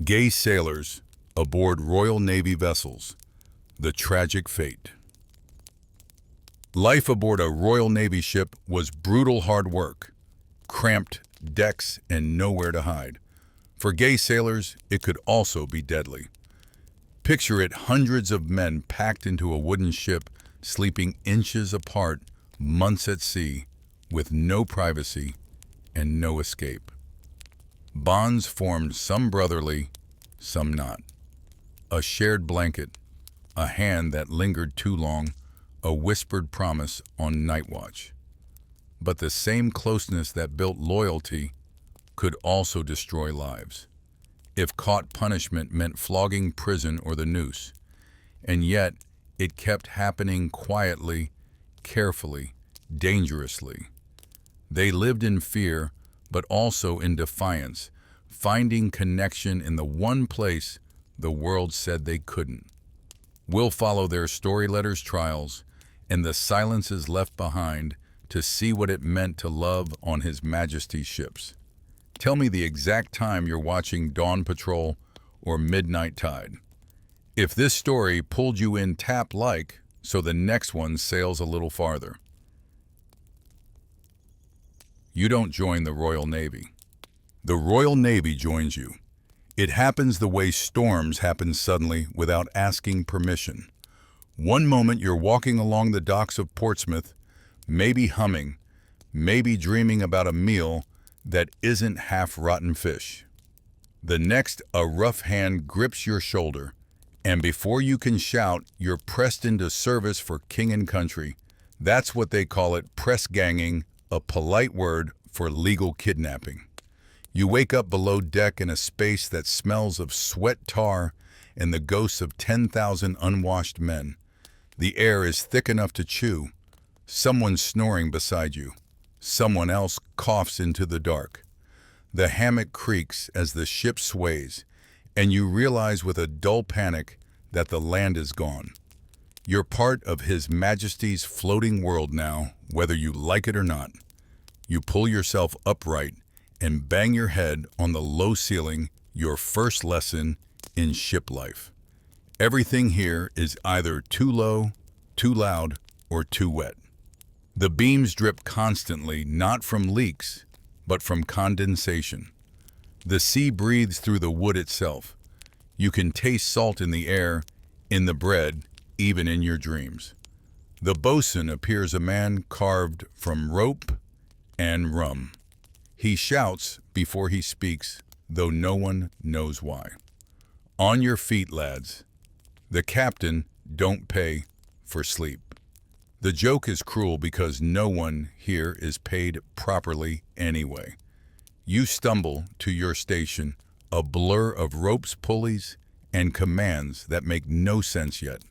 Gay sailors aboard Royal Navy vessels. The tragic fate. Life aboard a Royal Navy ship was brutal hard work, cramped decks and nowhere to hide. For gay sailors, it could also be deadly. Picture it, hundreds of men packed into a wooden ship, sleeping inches apart, months at sea, with no privacy and no escape. Bonds formed, some brotherly, some not. A shared blanket, a hand that lingered too long, a whispered promise on night watch. But the same closeness that built loyalty could also destroy lives. If caught, punishment meant flogging, prison, or the noose. And yet, it kept happening quietly, carefully, dangerously. They lived in fear, but also in defiance, finding connection in the one place the world said they couldn't. We'll follow their story letters, trials, and the silences left behind to see what it meant to love on His Majesty's ships. Tell me the exact time you're watching Dawn Patrol or Midnight Tide. If this story pulled you in, tap like so the next one sails a little farther. You don't join the Royal Navy. The Royal Navy joins you. It happens the way storms happen suddenly without asking permission. One moment you're walking along the docks of Portsmouth, maybe humming, maybe dreaming about a meal that isn't half-rotten fish. The next, a rough hand grips your shoulder, and before you can shout, you're pressed into service for king and country. That's what they call it, press ganging, a polite word for legal kidnapping. You wake up below deck in a space that smells of sweat, tar, and the ghosts of 10,000 unwashed men. The air is thick enough to chew. Someone's snoring beside you. Someone else coughs into the dark. The hammock creaks as the ship sways, and you realize with a dull panic that the land is gone. You're part of His Majesty's floating world now, whether you like it or not. You pull yourself upright and bang your head on the low ceiling, your first lesson in ship life. Everything here is either too low, too loud, or too wet. The beams drip constantly, not from leaks, but from condensation. The sea breathes through the wood itself. You can taste salt in the air, in the bread, even in your dreams. The bosun appears a man carved from rope and rum. He shouts before he speaks, though no one knows why. On your feet, lads. The captain don't pay for sleep. The joke is cruel because no one here is paid properly anyway. You stumble to your station, a blur of ropes, pulleys, and commands that make no sense yet.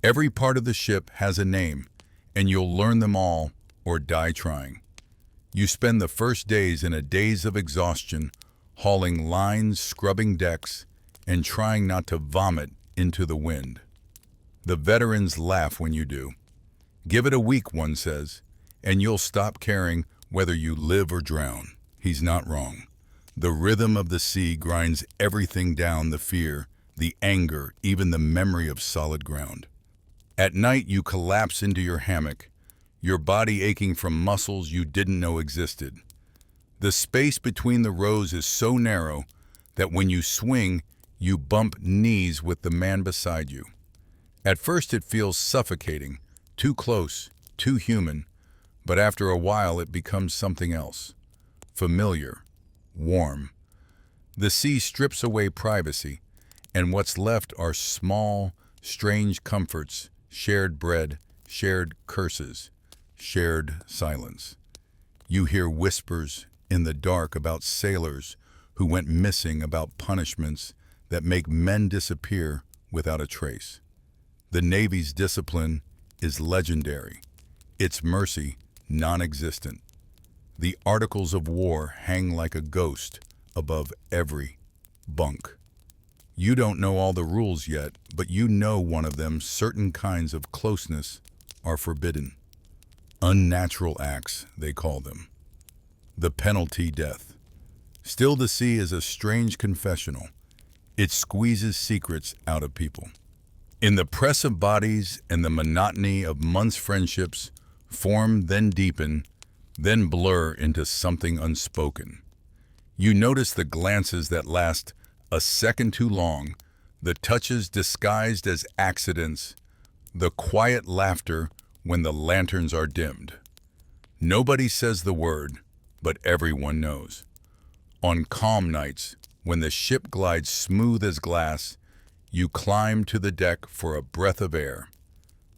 Every part of the ship has a name, and you'll learn them all or die trying. You spend the first days in a daze of exhaustion, hauling lines, scrubbing decks, and trying not to vomit into the wind. The veterans laugh when you do. Give it a week, one says, and you'll stop caring whether you live or drown. He's not wrong. The rhythm of the sea grinds everything down, the fear, the anger, even the memory of solid ground. At night, you collapse into your hammock, your body aching from muscles you didn't know existed. The space between the rows is so narrow that when you swing, you bump knees with the man beside you. At first it feels suffocating, too close, too human, but after a while it becomes something else. Familiar, warm. The sea strips away privacy, and what's left are small, strange comforts, shared bread, shared curses, shared silence. You hear whispers in the dark about sailors who went missing, about punishments that make men disappear without a trace. The Navy's discipline is legendary, its mercy non-existent. The articles of war hang like a ghost above every bunk. You don't know all the rules yet, but you know one of them: certain kinds of closeness are forbidden. Unnatural acts, they call them. The penalty, death. Still, the sea is a strange confessional. It squeezes secrets out of people. In the press of bodies and the monotony of months' friendships, form, then deepen, then blur into something unspoken. You notice the glances that last a second too long, the touches disguised as accidents, the quiet laughter when the lanterns are dimmed. Nobody says the word, but everyone knows. On calm nights, when the ship glides smooth as glass, you climb to the deck for a breath of air.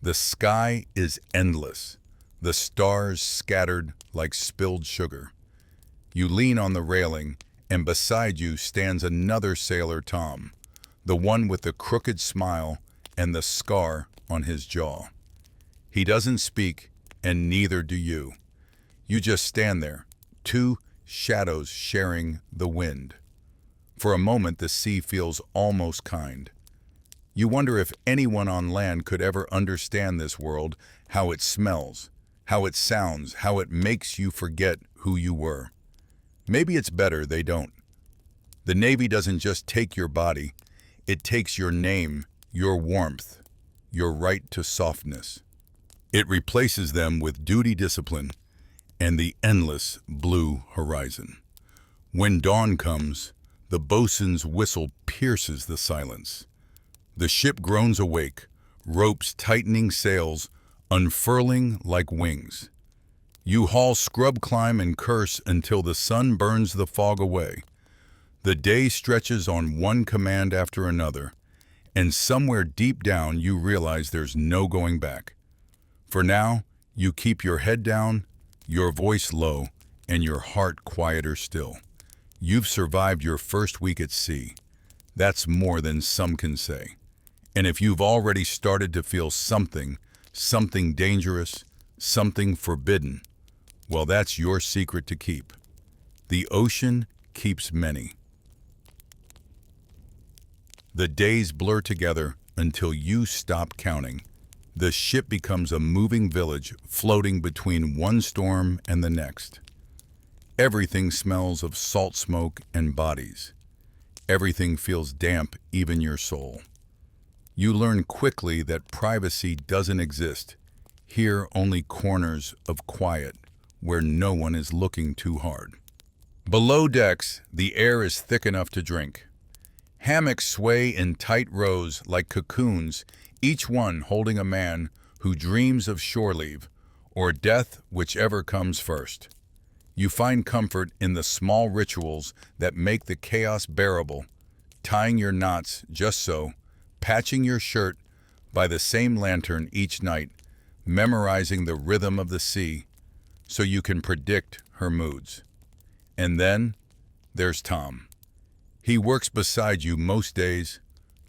The sky is endless, the stars scattered like spilled sugar. You lean on the railing, and beside you stands another sailor, Tom, the one with the crooked smile and the scar on his jaw. He doesn't speak, and neither do you. You just stand there, two shadows sharing the wind. For a moment, the sea feels almost kind. You wonder if anyone on land could ever understand this world, how it smells, how it sounds, how it makes you forget who you were. Maybe it's better they don't. The Navy doesn't just take your body, it takes your name, your warmth, your right to softness. It replaces them with duty discipline and the endless blue horizon. When dawn comes, the bosun's whistle pierces the silence. The ship groans awake, ropes tightening sails, unfurling like wings. You haul, scrub, climb, and curse until the sun burns the fog away. The day stretches on one command after another, and somewhere deep down you realize there's no going back. For now, you keep your head down, your voice low, and your heart quieter still. You've survived your first week at sea. That's more than some can say. And if you've already started to feel something dangerous, something forbidden, well, that's your secret to keep. The ocean keeps many. The days blur together until you stop counting. The ship becomes a moving village floating between one storm and the next. Everything smells of salt smoke and bodies. Everything feels damp, even your soul. You learn quickly that privacy doesn't exist. Here, only corners of quiet where no one is looking too hard. Below decks, the air is thick enough to drink. Hammocks sway in tight rows like cocoons, each one holding a man who dreams of shore leave, or death, whichever comes first. You find comfort in the small rituals that make the chaos bearable, tying your knots just so, patching your shirt by the same lantern each night, memorizing the rhythm of the sea so you can predict her moods. And then there's Tom. He works beside you most days,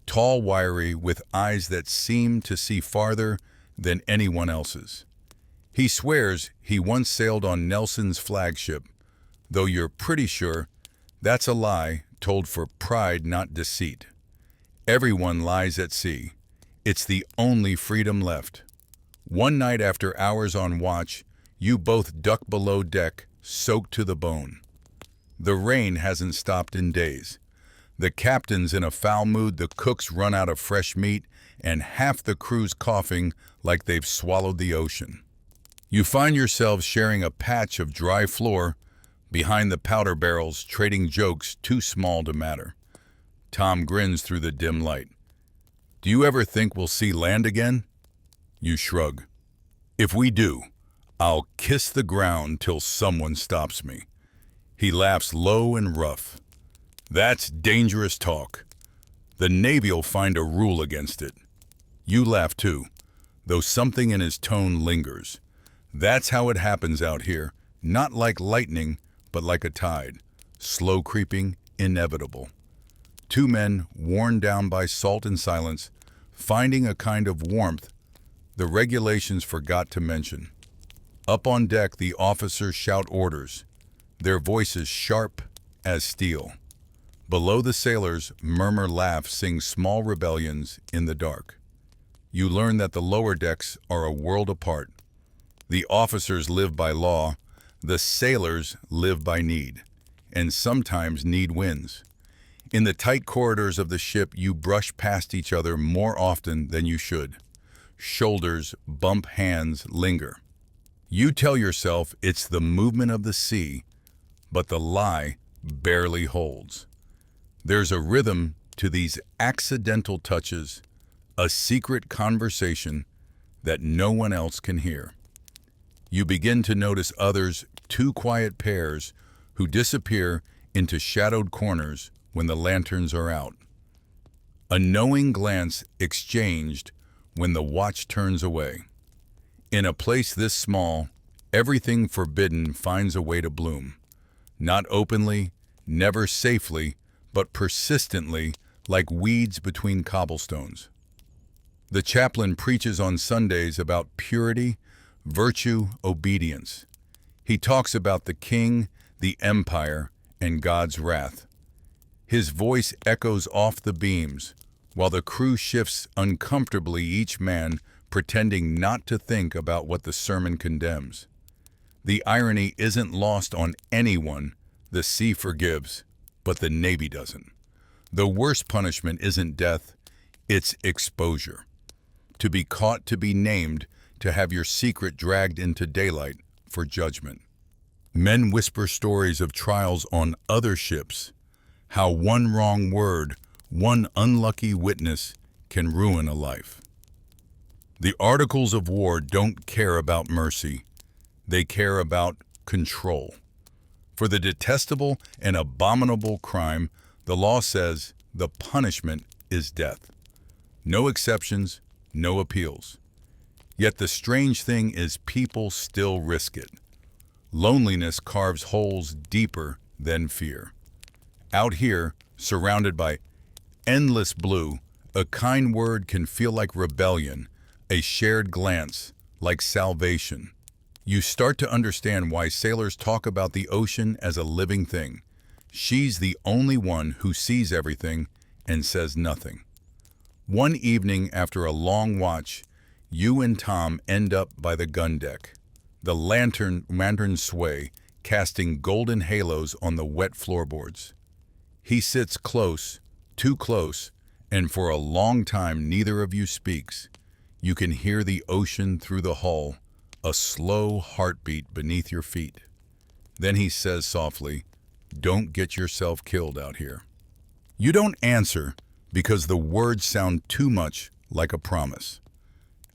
tall, wiry, with eyes that seem to see farther than anyone else's. He swears he once sailed on Nelson's flagship, though you're pretty sure that's a lie told for pride, not deceit. Everyone lies at sea. It's the only freedom left. One night after hours on watch, you both duck below deck, soaked to the bone. The rain hasn't stopped in days. The captain's in a foul mood, the cooks run out of fresh meat, and half the crew's coughing like they've swallowed the ocean. You find yourselves sharing a patch of dry floor behind the powder barrels, trading jokes too small to matter. Tom grins through the dim light. Do you ever think we'll see land again? You shrug. If we do, I'll kiss the ground till someone stops me. He laughs low and rough. That's dangerous talk. The Navy'll find a rule against it. You laugh too, though something in his tone lingers. That's how it happens out here, not like lightning, but like a tide, slow creeping, inevitable. Two men, worn down by salt and silence, finding a kind of warmth the regulations forgot to mention. Up on deck, the officers shout orders, their voices sharp as steel. Below, the sailors murmur, laugh, sing small rebellions in the dark. You learn that the lower decks are a world apart. The officers live by law, the sailors live by need. and sometimes need wins. In the tight corridors of the ship, you brush past each other more often than you should. Shoulders bump, hands linger. You tell yourself it's the movement of the sea, but the lie barely holds. There's a rhythm to these accidental touches, a secret conversation that no one else can hear. You begin to notice others, two quiet pairs, who disappear into shadowed corners when the lanterns are out. A knowing glance exchanged when the watch turns away. In a place this small, everything forbidden finds a way to bloom. Not openly, never safely, but persistently, like weeds between cobblestones. The chaplain preaches on Sundays about purity, virtue, obedience. He talks about the king, the empire, and God's wrath. His voice echoes off the beams, while the crew shifts uncomfortably, each man pretending not to think about what the sermon condemns. The irony isn't lost on anyone. The sea forgives, but the Navy doesn't. The worst punishment isn't death, it's exposure. To be caught, to be named, to have your secret dragged into daylight for judgment. Men whisper stories of trials on other ships, how one wrong word, one unlucky witness can ruin a life. The articles of war don't care about mercy, they care about control. For the detestable and abominable crime, the law says the punishment is death. No exceptions, no appeals. Yet the strange thing is people still risk it. Loneliness carves holes deeper than fear. Out here, surrounded by endless blue, a kind word can feel like rebellion, a shared glance like salvation. You start to understand why sailors talk about the ocean as a living thing. She's the only one who sees everything and says nothing. One evening after a long watch, you and Tom end up by the gun deck. The lanterns sway, casting golden halos on the wet floorboards. He sits close, too close, and for a long time neither of you speaks. You can hear the ocean through the hull, a slow heartbeat beneath your feet. Then he says softly, "Don't get yourself killed out here." You don't answer because the words sound too much like a promise.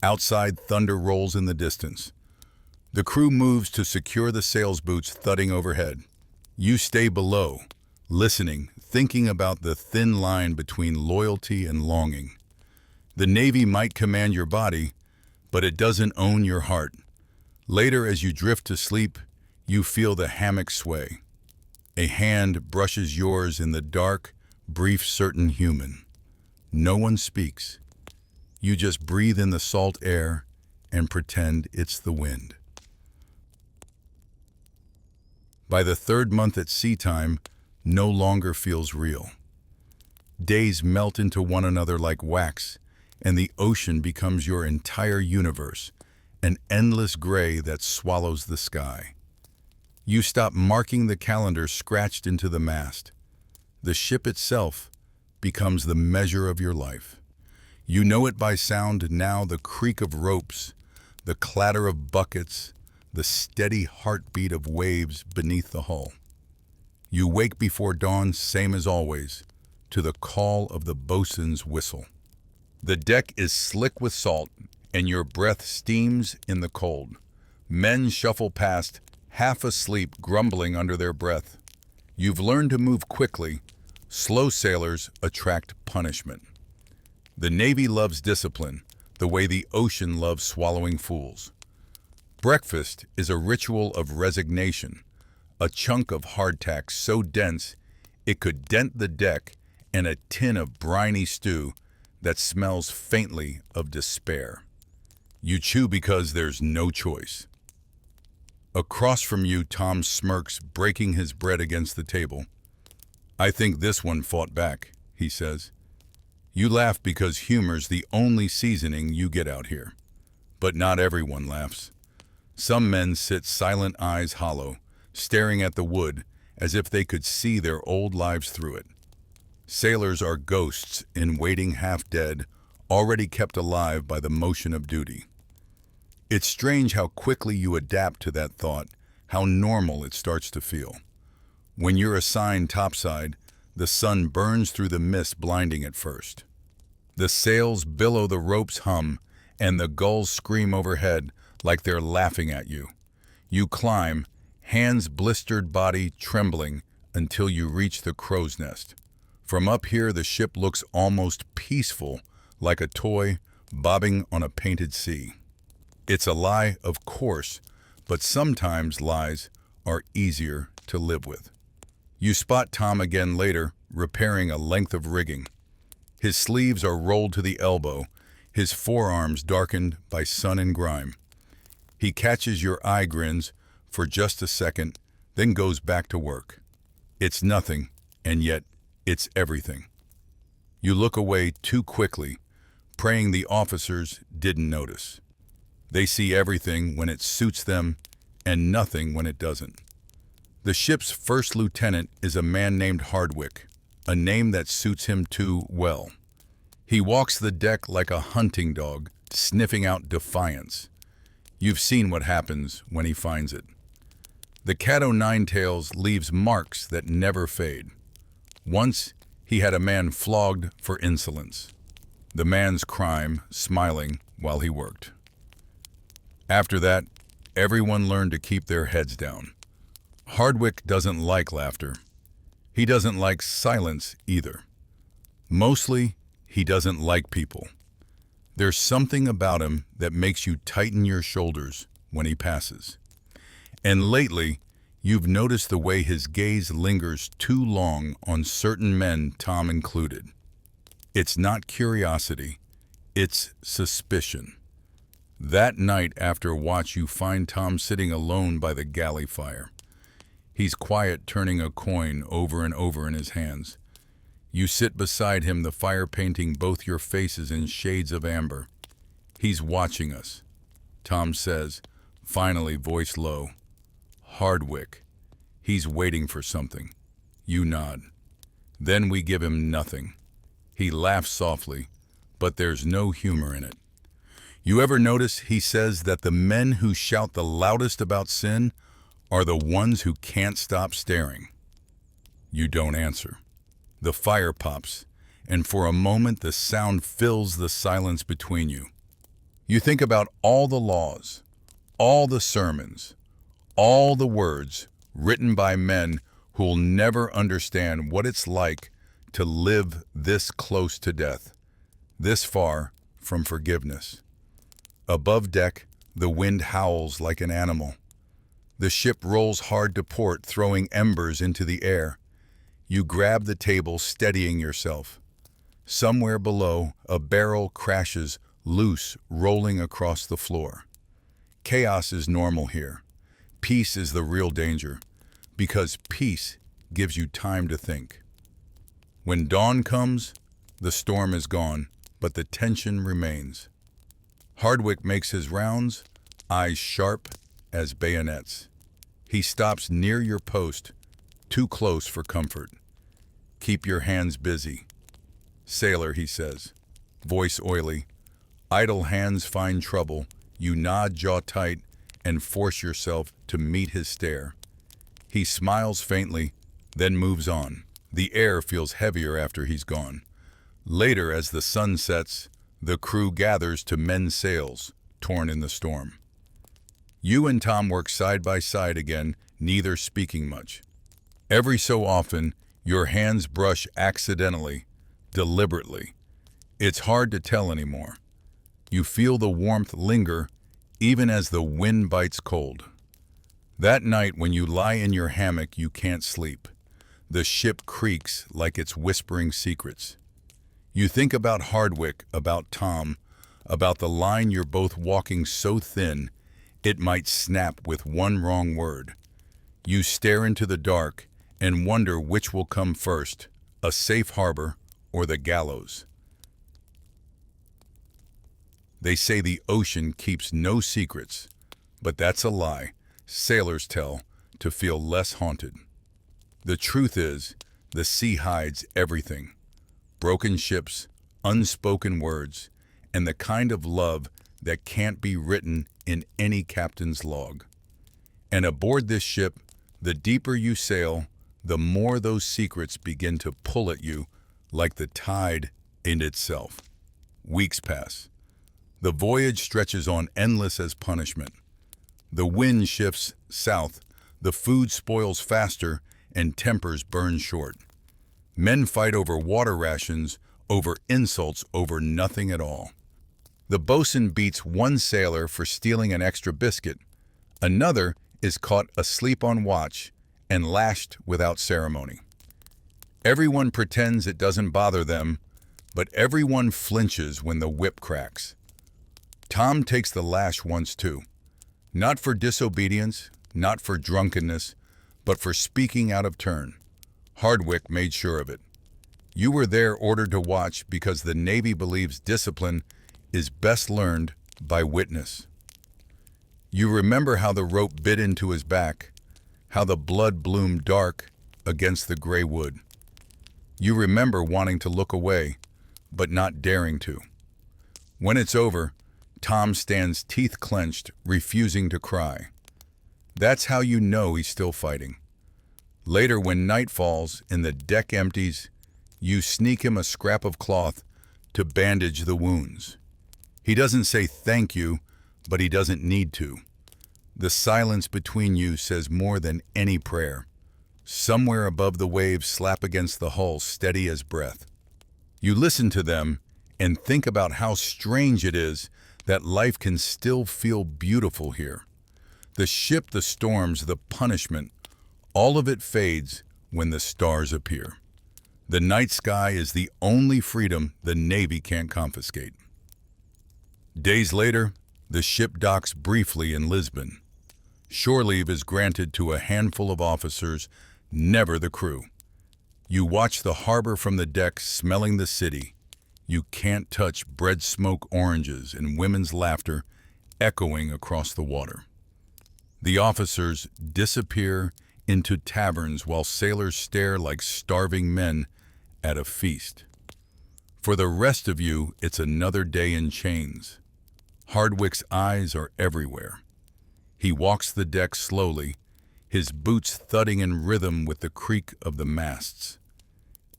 Outside, thunder rolls in the distance. The crew moves to secure the sails boots thudding overhead. You stay below, listening, thinking about the thin line between loyalty and longing. The Navy might command your body, but it doesn't own your heart. Later, as you drift to sleep, you feel the hammock sway. A hand brushes yours in the dark, brief, certain human. No one speaks. You just breathe in the salt air and pretend it's the wind. By the third month at sea time, no longer feels real. Days melt into one another like wax, and the ocean becomes your entire universe, an endless gray that swallows the sky. You stop marking the calendar scratched into the mast. The ship itself becomes the measure of your life. You know it by sound now, the creak of ropes, the clatter of buckets, the steady heartbeat of waves beneath the hull. You wake before dawn, same as always, to the call of the bosun's whistle. The deck is slick with salt, and your breath steams in the cold. Men shuffle past, half asleep, grumbling under their breath. You've learned to move quickly. Slow sailors attract punishment. The Navy loves discipline, the way the ocean loves swallowing fools. Breakfast is a ritual of resignation, a chunk of hardtack so dense it could dent the deck, and a tin of briny stew that smells faintly of despair. You chew because there's no choice. Across from you, Tom smirks, breaking his bread against the table. "I think this one fought back," he says. You laugh because humor's the only seasoning you get out here. But not everyone laughs. Some men sit silent, eyes hollow, staring at the wood as if they could see their old lives through it. Sailors are ghosts in waiting half dead, already kept alive by the motion of duty. It's strange how quickly you adapt to that thought, how normal it starts to feel. When you're assigned topside, the sun burns through the mist, blinding at first. The sails billow, the ropes hum, and the gulls scream overhead like they're laughing at you. You climb, hands blistered, body trembling, until you reach the crow's nest. From up here, the ship looks almost peaceful, like a toy bobbing on a painted sea. It's a lie, of course, but sometimes lies are easier to live with. You spot Tom again later, repairing a length of rigging. His sleeves are rolled to the elbow, his forearms darkened by sun and grime. He catches your eye, grins for just a second, then goes back to work. It's nothing, and yet it's everything. You look away too quickly, praying the officers didn't notice. They see everything when it suits them and nothing when it doesn't. The ship's first lieutenant is a man named Hardwick, a name that suits him too well. He walks the deck like a hunting dog, sniffing out defiance. You've seen what happens when he finds it. The cat-o'-nine-tails leaves marks that never fade. Once, he had a man flogged for insolence. The man's crime, smiling while he worked. After that, everyone learned to keep their heads down. Hardwick doesn't like laughter. He doesn't like silence either. Mostly, he doesn't like people. There's something about him that makes you tighten your shoulders when he passes. And lately, you've noticed the way his gaze lingers too long on certain men, Tom included. It's not curiosity, it's suspicion. That night after watch, you find Tom sitting alone by the galley fire. He's quiet, turning a coin over and over in his hands. You sit beside him, the fire painting both your faces in shades of amber. He's watching us, Tom says, finally, voice low. Hardwick. He's waiting for something. You nod. Then we give him nothing. He laughs softly, but there's no humor in it. You ever notice he says that the men who shout the loudest about sin are the ones who can't stop staring? You don't answer. The fire pops, and for a moment the sound fills the silence between you. You think about all the laws, all the sermons, all the words written by men who'll never understand what it's like to live this close to death, this far from forgiveness. Above deck, the wind howls like an animal. The ship rolls hard to port, throwing embers into the air. You grab the table, steadying yourself. Somewhere below, a barrel crashes loose, rolling across the floor. Chaos is normal here. Peace is the real danger, because peace gives you time to think. When dawn comes, the storm is gone, but the tension remains. Hardwick makes his rounds, eyes sharp as bayonets. He stops near your post, too close for comfort. Keep your hands busy. Sailor, he says, voice oily. Idle hands find trouble. You nod, jaw tight, and force yourself to meet his stare. He smiles faintly, then moves on. The air feels heavier after he's gone. Later, as the sun sets, the crew gathers to mend sails, torn in the storm. You and Tom work side by side again, neither speaking much. Every so often, your hands brush accidentally, deliberately. It's hard to tell anymore. You feel the warmth linger, even as the wind bites cold. That night, when you lie in your hammock, you can't sleep. The ship creaks like it's whispering secrets. You think about Hardwick, about Tom, about the line you're both walking so thin, it might snap with one wrong word. You stare into the dark and wonder which will come first, a safe harbor or the gallows. They say the ocean keeps no secrets, but that's a lie sailors tell to feel less haunted. The truth is, the sea hides everything. Broken ships, unspoken words, and the kind of love that can't be written in any captain's log. And aboard this ship, the deeper you sail, the more those secrets begin to pull at you like the tide in itself. Weeks pass. The voyage stretches on endless as punishment. The wind shifts south, the food spoils faster, and tempers burn short. Men fight over water rations, over insults, over nothing at all. The bosun beats one sailor for stealing an extra biscuit. Another is caught asleep on watch and lashed without ceremony. Everyone pretends it doesn't bother them, but everyone flinches when the whip cracks. Tom takes the lash once too. Not for disobedience, not for drunkenness, but for speaking out of turn. Hardwick made sure of it. You were there ordered to watch because the Navy believes discipline is best learned by witness. You remember how the rope bit into his back, how the blood bloomed dark against the gray wood. You remember wanting to look away, but not daring to. When it's over, Tom stands teeth clenched, refusing to cry. That's how you know he's still fighting. Later, when night falls and the deck empties, you sneak him a scrap of cloth to bandage the wounds. He doesn't say thank you, but he doesn't need to. The silence between you says more than any prayer. Somewhere above the waves slap against the hull, steady as breath. You listen to them and think about how strange it is that life can still feel beautiful here. The ship, the storms, the punishment, all of it fades when the stars appear. The night sky is the only freedom the Navy can't confiscate. Days later, the ship docks briefly in Lisbon. Shore leave is granted to a handful of officers, never the crew. You watch the harbor from the deck, smelling the city. You can't touch bread smoke oranges and women's laughter echoing across the water. The officers disappear into taverns while sailors stare like starving men at a feast. For the rest of you, it's another day in chains. Hardwick's eyes are everywhere. He walks the deck slowly, his boots thudding in rhythm with the creak of the masts.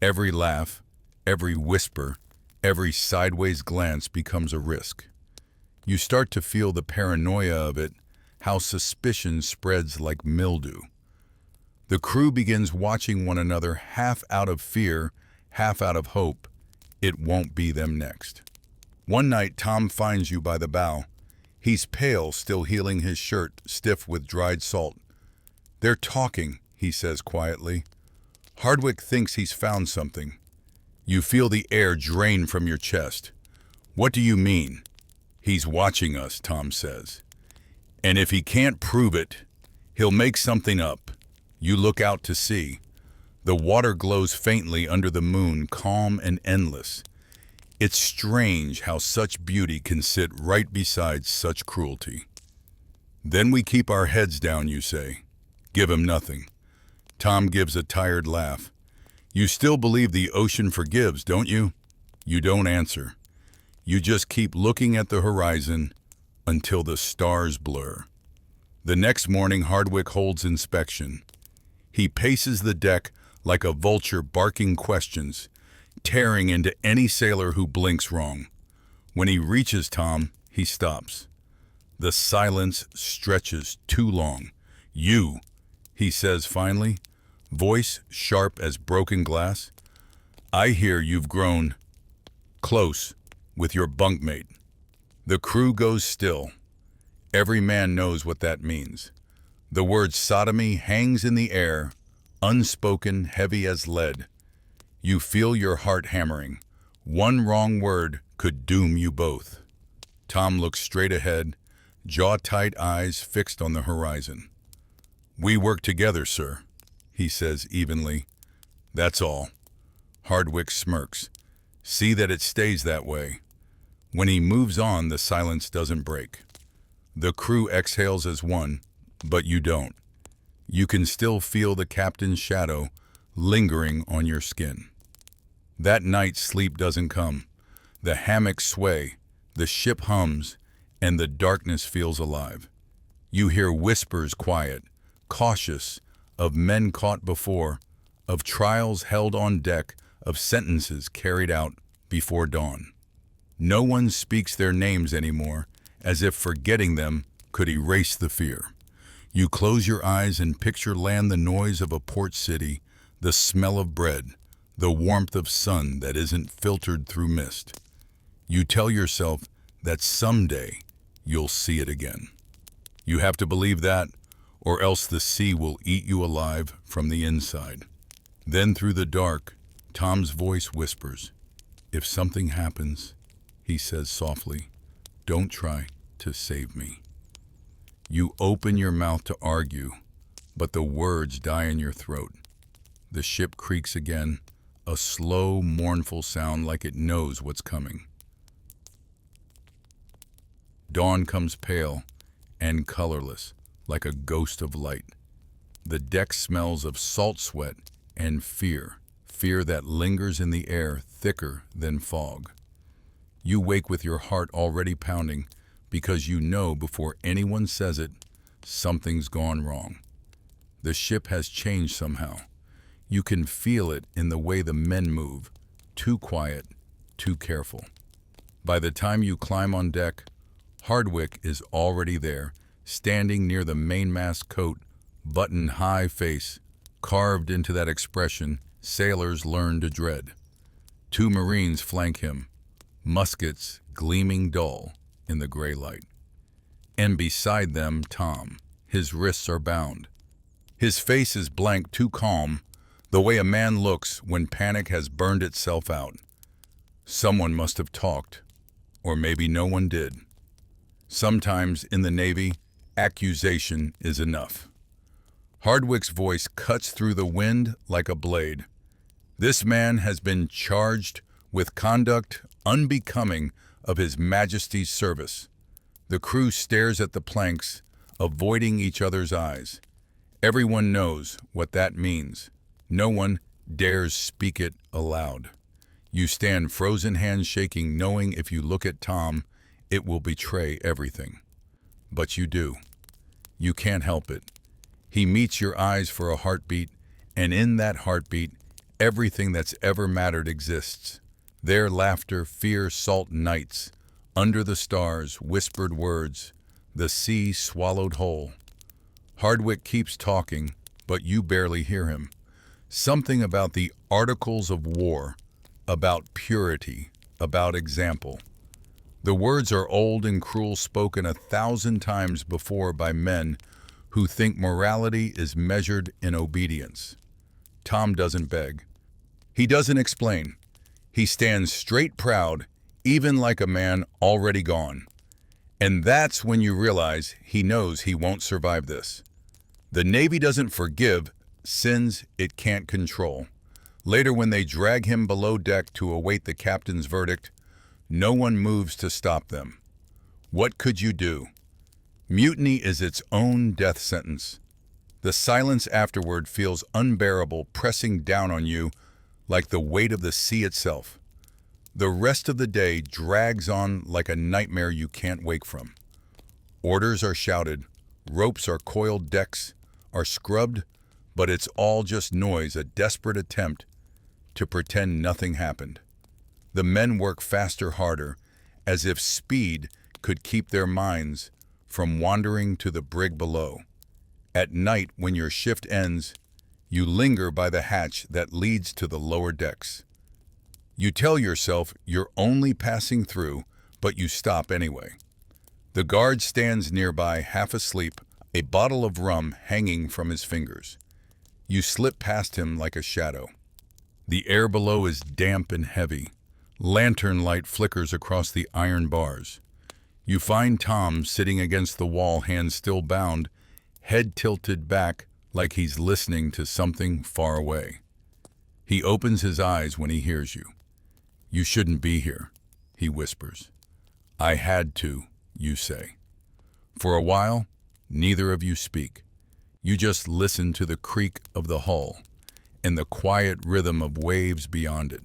Every laugh, every whisper, every sideways glance becomes a risk. You start to feel the paranoia of it, how suspicion spreads like mildew. The crew begins watching one another, half out of fear, half out of hope. It won't be them next. One night, Tom finds you by the bow. He's pale, still healing his shirt, stiff with dried salt. "They're talking," he says quietly. Hardwick thinks he's found something. You feel the air drain from your chest. "What do you mean?" "He's watching us," Tom says. "And if he can't prove it, he'll make something up." You look out to sea. The water glows faintly under the moon, calm and endless. It's strange how such beauty can sit right beside such cruelty. "Then we keep our heads down," you say. "Give him nothing." Tom gives a tired laugh. "You still believe the ocean forgives, don't you?" You don't answer. You just keep looking at the horizon until the stars blur. The next morning, Hardwick holds inspection. He paces the deck like a vulture barking questions, tearing into any sailor who blinks wrong. When he reaches Tom, he stops. The silence stretches too long. "You," he says finally, voice sharp as broken glass. "I hear you've grown close with your bunkmate." The crew goes still. Every man knows what that means. The word sodomy hangs in the air, unspoken, heavy as lead. You feel your heart hammering. One wrong word could doom you both. Tom looks straight ahead, jaw-tight eyes fixed on the horizon. "We work together, sir," he says evenly. "That's all." Hardwick smirks. "See that it stays that way." When he moves on, the silence doesn't break. The crew exhales as one, but you don't. You can still feel the captain's shadow lingering on your skin. That night sleep doesn't come. The hammocks sway, the ship hums, and the darkness feels alive. You hear whispers quiet, cautious, of men caught before, of trials held on deck, of sentences carried out before dawn. No one speaks their names anymore, as if forgetting them could erase the fear. You close your eyes and picture land, the noise of a port city, the smell of bread, the warmth of sun that isn't filtered through mist. You tell yourself that someday you'll see it again. You have to believe that, or else the sea will eat you alive from the inside. Then through the dark, Tom's voice whispers, "If something happens," he says softly, "don't try to save me." You open your mouth to argue, but the words die in your throat. The ship creaks again, a slow, mournful sound like it knows what's coming. Dawn comes pale and colorless, like a ghost of light. The deck smells of salt sweat and fear that lingers in the air thicker than fog. You wake with your heart already pounding because you know before anyone says it, something's gone wrong. The ship has changed somehow. You can feel it in the way the men move, too quiet, too careful. By the time you climb on deck, Hardwick is already there, standing near the mainmast, coat buttoned high, face carved into that expression sailors learn to dread. 2 Marines flank him, muskets gleaming dull in the gray light. And beside them, Tom. His wrists are bound. His face is blank, too calm, the way a man looks when panic has burned itself out. Someone must have talked, or maybe no one did. Sometimes in the Navy, accusation is enough. Hardwick's voice cuts through the wind like a blade. This man has been charged with conduct unbecoming of His Majesty's service. The crew stares at the planks, avoiding each other's eyes. Everyone knows what that means. No one dares speak it aloud. You stand frozen, hands shaking, knowing if you look at Tom, it will betray everything. But you do. You can't help it. He meets your eyes for a heartbeat, and in that heartbeat, everything that's ever mattered exists. Their laughter, fear, salt nights, under the stars, whispered words, the sea swallowed whole. Hardwick keeps talking, but you barely hear him. Something about the articles of war, about purity, about example. The words are old and cruel, spoken 1,000 times before by men who think morality is measured in obedience. Tom doesn't beg. He doesn't explain. He stands straight, proud, even like a man already gone. And that's when you realize he knows he won't survive this. The Navy doesn't forgive sins it can't control. Later, when they drag him below deck to await the captain's verdict, no one moves to stop them. What could you do? Mutiny is its own death sentence. The silence afterward feels unbearable, pressing down on you like the weight of the sea itself. The rest of the day drags on like a nightmare you can't wake from. Orders are shouted, ropes are coiled, decks are scrubbed, but it's all just noise, a desperate attempt to pretend nothing happened. The men work faster, harder, as if speed could keep their minds from wandering to the brig below. At night, when your shift ends, you linger by the hatch that leads to the lower decks. You tell yourself you're only passing through, but you stop anyway. The guard stands nearby, half asleep, a bottle of rum hanging from his fingers. You slip past him like a shadow. The air below is damp and heavy. Lantern light flickers across the iron bars. You find Tom sitting against the wall, hands still bound, head tilted back like he's listening to something far away. He opens his eyes when he hears you. "You shouldn't be here," he whispers. "I had to," you say. For a while, neither of you speak. You just listen to the creak of the hull and the quiet rhythm of waves beyond it.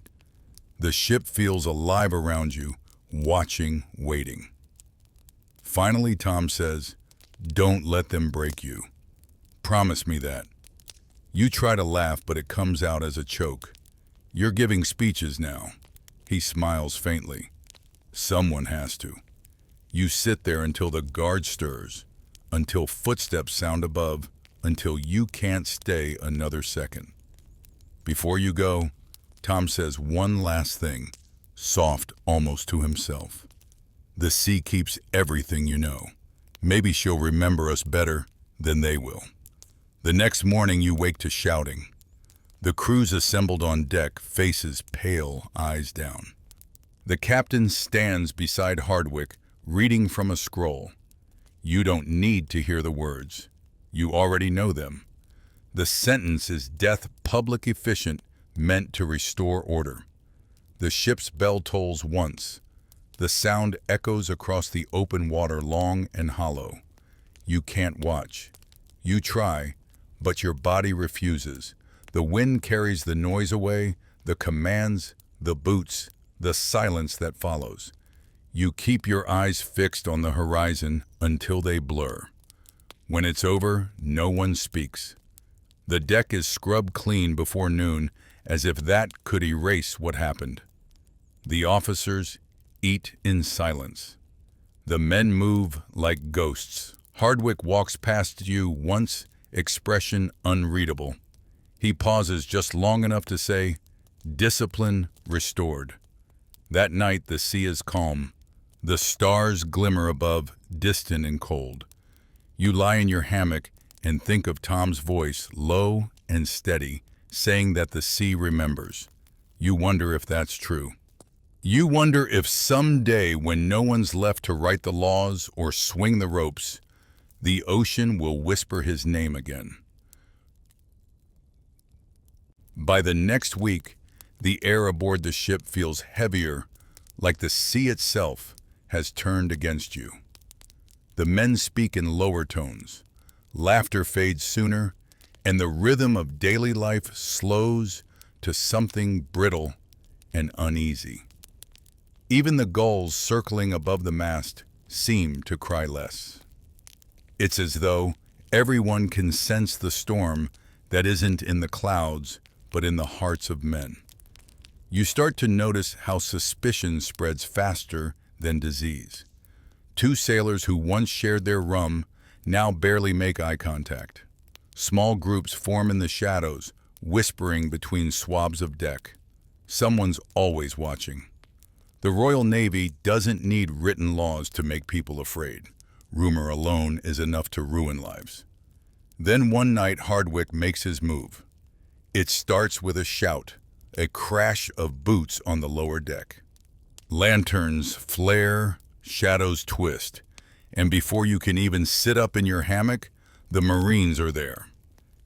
The ship feels alive around you, watching, waiting. Finally, Tom says, "Don't let them break you. Promise me that." You try to laugh, but it comes out as a choke. "You're giving speeches now." He smiles faintly. "Someone has to." You sit there until the guard stirs, until footsteps sound above, until you can't stay another second. Before you go, Tom says one last thing, soft almost to himself. "The sea keeps everything you know. Maybe she'll remember us better than they will." The next morning you wake to shouting. The crew's assembled on deck, faces pale, eyes down. The captain stands beside Hardwick, reading from a scroll. You don't need to hear the words. You already know them. The sentence is death public efficient, meant to restore order. The ship's bell tolls once. The sound echoes across the open water, long and hollow. You can't watch. You try, but your body refuses. The wind carries the noise away, the commands, the boots, the silence that follows. You keep your eyes fixed on the horizon until they blur. When it's over, no one speaks. The deck is scrubbed clean before noon, as if that could erase what happened. The officers eat in silence. The men move like ghosts. Hardwick walks past you once, expression unreadable. He pauses just long enough to say, "Discipline restored." That night the sea is calm. The stars glimmer above, distant and cold. You lie in your hammock and think of Tom's voice, low and steady, saying that the sea remembers. You wonder if that's true. You wonder if someday, when no one's left to write the laws or swing the ropes, the ocean will whisper his name again. By the next week, the air aboard the ship feels heavier, like the sea itself has turned against you. The men speak in lower tones. Laughter fades sooner, and the rhythm of daily life slows to something brittle and uneasy. Even the gulls circling above the mast seem to cry less. It's as though everyone can sense the storm that isn't in the clouds, but in the hearts of men. You start to notice how suspicion spreads faster than disease. Two sailors who once shared their rum now barely make eye contact. Small groups form in the shadows, whispering between swabs of deck. Someone's always watching. The Royal Navy doesn't need written laws to make people afraid. Rumor alone is enough to ruin lives. Then one night Hardwick makes his move. It starts with a shout, a crash of boots on the lower deck. Lanterns flare, shadows twist, and before you can even sit up in your hammock, the Marines are there.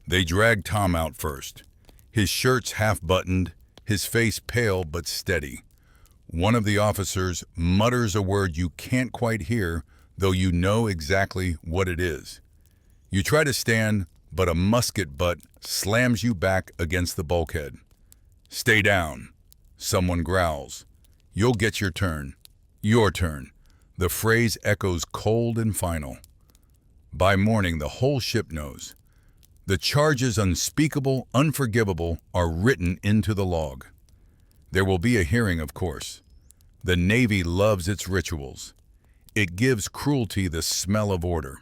They drag Tom out first. His shirt's half-buttoned, his face pale but steady. One of the officers mutters a word you can't quite hear, though you know exactly what it is. You try to stand, but a musket butt slams you back against the bulkhead. "Stay down," someone growls. "You'll get your turn." Your turn. The phrase echoes cold and final. By morning, the whole ship knows. The charges unspeakable, unforgivable, are written into the log. There will be a hearing, of course. The Navy loves its rituals. It gives cruelty the smell of order.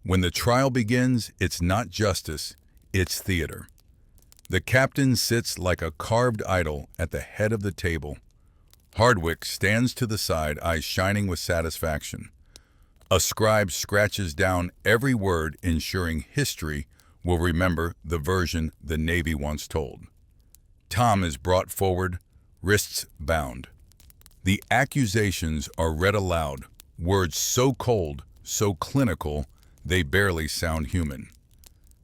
When the trial begins, it's not justice, it's theater. The captain sits like a carved idol at the head of the table. Hardwick stands to the side, eyes shining with satisfaction. A scribe scratches down every word, ensuring history will remember the version the Navy once told. Tom is brought forward, wrists bound. The accusations are read aloud, words so cold, so clinical, they barely sound human.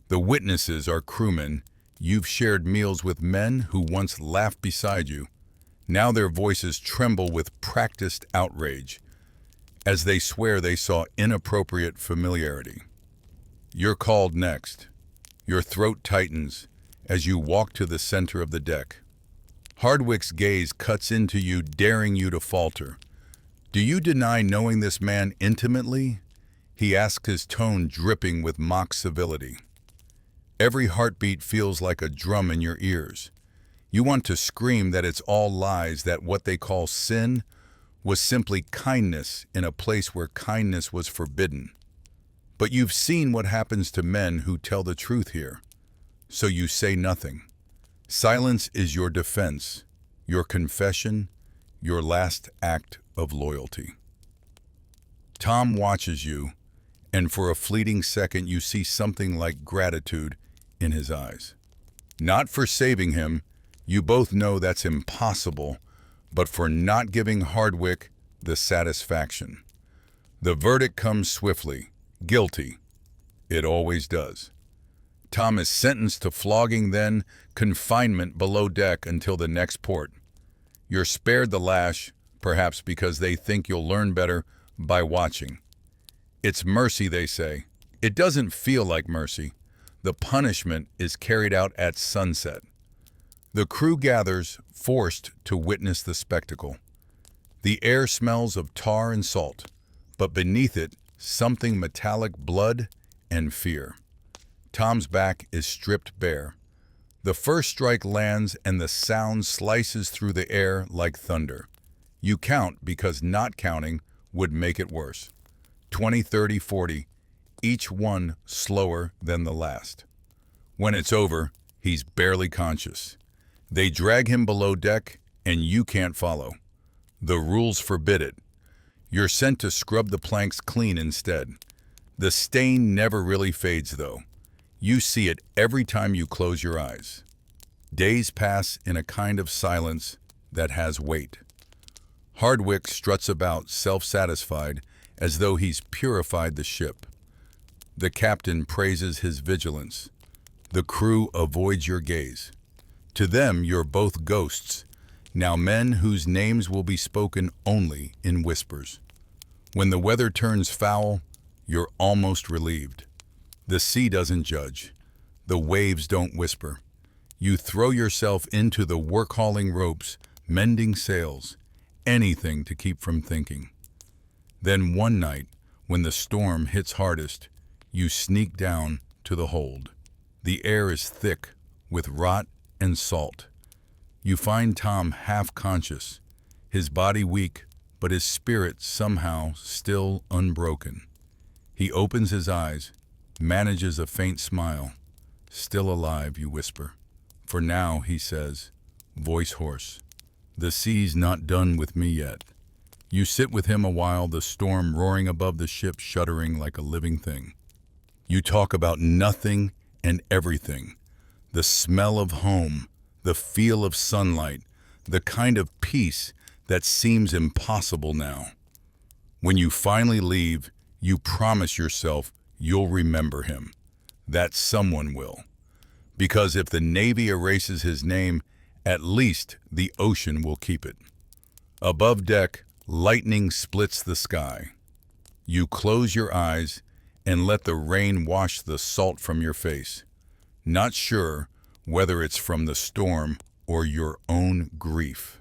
The witnesses are crewmen. You've shared meals with men who once laughed beside you. Now their voices tremble with practiced outrage, as they swear they saw inappropriate familiarity. You're called next. Your throat tightens as you walk to the center of the deck. Hardwick's gaze cuts into you, daring you to falter. Do you deny knowing this man intimately? He asks, his tone dripping with mock civility. Every heartbeat feels like a drum in your ears. You want to scream that it's all lies, that what they call sin was simply kindness in a place where kindness was forbidden. But you've seen what happens to men who tell the truth here, so you say nothing. Silence is your defense, your confession, your last act of loyalty. Tom watches you, and for a fleeting second you see something like gratitude in his eyes. Not for saving him, you both know that's impossible, but for not giving Hardwick the satisfaction. The verdict comes swiftly. Guilty. It always does. Tom is sentenced to flogging, then confinement below deck until the next port. You're spared the lash, perhaps because they think you'll learn better by watching. It's mercy, they say. It doesn't feel like mercy. The punishment is carried out at sunset. The crew gathers, forced to witness the spectacle. The air smells of tar and salt, but beneath it, something metallic, blood and fear. Tom's back is stripped bare. The first strike lands and the sound slices through the air like thunder. You count because not counting would make it worse. 20, 30, 40, each one slower than the last. When it's over, he's barely conscious. They drag him below deck and you can't follow. The rules forbid it. You're sent to scrub the planks clean instead. The stain never really fades, though. You see it every time you close your eyes. Days pass in a kind of silence that has weight. Hardwick struts about, self-satisfied, as though he's purified the ship. The captain praises his vigilance. The crew avoids your gaze. To them, you're both ghosts, now men whose names will be spoken only in whispers. When the weather turns foul, you're almost relieved. The sea doesn't judge. The waves don't whisper. You throw yourself into the work-hauling ropes, mending sails, anything to keep from thinking. Then one night, when the storm hits hardest, you sneak down to the hold. The air is thick with rot and salt. You find Tom half conscious, his body weak, but his spirit somehow still unbroken. He opens his eyes, manages a faint smile. Still alive, you whisper. For now, he says, voice hoarse. The sea's not done with me yet. You sit with him a while, the storm roaring above the ship, shuddering like a living thing. You talk about nothing and everything. The smell of home, the feel of sunlight, the kind of peace that seems impossible now. When you finally leave, you promise yourself you'll remember him, that someone will. Because if the Navy erases his name, at least the ocean will keep it. Above deck, lightning splits the sky. You close your eyes and let the rain wash the salt from your face, not sure whether it's from the storm or your own grief.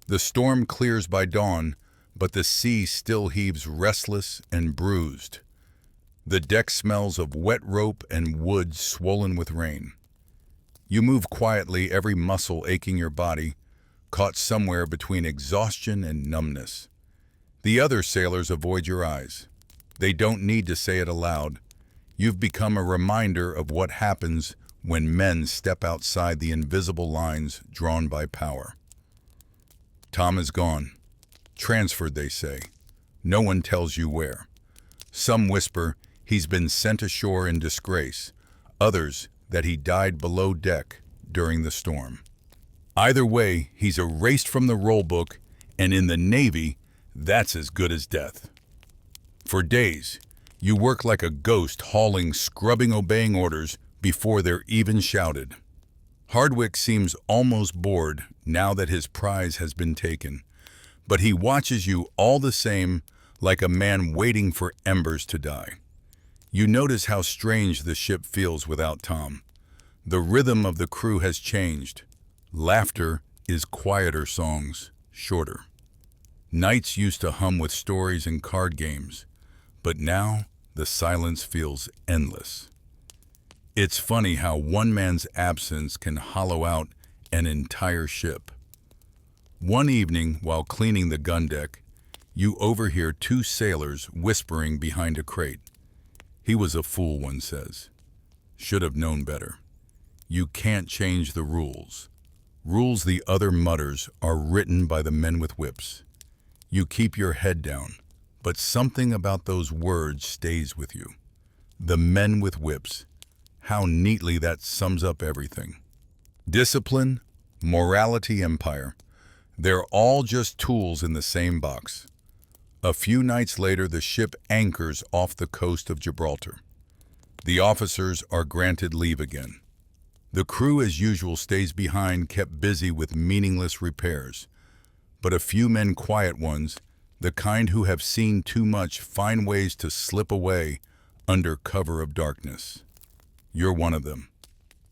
The storm clears by dawn, but the sea still heaves restless and bruised. The deck smells of wet rope and wood swollen with rain. You move quietly, every muscle aching your body, caught somewhere between exhaustion and numbness. The other sailors avoid your eyes. They don't need to say it aloud. You've become a reminder of what happens when men step outside the invisible lines drawn by power. Tom is gone. Transferred, they say. No one tells you where. Some whisper he's been sent ashore in disgrace. Others that he died below deck during the storm. Either way, he's erased from the roll book, and in the Navy, that's as good as death. For days, you work like a ghost, hauling, scrubbing, obeying orders before they're even shouted. Hardwick seems almost bored now that his prize has been taken, but he watches you all the same, like a man waiting for embers to die. You notice how strange the ship feels without Tom. The rhythm of the crew has changed. Laughter is quieter, songs shorter. Nights used to hum with stories and card games, but now the silence feels endless. It's funny how one man's absence can hollow out an entire ship. One evening, while cleaning the gun deck, you overhear two sailors whispering behind a crate. "He was a fool," one says. "Should have known better." You can't change the rules. Rules, the other mutters, are written by the men with whips. You keep your head down, but something about those words stays with you. The men with whips. How neatly that sums up everything. Discipline, morality, empire. They're all just tools in the same box. A few nights later, the ship anchors off the coast of Gibraltar. The officers are granted leave again. The crew, as usual, stays behind, kept busy with meaningless repairs. But a few men, quiet ones, the kind who have seen too much, find ways to slip away under cover of darkness. You're one of them.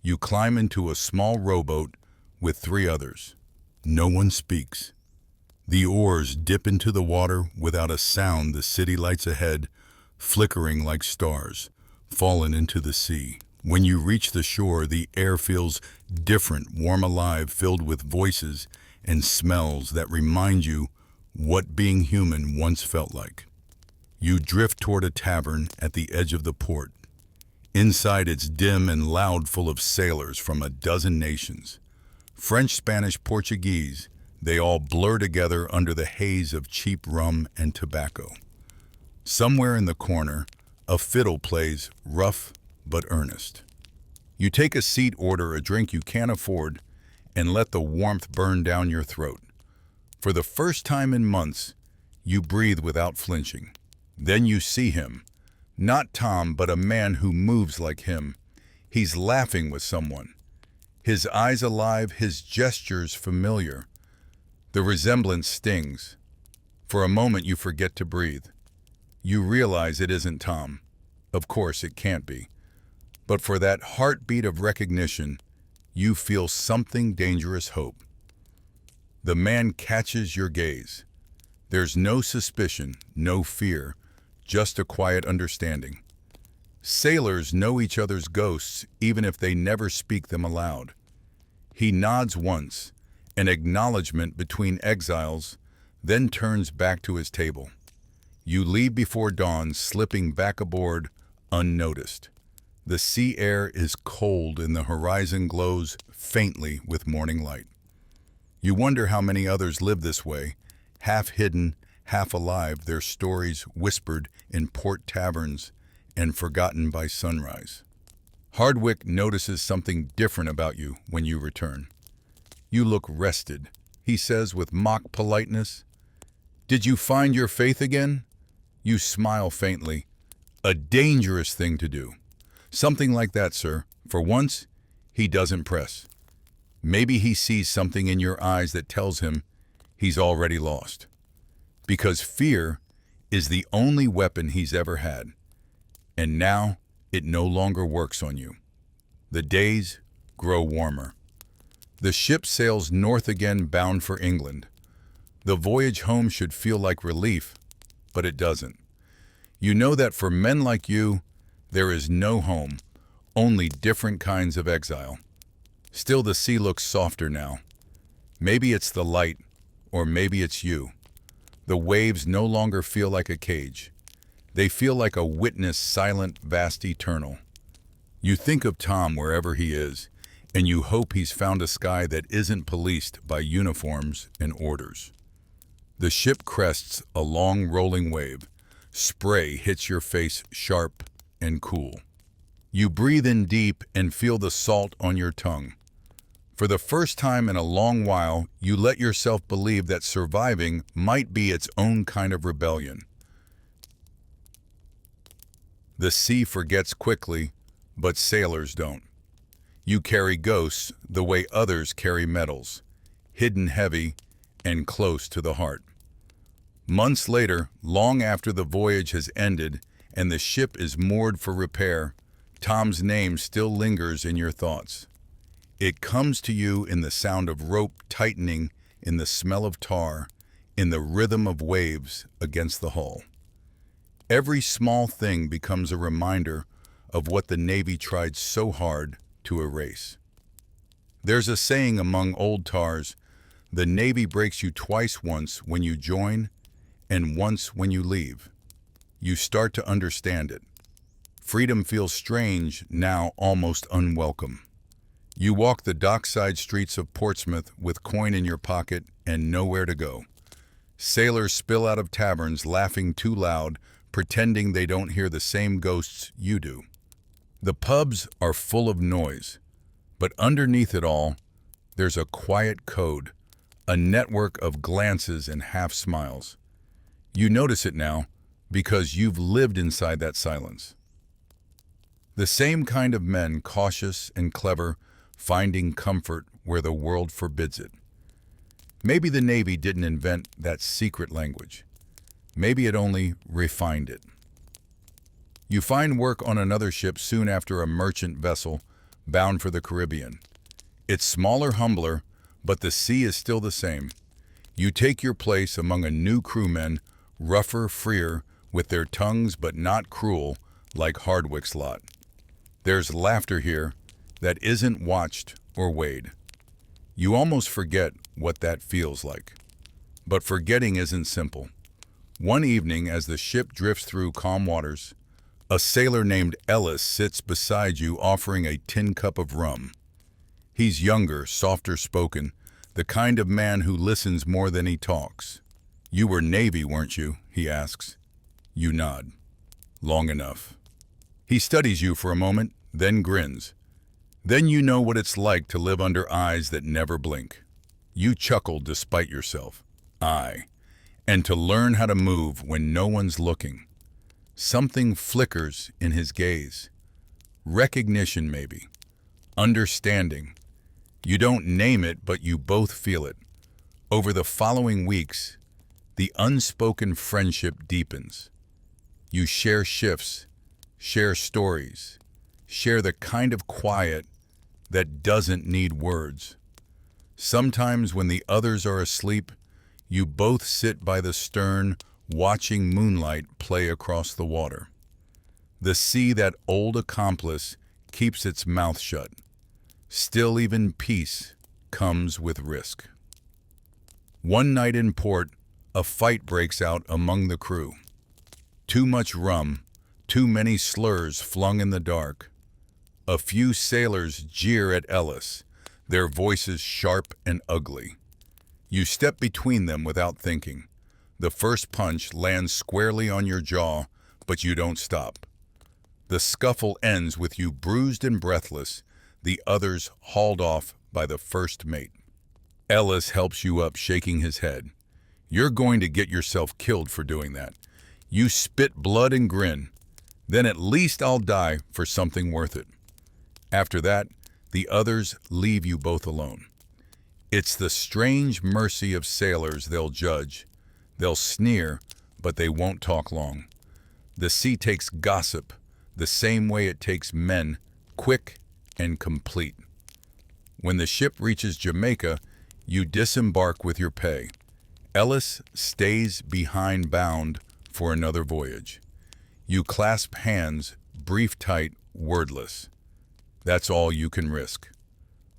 You climb into a small rowboat with 3 others. No one speaks. The oars dip into the water without a sound. The city lights ahead, flickering like stars, fallen into the sea. When you reach the shore, the air feels different, warm, alive, filled with voices and smells that remind you what being human once felt like. You drift toward a tavern at the edge of the port. Inside, it's dim and loud, full of sailors from a dozen nations. French, Spanish, Portuguese, they all blur together under the haze of cheap rum and tobacco. Somewhere in the corner, a fiddle plays, rough but earnest. You take a seat, order a drink you can't afford, and let the warmth burn down your throat. For the first time in months, you breathe without flinching. Then you see him. Not Tom, but a man who moves like him. He's laughing with someone. His eyes alive, his gestures familiar. The resemblance stings. For a moment you forget to breathe. You realize it isn't Tom. Of course it can't be. But for that heartbeat of recognition, you feel something dangerous, hope. The man catches your gaze. There's no suspicion, no fear, just a quiet understanding. Sailors know each other's ghosts, even if they never speak them aloud. He nods once, an acknowledgement between exiles, then turns back to his table. You leave before dawn, slipping back aboard, unnoticed. The sea air is cold and the horizon glows faintly with morning light. You wonder how many others live this way, half hidden, half alive, their stories whispered in port taverns and forgotten by sunrise. Hardwick notices something different about you when you return. You look rested, he says with mock politeness. Did you find your faith again? You smile faintly. A dangerous thing to do. Something like that, sir. For once, he doesn't press. Maybe he sees something in your eyes that tells him he's already lost. Because fear is the only weapon he's ever had. And now it no longer works on you. The days grow warmer. The ship sails north again, bound for England. The voyage home should feel like relief, but it doesn't. You know that for men like you, there is no home, only different kinds of exile. Still, the sea looks softer now. Maybe it's the light, or maybe it's you. The waves no longer feel like a cage. They feel like a witness, silent, vast, eternal. You think of Tom wherever he is, and you hope he's found a sky that isn't policed by uniforms and orders. The ship crests a long rolling wave. Spray hits your face sharp and cool. You breathe in deep and feel the salt on your tongue. For the first time in a long while, you let yourself believe that surviving might be its own kind of rebellion. The sea forgets quickly, but sailors don't. You carry ghosts the way others carry medals, hidden heavy and close to the heart. Months later, long after the voyage has ended and the ship is moored for repair, Tom's name still lingers in your thoughts. It comes to you in the sound of rope tightening, in the smell of tar, in the rhythm of waves against the hull. Every small thing becomes a reminder of what the Navy tried so hard to erase. There's a saying among old tars, the Navy breaks you twice, once when you join and once when you leave. You start to understand it. Freedom feels strange, now almost unwelcome. You walk the dockside streets of Portsmouth with coin in your pocket and nowhere to go. Sailors spill out of taverns laughing too loud, pretending they don't hear the same ghosts you do. The pubs are full of noise, but underneath it all, there's a quiet code, a network of glances and half smiles. You notice it now because you've lived inside that silence. The same kind of men, cautious and clever, finding comfort where the world forbids it. Maybe the Navy didn't invent that secret language. Maybe it only refined it. You find work on another ship soon after, a merchant vessel bound for the Caribbean. It's smaller, humbler, but the sea is still the same. You take your place among a new crewmen, rougher, freer, with their tongues but not cruel, like Hardwick's lot. There's laughter here that isn't watched or weighed. You almost forget what that feels like. But forgetting isn't simple. One evening, as the ship drifts through calm waters, a sailor named Ellis sits beside you offering a tin cup of rum. He's younger, softer spoken, the kind of man who listens more than he talks. "You were Navy, weren't you?" he asks. You nod. "Long enough." He studies you for a moment, then grins. Then you know what it's like to live under eyes that never blink. You chuckle despite yourself. Aye. And to learn how to move when no one's looking. Something flickers in his gaze. Recognition, maybe. Understanding. You don't name it, but you both feel it. Over the following weeks, the unspoken friendship deepens. You share shifts, share stories, share the kind of quiet that doesn't need words. Sometimes when the others are asleep, you both sit by the stern, watching moonlight play across the water. The sea, that old accomplice, keeps its mouth shut. Still, even peace comes with risk. One night in port, a fight breaks out among the crew. Too much rum, too many slurs flung in the dark. A few sailors jeer at Ellis, their voices sharp and ugly. You step between them without thinking. The first punch lands squarely on your jaw, but you don't stop. The scuffle ends with you bruised and breathless, the others hauled off by the first mate. Ellis helps you up, shaking his head. "You're going to get yourself killed for doing that." You spit blood and grin. "Then at least I'll die for something worth it." After that, the others leave you both alone. It's the strange mercy of sailors. They'll judge. They'll sneer, but they won't talk long. The sea takes gossip the same way it takes men, quick and complete. When the ship reaches Jamaica, you disembark with your pay. Ellis stays behind, bound for another voyage. You clasp hands, brief, tight, wordless. That's all you can risk.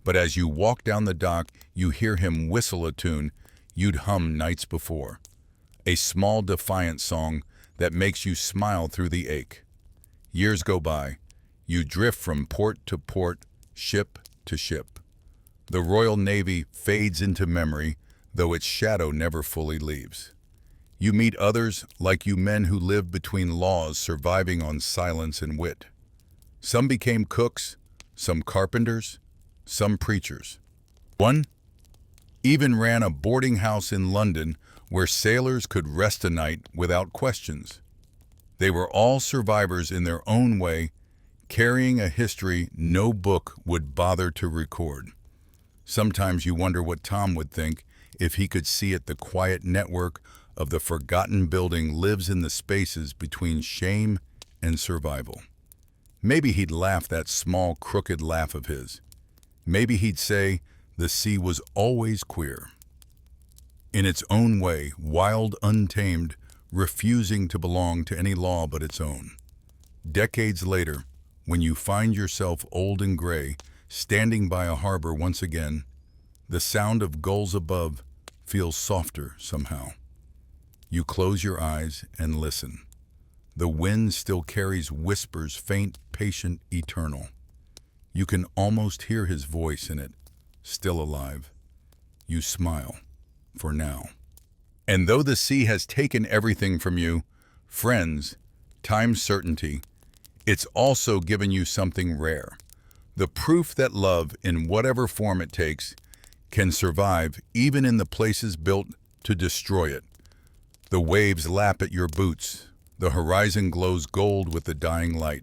But as you walk down the dock, you hear him whistle a tune you'd hum nights before. A small, defiant song that makes you smile through the ache. Years go by. You drift from port to port, ship to ship. The Royal Navy fades into memory, though its shadow never fully leaves. You meet others like you, men who live between laws, surviving on silence and wit. Some became cooks, some carpenters, some preachers. One even ran a boarding house in London where sailors could rest a night without questions. They were all survivors in their own way, carrying a history no book would bother to record. Sometimes you wonder what Tom would think if he could see it, the quiet network of the forgotten building lives in the spaces between shame and survival. Maybe he'd laugh that small, crooked laugh of his. Maybe he'd say, the sea was always queer. In its own way, wild, untamed, refusing to belong to any law but its own. Decades later, when you find yourself old and gray, standing by a harbor once again, the sound of gulls above feels softer somehow. You close your eyes and listen. The wind still carries whispers, faint, patient, eternal. You can almost hear his voice in it, still alive. You smile, for now. And though the sea has taken everything from you, friends, time's certainty, it's also given you something rare. The proof that love, in whatever form it takes, can survive even in the places built to destroy it. The waves lap at your boots. The horizon glows gold with the dying light.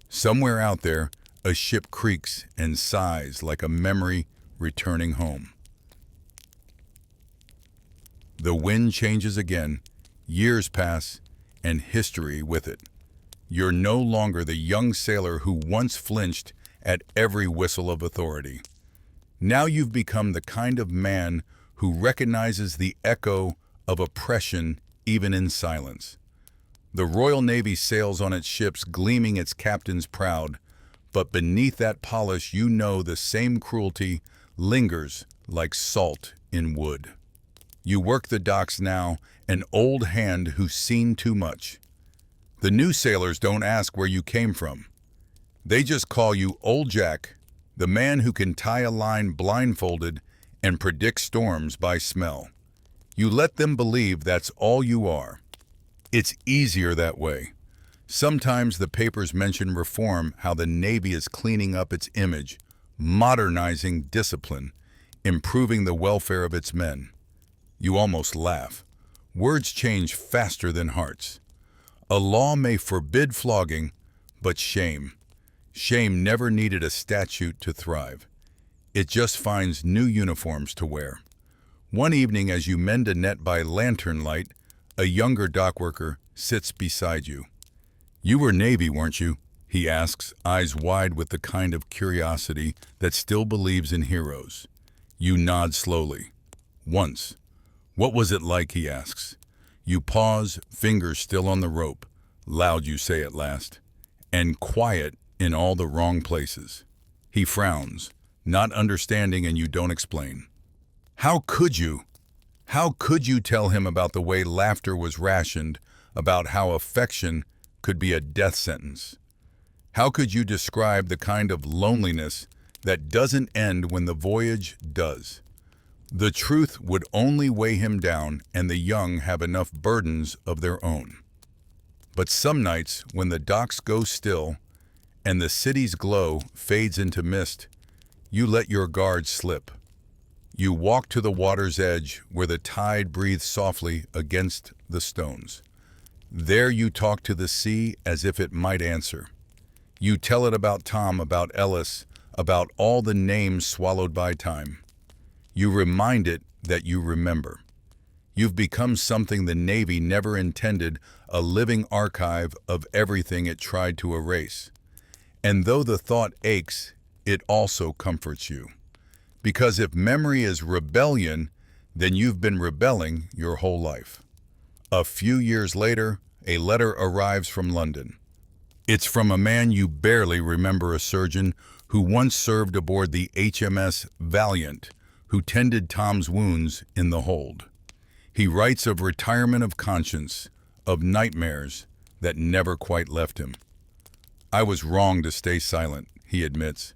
Somewhere out there, a ship creaks and sighs like a memory returning home. The wind changes again, years pass, and history with it. You're no longer the young sailor who once flinched at every whistle of authority. Now you've become the kind of man who recognizes the echo of oppression even in silence. The Royal Navy sails on its ships, gleaming its captains proud, but beneath that polish you know the same cruelty lingers like salt in wood. You work the docks now, an old hand who's seen too much. The new sailors don't ask where you came from. They just call you Old Jack, the man who can tie a line blindfolded and predict storms by smell. You let them believe that's all you are. It's easier that way. Sometimes the papers mention reform, how the Navy is cleaning up its image, modernizing discipline, improving the welfare of its men. You almost laugh. Words change faster than hearts. A law may forbid flogging, but shame never needed a statute to thrive. It just finds new uniforms to wear. One evening as you mend a net by lantern light, a younger dockworker sits beside you. "You were Navy, weren't you?" he asks, eyes wide with the kind of curiosity that still believes in heroes. You nod slowly. "Once." "What was it like?" he asks. You pause, fingers still on the rope. Loud you say at last. "And quiet in all the wrong places." He frowns, not understanding, and you don't explain. How could you? How could you tell him about the way laughter was rationed, about how affection could be a death sentence? How could you describe the kind of loneliness that doesn't end when the voyage does? The truth would only weigh him down, and the young have enough burdens of their own. But some nights, when the docks go still and the city's glow fades into mist, you let your guard slip. You walk to the water's edge where the tide breathes softly against the stones. There you talk to the sea as if it might answer. You tell it about Tom, about Ellis, about all the names swallowed by time. You remind it that you remember. You've become something the Navy never intended, a living archive of everything it tried to erase. And though the thought aches, it also comforts you. Because if memory is rebellion, then you've been rebelling your whole life. A few years later, a letter arrives from London. It's from a man you barely remember, a surgeon who once served aboard the HMS Valiant, who tended Tom's wounds in the hold. He writes of retirement of conscience, of nightmares that never quite left him. "I was wrong to stay silent," he admits.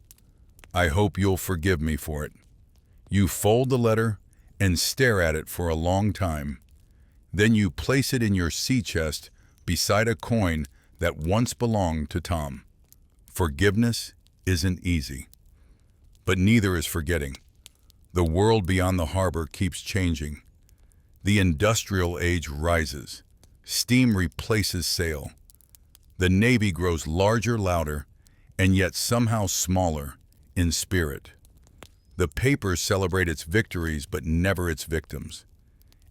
"I hope you'll forgive me for it." You fold the letter and stare at it for a long time. Then you place it in your sea chest beside a coin that once belonged to Tom. Forgiveness isn't easy, but neither is forgetting. The world beyond the harbor keeps changing. The industrial age rises. Steam replaces sail. The Navy grows larger, louder, and yet somehow smaller in spirit. The papers celebrate its victories, but never its victims.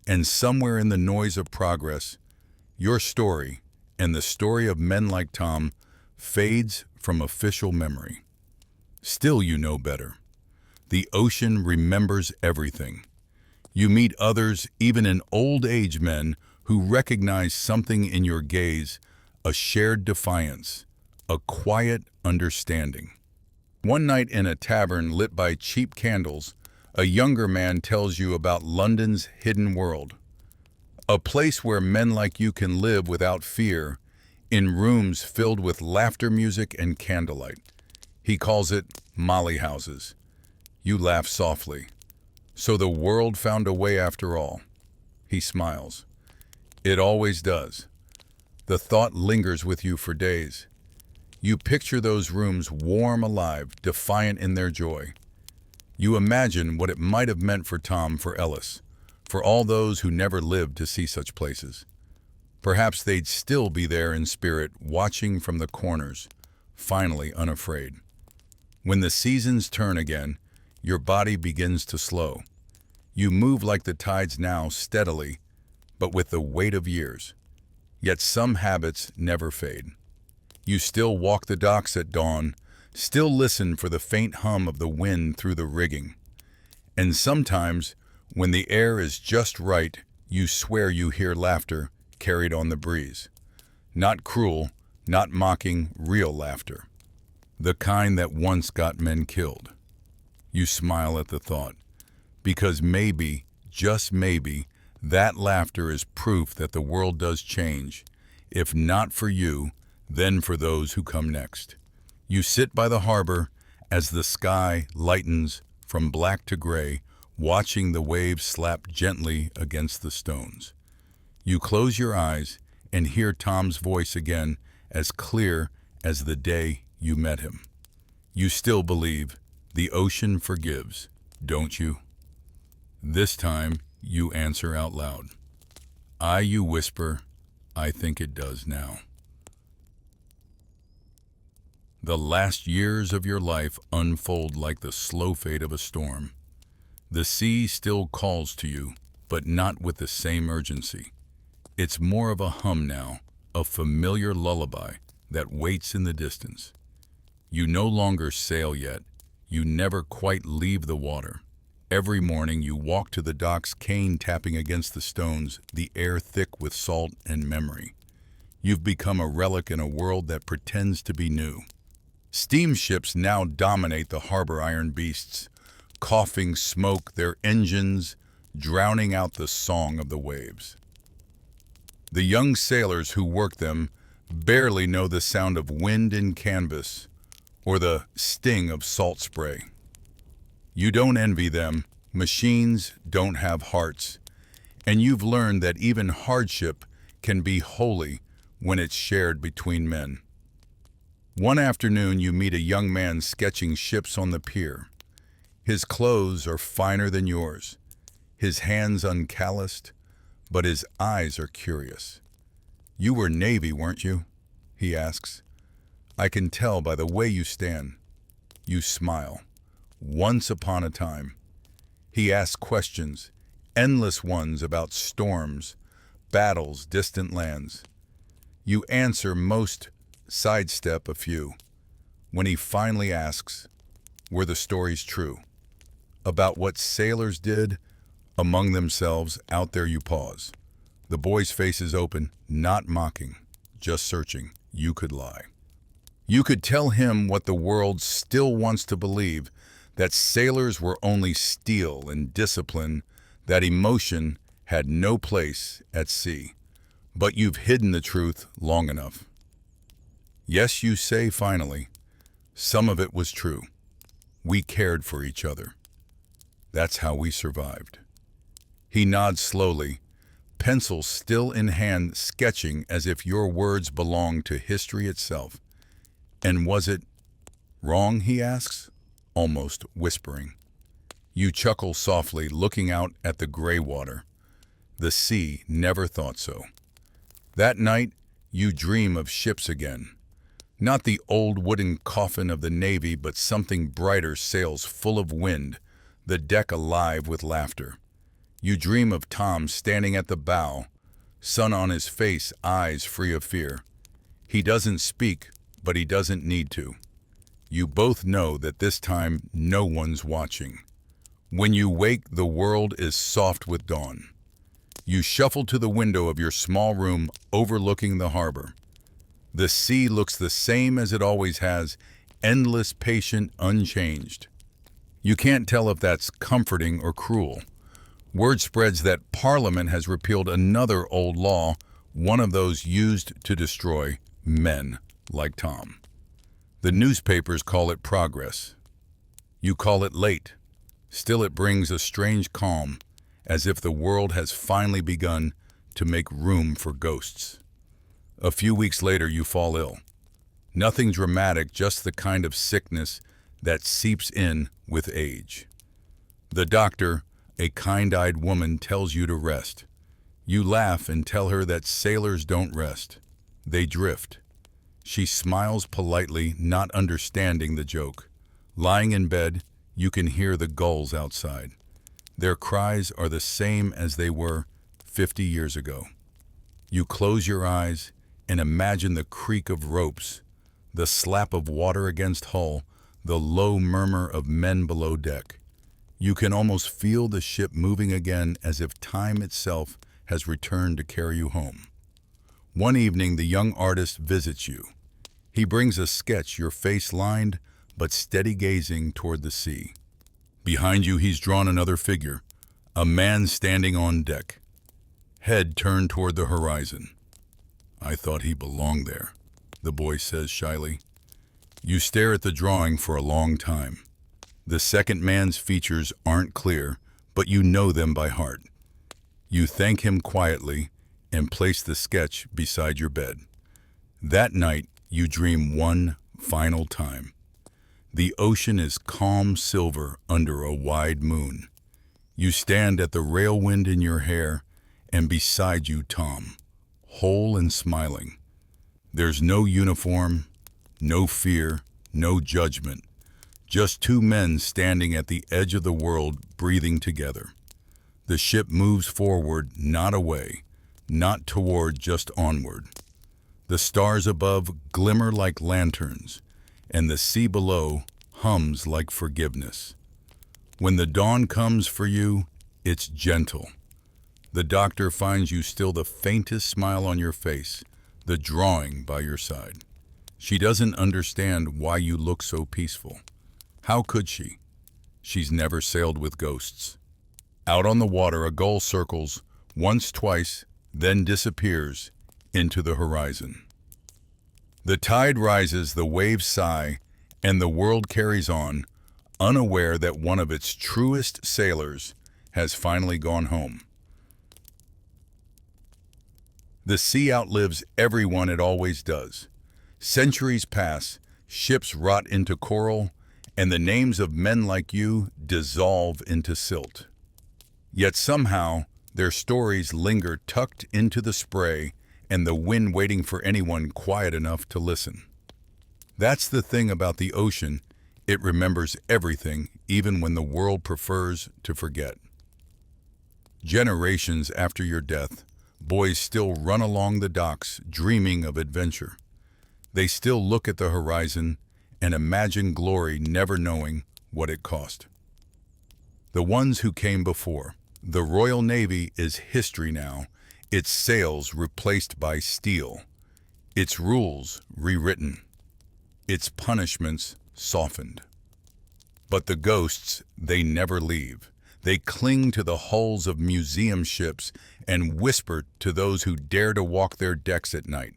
And somewhere in the noise of progress, your story, and the story of men like Tom, fades from official memory. Still you know better. The ocean remembers everything. You meet others, even in old age men, who recognize something in your gaze, a shared defiance, a quiet understanding. One night in a tavern lit by cheap candles, a younger man tells you about London's hidden world. A place where men like you can live without fear, in rooms filled with laughter music and candlelight. He calls it Molly houses. You laugh softly. So the world found a way after all. He smiles. It always does. The thought lingers with you for days. You picture those rooms warm, alive, defiant in their joy. You imagine what it might have meant for Tom, for Ellis, for all those who never lived to see such places. Perhaps they'd still be there in spirit, watching from the corners, finally unafraid. When the seasons turn again, your body begins to slow. You move like the tides now, steadily, but with the weight of years. Yet some habits never fade. You still walk the docks at dawn, still listen for the faint hum of the wind through the rigging. And sometimes, when the air is just right, you swear you hear laughter carried on the breeze. Not cruel, not mocking, real laughter. The kind that once got men killed. You smile at the thought, because maybe, just maybe, that laughter is proof that the world does change, if not for you, then for those who come next. You sit by the harbor as the sky lightens from black to gray, watching the waves slap gently against the stones. You close your eyes and hear Tom's voice again, as clear as the day you met him. You still believe the ocean forgives, don't you? This time you answer out loud. You whisper, I think it does now. The last years of your life unfold like the slow fade of a storm. The sea still calls to you, but not with the same urgency. It's more of a hum now, a familiar lullaby that waits in the distance. You no longer sail yet. You never quite leave the water. Every morning you walk to the docks, cane tapping against the stones, the air thick with salt and memory. You've become a relic in a world that pretends to be new. Steamships now dominate the harbor iron beasts, coughing smoke, their engines drowning out the song of the waves. The young sailors who work them barely know the sound of wind in canvas or the sting of salt spray. You don't envy them. Machines don't have hearts. And you've learned that even hardship can be holy when it's shared between men. One afternoon you meet a young man sketching ships on the pier. His clothes are finer than yours, his hands uncalloused, but his eyes are curious. You were Navy, weren't you? He asks. I can tell by the way you stand. You smile. Once upon a time. He asks questions, endless ones about storms, battles, distant lands. You answer most, sidestep a few. When he finally asks, were the stories true? About what sailors did among themselves, out there you pause. The boy's face is open, not mocking, just searching. You could lie. You could tell him what the world still wants to believe, that sailors were only steel and discipline, that emotion had no place at sea. But you've hidden the truth long enough. Yes, you say finally, some of it was true. We cared for each other. That's how we survived. He nods slowly, pencil still in hand, sketching as if your words belonged to history itself. And was it wrong, he asks, almost whispering. You chuckle softly, looking out at the gray water. The sea never thought so. That night, you dream of ships again. Not the old wooden coffin of the Navy, but something brighter sails full of wind, the deck alive with laughter. You dream of Tom standing at the bow, sun on his face, eyes free of fear. He doesn't speak, but he doesn't need to. You both know that this time no one's watching. When you wake, the world is soft with dawn. You shuffle to the window of your small room overlooking the harbor. The sea looks the same as it always has, endless, patient, unchanged. You can't tell if that's comforting or cruel. Word spreads that Parliament has repealed another old law, one of those used to destroy men like Tom. The newspapers call it progress. You call it late. Still, it brings a strange calm, as if the world has finally begun to make room for ghosts. A few weeks later, you fall ill. Nothing dramatic, just the kind of sickness that seeps in with age. The doctor, a kind-eyed woman, tells you to rest. You laugh and tell her that sailors don't rest. They drift. She smiles politely, not understanding the joke. Lying in bed, you can hear the gulls outside. Their cries are the same as they were 50 years ago. You close your eyes and imagine the creak of ropes, the slap of water against hull, the low murmur of men below deck. You can almost feel the ship moving again, as if time itself has returned to carry you home. One evening, the young artist visits you. He brings a sketch, your face lined but steady, gazing toward the sea. Behind you, he's drawn another figure, a man standing on deck, head turned toward the horizon. "I thought he belonged there," the boy says shyly. You stare at the drawing for a long time. The second man's features aren't clear, but you know them by heart. You thank him quietly and place the sketch beside your bed. That night, you dream one final time. The ocean is calm silver under a wide moon. You stand at the rail wind in your hair, and beside you, Tom, whole and smiling. There's no uniform, no fear, no judgment, just two men standing at the edge of the world, breathing together. The ship moves forward, not away, not toward, just onward. The stars above glimmer like lanterns, and the sea below hums like forgiveness. When the dawn comes for you, it's gentle. The doctor finds you still the faintest smile on your face, the drawing by your side. She doesn't understand why you look so peaceful. How could she? She's never sailed with ghosts. Out on the water, a gull circles once, twice, then disappears into the horizon. The tide rises, the waves sigh, and the world carries on, unaware that one of its truest sailors has finally gone home. The sea outlives everyone, it always does. Centuries pass, ships rot into coral, and the names of men like you dissolve into silt. Yet somehow, their stories linger tucked into the spray and the wind, waiting for anyone quiet enough to listen. That's the thing about the ocean, it remembers everything, even when the world prefers to forget. Generations after your death, boys still run along the docks, dreaming of adventure. They still look at the horizon and imagine glory, never knowing what it cost. The ones who came before. The Royal Navy is history now, its sails replaced by steel, its rules rewritten, its punishments softened. But the ghosts, they never leave. They cling to the hulls of museum ships and whisper to those who dare to walk their decks at night.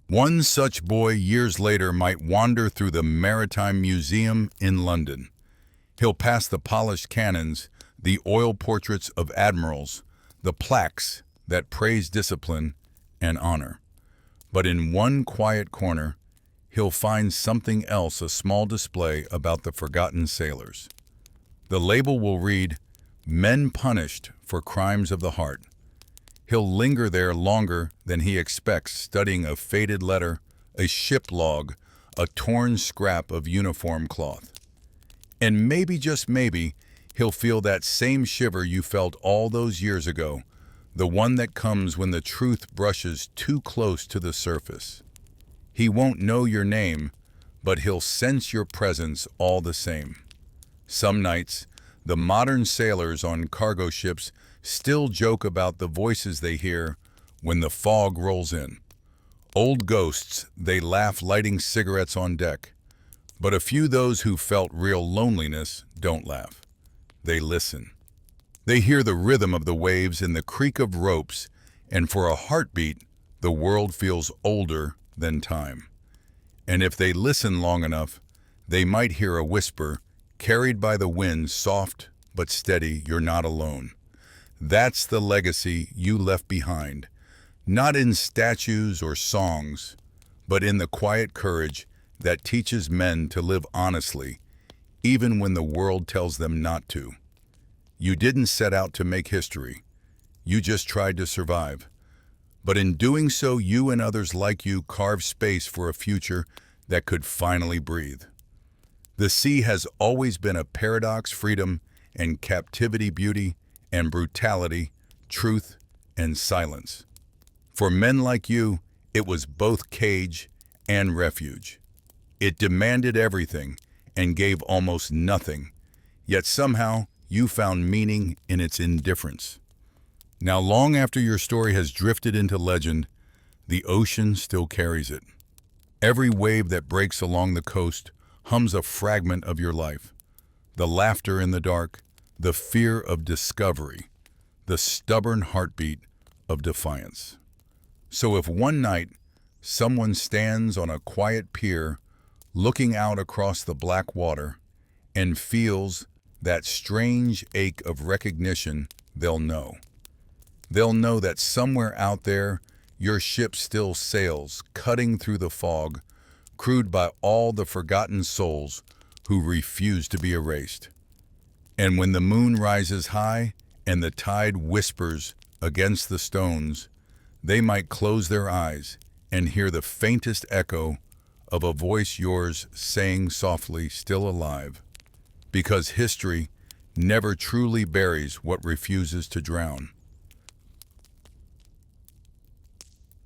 One such boy years later might wander through the Maritime Museum in London. He'll pass the polished cannons, the oil portraits of admirals, the plaques that praise discipline and honor. But in one quiet corner, he'll find something else, a small display about the forgotten sailors. The label will read, "Men punished for crimes of the heart." He'll linger there longer than he expects, studying a faded letter, a ship log, a torn scrap of uniform cloth. And maybe, just maybe, He'll feel that same shiver you felt all those years ago, the one that comes when the truth brushes too close to the surface. He won't know your name, but he'll sense your presence all the same. Some nights, the modern sailors on cargo ships still joke about the voices they hear when the fog rolls in. Old ghosts, they laugh lighting cigarettes on deck. But a few those who felt real loneliness don't laugh. They listen. They hear the rhythm of the waves and the creak of ropes, and for a heartbeat, the world feels older than time. And if they listen long enough, they might hear a whisper, carried by the wind, soft but steady, "You're not alone." That's the legacy you left behind, not in statues or songs, but in the quiet courage that teaches men to live honestly, even when the world tells them not to. You didn't set out to make history. You just tried to survive. But in doing so, you and others like you carved space for a future that could finally breathe. The sea has always been a paradox, freedom and captivity, beauty and brutality, truth and silence. For men like you, it was both cage and refuge. It demanded everything and gave almost nothing, yet somehow you found meaning in its indifference. Now, long after your story has drifted into legend, the ocean still carries it. Every wave that breaks along the coast hums a fragment of your life. The laughter in the dark, the fear of discovery, the stubborn heartbeat of defiance. So if one night someone stands on a quiet pier looking out across the black water and feels that strange ache of recognition, they'll know. They'll know that somewhere out there, your ship still sails, cutting through the fog, crewed by all the forgotten souls who refuse to be erased. And when the moon rises high and the tide whispers against the stones, they might close their eyes and hear the faintest echo of a voice yours saying softly, "Still alive," because history never truly buries what refuses to drown.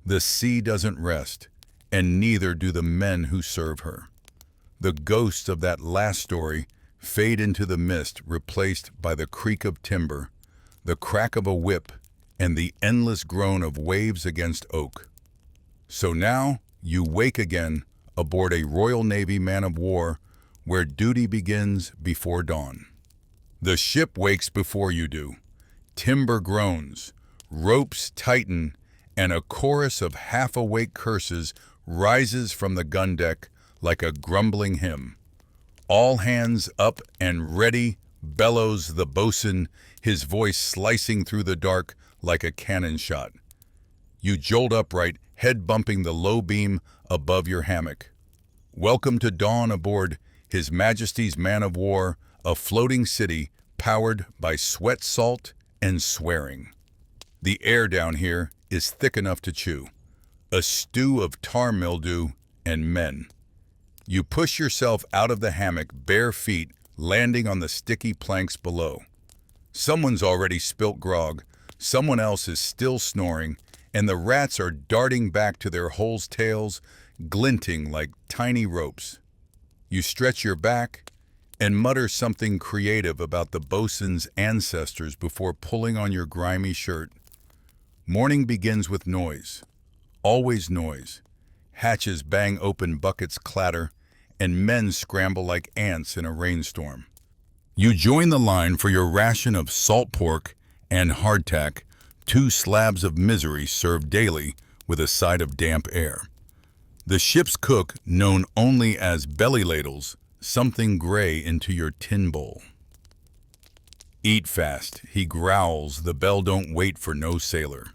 The sea doesn't rest, and neither do the men who serve her. The ghosts of that last story fade into the mist, replaced by the creak of timber, the crack of a whip, and the endless groan of waves against oak. So now you wake again aboard a Royal Navy man of war where duty begins before dawn. The ship wakes before you do. Timber groans, ropes tighten, and a chorus of half-awake curses rises from the gun deck like a grumbling hymn. "All hands up and ready," bellows the boatswain, his voice slicing through the dark like a cannon shot. You jolt upright, head bumping the low beam above your hammock. Welcome to dawn aboard His Majesty's man of war, a floating city powered by sweat, salt, and swearing. The air down here is thick enough to chew, a stew of tar mildew and men. You push yourself out of the hammock, bare feet landing on the sticky planks below. Someone's already spilt grog, someone else is still snoring, and the rats are darting back to their holes' tails, glinting like tiny ropes. You stretch your back and mutter something creative about the boatswain's ancestors before pulling on your grimy shirt. Morning begins with noise, always noise. Hatches bang open, buckets clatter, and men scramble like ants in a rainstorm. You join the line for your ration of salt pork and hardtack, 2 slabs of misery served daily with a side of damp air. The ship's cook, known only as belly ladles, something gray into your tin bowl. "Eat fast," he growls, "the bell don't wait for no sailor."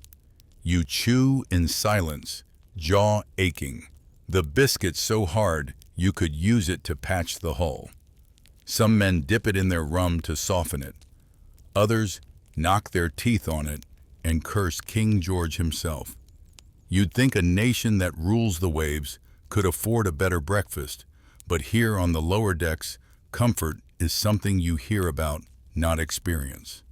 You chew in silence, jaw aching, the biscuit so hard you could use it to patch the hull. Some men dip it in their rum to soften it. Others knock their teeth on it and curse King George himself. You'd think a nation that rules the waves could afford a better breakfast, but here on the lower decks, comfort is something you hear about, not experience.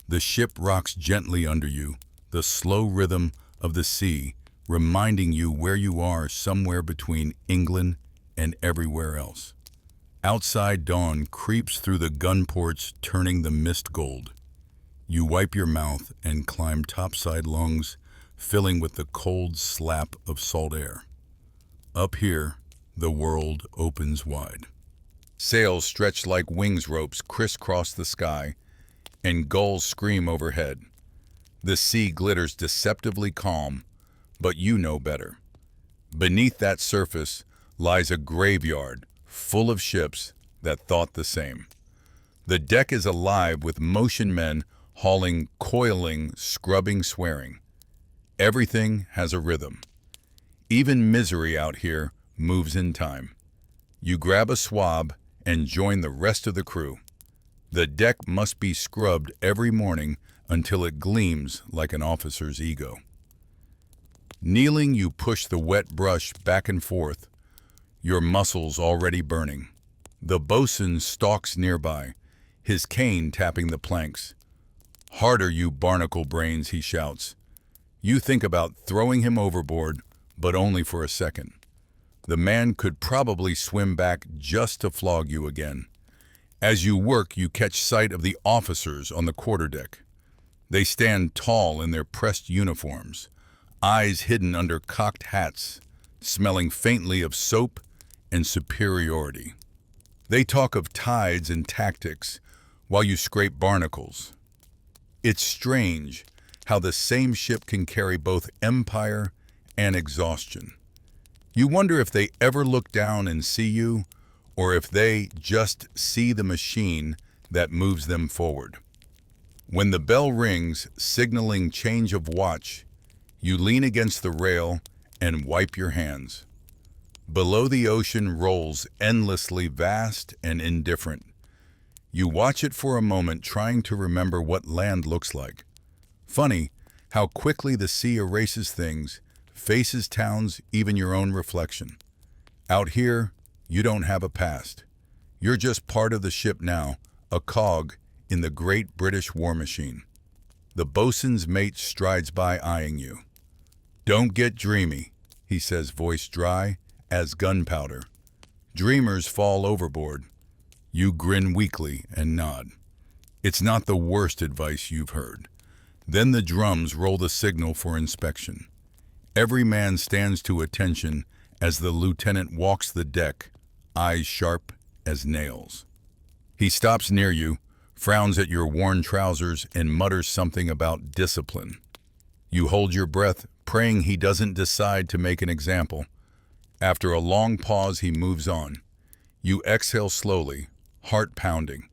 The ship rocks gently under you, the slow rhythm of the sea reminding you where you are somewhere between England and everywhere else. Outside dawn creeps through the gun ports, turning the mist gold. You wipe your mouth and climb topside lungs, filling with the cold slap of salt air. Up here, the world opens wide. Sails stretched like wings ropes crisscross the sky, and gulls scream overhead. The sea glitters deceptively calm, but you know better. Beneath that surface lies a graveyard full of ships that thought the same. The deck is alive with motion men hauling, coiling, scrubbing, swearing. Everything has a rhythm. Even misery out here moves in time. You grab a swab and join the rest of the crew. The deck must be scrubbed every morning until it gleams like an officer's ego. Kneeling, you push the wet brush back and forth, your muscles already burning. The bosun stalks nearby, his cane tapping the planks. "Harder, you barnacle brains," he shouts. You think about throwing him overboard, but only for a second. The man could probably swim back just to flog you again. As you work, you catch sight of the officers on the quarterdeck. They stand tall in their pressed uniforms, eyes hidden under cocked hats, smelling faintly of soap and superiority. They talk of tides and tactics while you scrape barnacles. It's strange how the same ship can carry both empire and exhaustion. You wonder if they ever look down and see you, or if they just see the machine that moves them forward. When the bell rings, signaling change of watch, you lean against the rail and wipe your hands. Below, the ocean rolls endlessly vast and indifferent. You watch it for a moment, trying to remember what land looks like. Funny how quickly the sea erases things, faces towns, even your own reflection. Out here, you don't have a past. You're just part of the ship now, a cog in the great British war machine. The bosun's mate strides by, eyeing you. "Don't get dreamy," he says, voice dry as gunpowder. "Dreamers fall overboard." You grin weakly and nod. It's not the worst advice you've heard. Then the drums roll the signal for inspection. Every man stands to attention as the lieutenant walks the deck, eyes sharp as nails. He stops near you, frowns at your worn trousers, and mutters something about discipline. You hold your breath, praying he doesn't decide to make an example. After a long pause, he moves on. You exhale slowly, heart pounding.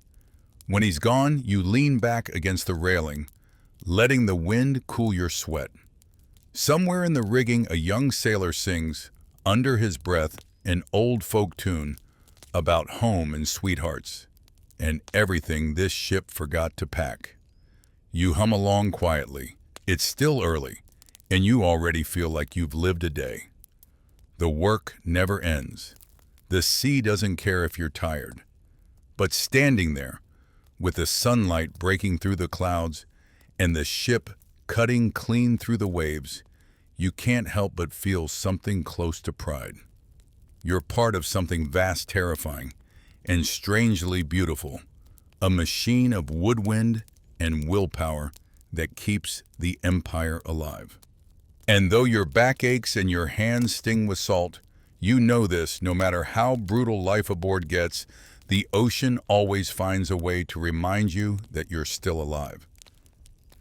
When he's gone, you lean back against the railing, letting the wind cool your sweat. Somewhere in the rigging, a young sailor sings, under his breath, an old folk tune about home and sweethearts, and everything this ship forgot to pack. You hum along quietly. It's still early, and you already feel like you've lived a day. The work never ends. The sea doesn't care if you're tired. But standing there, with the sunlight breaking through the clouds and the ship cutting clean through the waves, you can't help but feel something close to pride. You're part of something vast, terrifying, and strangely beautiful, a machine of woodwind and willpower that keeps the empire alive. And though your back aches and your hands sting with salt, you know this: no matter how brutal life aboard gets, the ocean always finds a way to remind you that you're still alive.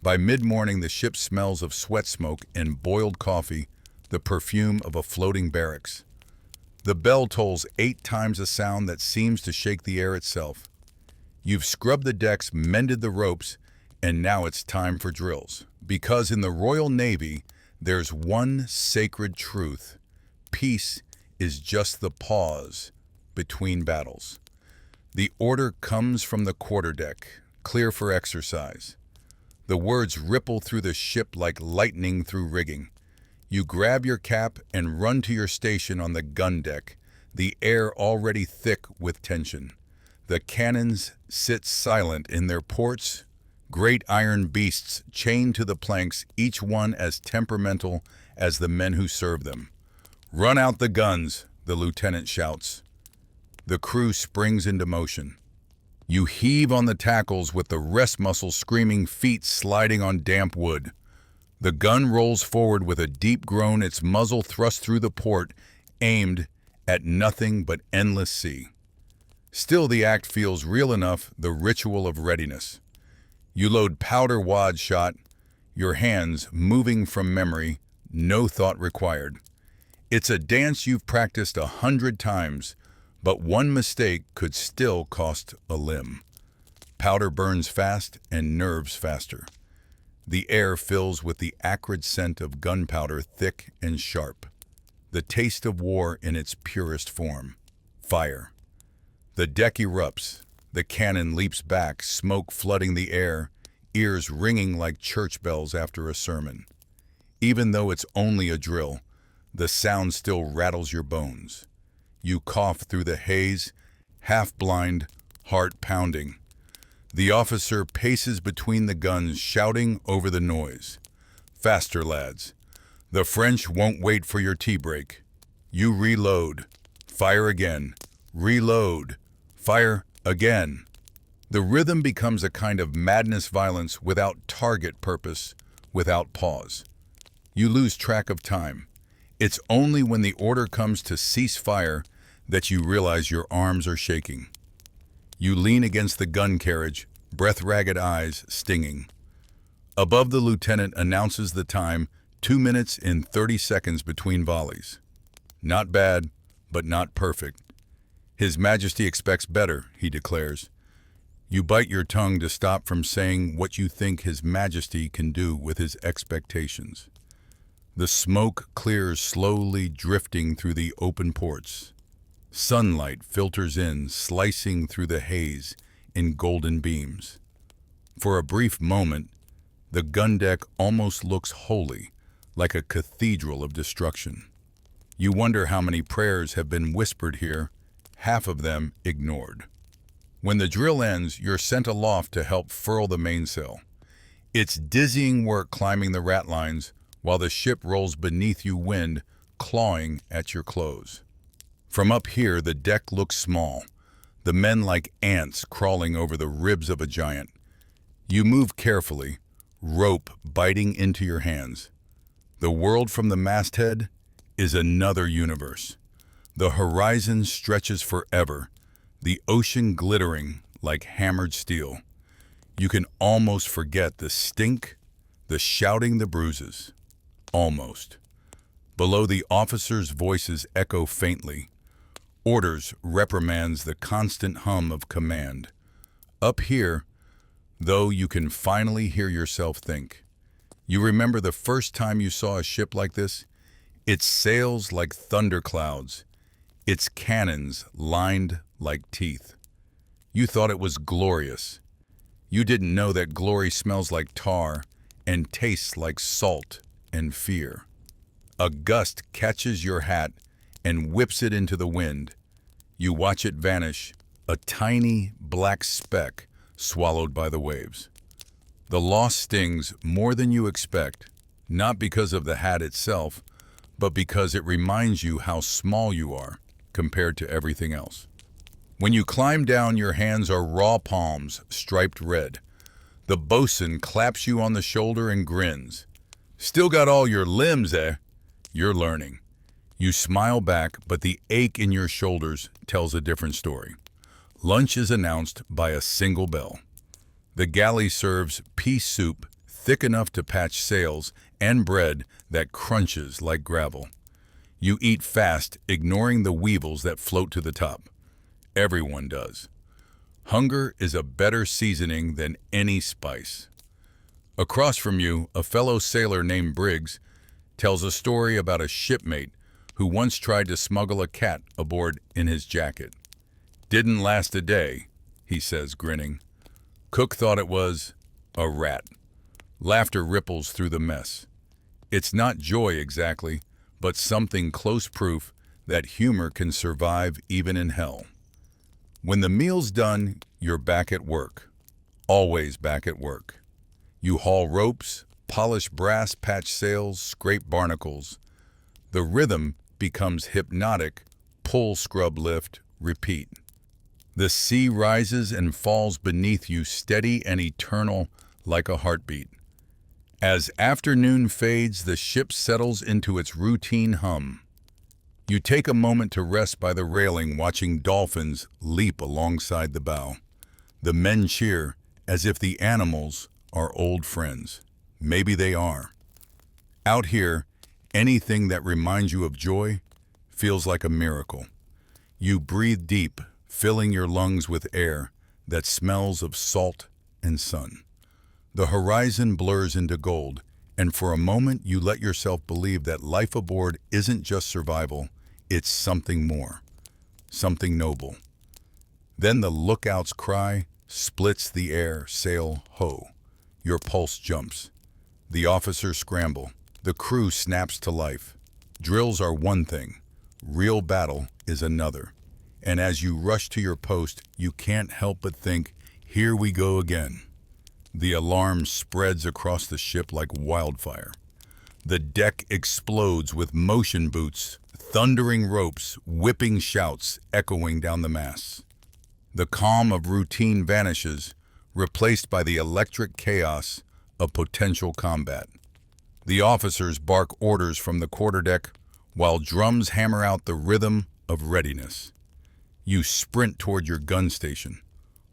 By mid-morning, the ship smells of sweat smoke and boiled coffee, the perfume of a floating barracks. The bell tolls 8 times a sound that seems to shake the air itself. You've scrubbed the decks, mended the ropes, and now it's time for drills. Because in the Royal Navy, there's one sacred truth: peace is just the pause between battles. The order comes from the quarterdeck, clear for exercise. The words ripple through the ship like lightning through rigging. You grab your cap and run to your station on the gun deck, the air already thick with tension. The cannons sit silent in their ports, great iron beasts chained to the planks, each one as temperamental as the men who serve them. "Run out the guns," the lieutenant shouts. The crew springs into motion. You heave on the tackles with the rest muscles screaming, feet sliding on damp wood. The gun rolls forward with a deep groan, its muzzle thrust through the port, aimed at nothing but endless sea. Still, the act feels real enough, the ritual of readiness. You load powder wad shot, your hands moving from memory, no thought required. It's a dance you've practiced 100 times, but one mistake could still cost a limb. Powder burns fast and nerves faster. The air fills with the acrid scent of gunpowder, thick and sharp. The taste of war in its purest form. Fire. The deck erupts. The cannon leaps back, smoke flooding the air, ears ringing like church bells after a sermon. Even though it's only a drill, the sound still rattles your bones. You cough through the haze, half-blind, heart pounding. The officer paces between the guns, shouting over the noise. "Faster, lads. The French won't wait for your tea break. You reload. Fire again. Reload. Fire again." The rhythm becomes a kind of madness violence without target purpose, without pause. You lose track of time. It's only when the order comes to cease fire that you realize your arms are shaking. You lean against the gun carriage, breath-ragged eyes stinging. Above, the lieutenant announces the time, 2 minutes and 30 seconds between volleys. Not bad, but not perfect. His Majesty expects better, he declares. You bite your tongue to stop from saying what you think His Majesty can do with his expectations. The smoke clears slowly, drifting through the open ports. Sunlight filters in, slicing through the haze in golden beams. For a brief moment, the gun deck almost looks holy, like a cathedral of destruction. You wonder how many prayers have been whispered here, half of them ignored. When the drill ends, you're sent aloft to help furl the mainsail. It's dizzying work climbing the ratlines while the ship rolls beneath you, wind clawing at your clothes. From up here, the deck looks small, the men like ants crawling over the ribs of a giant. You move carefully, rope biting into your hands. The world from the masthead is another universe. The horizon stretches forever, the ocean glittering like hammered steel. You can almost forget the stink, the shouting, the bruises. Almost. Below, the officers' voices echo faintly. Orders, reprimands, the constant hum of command. Up here, though, you can finally hear yourself think. You remember the first time you saw a ship like this? Its sails like thunderclouds, its cannons lined like teeth. You thought it was glorious. You didn't know that glory smells like tar and tastes like salt and fear. A gust catches your hat and whips it into the wind. You watch it vanish, a tiny black speck swallowed by the waves. The loss stings more than you expect, not because of the hat itself, but because it reminds you how small you are compared to everything else. When you climb down, your hands are raw palms, striped red. The bosun claps you on the shoulder and grins. "Still got all your limbs, eh?" You're learning. You smile back, but the ache in your shoulders tells a different story. Lunch is announced by a single bell. The galley serves pea soup thick enough to patch sails and bread that crunches like gravel. You eat fast, ignoring the weevils that float to the top. Everyone does. Hunger is a better seasoning than any spice. Across from you, a fellow sailor named Briggs tells a story about a shipmate who once tried to smuggle a cat aboard in his jacket. "Didn't last a day," he says, grinning. Cook thought it was a rat. Laughter ripples through the mess. It's not joy exactly, but something close proof that humor can survive even in hell. When the meal's done, you're back at work. Always back at work. You haul ropes, polish brass, patch sails, scrape barnacles. The rhythm becomes hypnotic, pull, scrub, lift, repeat. The sea rises and falls beneath you, steady and eternal like a heartbeat. As afternoon fades, the ship settles into its routine hum. You take a moment to rest by the railing, watching dolphins leap alongside the bow. The men cheer as if the animals are old friends. Maybe they are. Out here, anything that reminds you of joy feels like a miracle. You breathe deep, filling your lungs with air that smells of salt and sun. The horizon blurs into gold, and for a moment you let yourself believe that life aboard isn't just survival, it's something more, something noble. Then the lookout's cry splits the air, sail ho. Your pulse jumps. The officers scramble. The crew snaps to life. Drills are one thing, real battle is another. And as you rush to your post, you can't help but think, here we go again. The alarm spreads across the ship like wildfire. The deck explodes with motion boots, thundering ropes, whipping shouts echoing down the masts. The calm of routine vanishes, replaced by the electric chaos of potential combat. The officers bark orders from the quarterdeck, while drums hammer out the rhythm of readiness. You sprint toward your gun station,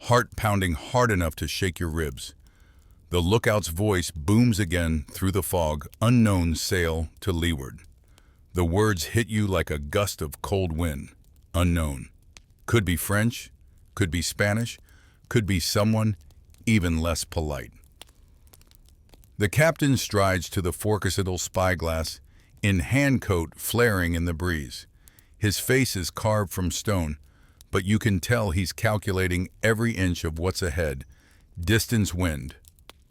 heart pounding hard enough to shake your ribs. The lookout's voice booms again through the fog, unknown sail to leeward. The words hit you like a gust of cold wind, unknown. Could be French, could be Spanish, could be someone even less polite. The captain strides to the forecastle spyglass, in handcoat flaring in the breeze. His face is carved from stone, but you can tell he's calculating every inch of what's ahead. Distance wind,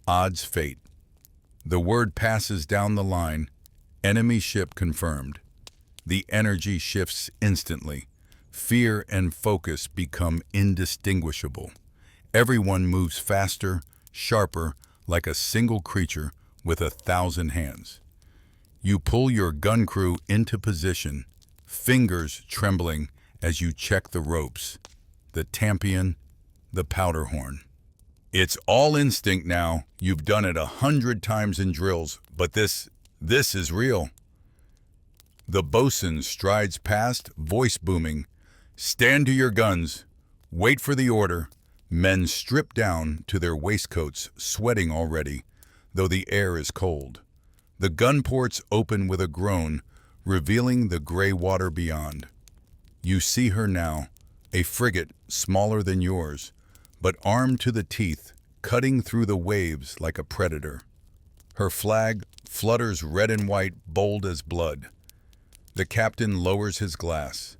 odds fate. The word passes down the line, enemy ship confirmed. The energy shifts instantly. Fear and focus become indistinguishable. Everyone moves faster, sharper, like a single creature with 1,000 hands. You pull your gun crew into position, fingers trembling as you check the ropes, the tampion, the powder horn. It's all instinct now. You've done it 100 times in drills, but this is real. The bosun strides past, voice booming. Stand to your guns. Wait for the order. Men strip down to their waistcoats, sweating already, though the air is cold. The gun ports open with a groan, revealing the gray water beyond. You see her now, a frigate smaller than yours, but armed to the teeth, cutting through the waves like a predator. Her flag flutters red and white, bold as blood. The captain lowers his glass.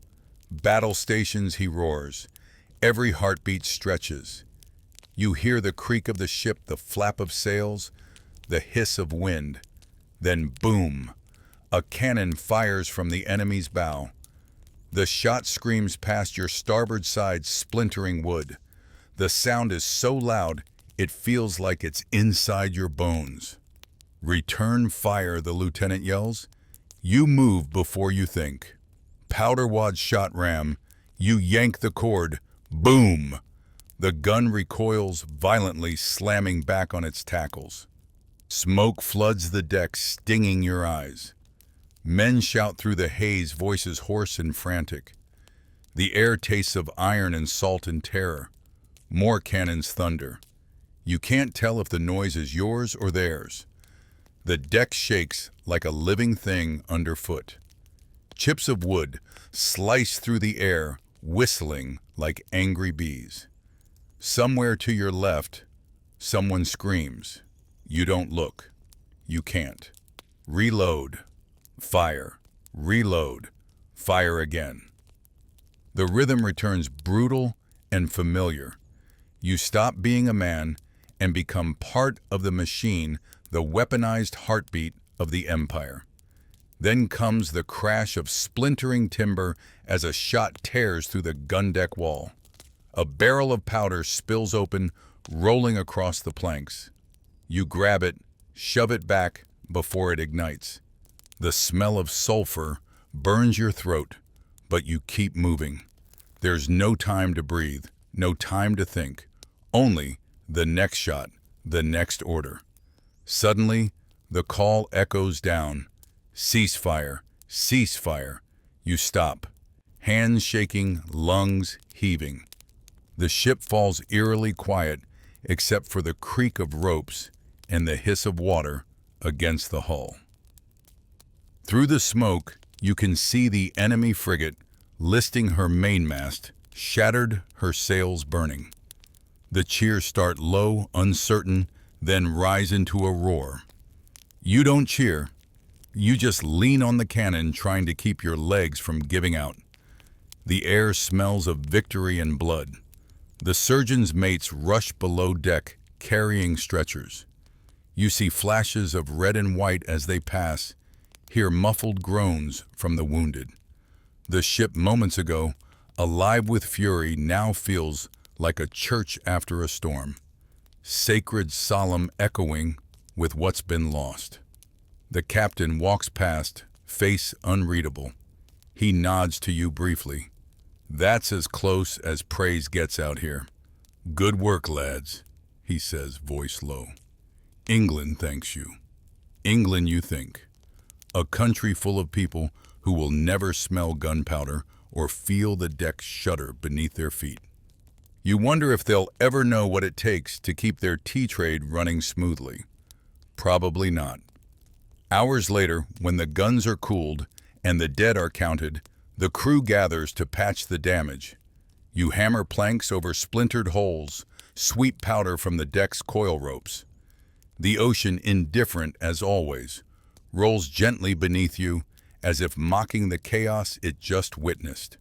Battle stations, he roars. Every heartbeat stretches. You hear the creak of the ship, the flap of sails, the hiss of wind. Then boom! A cannon fires from the enemy's bow. The shot screams past your starboard side, splintering wood. The sound is so loud, it feels like it's inside your bones. Return fire, the lieutenant yells. You move before you think. Powder wad shot ram. You yank the cord. Boom! The gun recoils violently, slamming back on its tackles. Smoke floods the deck, stinging your eyes. Men shout through the haze, voices hoarse and frantic. The air tastes of iron and salt and terror. More cannons thunder. You can't tell if the noise is yours or theirs. The deck shakes like a living thing underfoot. Chips of wood slice through the air, whistling like angry bees. Somewhere to your left, someone screams. You don't look. You can't. Reload. Fire. Reload. Fire again. The rhythm returns brutal and familiar. You stop being a man and become part of the machine, the weaponized heartbeat of the empire. Then comes the crash of splintering timber as a shot tears through the gun deck wall. A barrel of powder spills open, rolling across the planks. You grab it, shove it back before it ignites. The smell of sulfur burns your throat, but you keep moving. There's no time to breathe, no time to think. Only the next shot, the next order. Suddenly, the call echoes down. Ceasefire, ceasefire. You stop, hands shaking, lungs heaving. The ship falls eerily quiet except for the creak of ropes and the hiss of water against the hull. Through the smoke, you can see the enemy frigate listing her mainmast, shattered, her sails burning. The cheers start low, uncertain, then rise into a roar. You don't cheer. You just lean on the cannon, trying to keep your legs from giving out. The air smells of victory and blood. The surgeon's mates rush below deck, carrying stretchers. You see flashes of red and white as they pass, hear muffled groans from the wounded. The ship moments ago, alive with fury, now feels like a church after a storm. Sacred, solemn, echoing with what's been lost. The captain walks past, face unreadable. He nods to you briefly. That's as close as praise gets out here. Good work, lads, he says, voice low. England thanks you. England, you think. A country full of people who will never smell gunpowder or feel the deck shudder beneath their feet. You wonder if they'll ever know what it takes to keep their tea trade running smoothly. Probably not. Hours later, when the guns are cooled and the dead are counted, the crew gathers to patch the damage. You hammer planks over splintered holes, sweep powder from the deck's coil ropes. The ocean, indifferent as always, rolls gently beneath you as if mocking the chaos it just witnessed.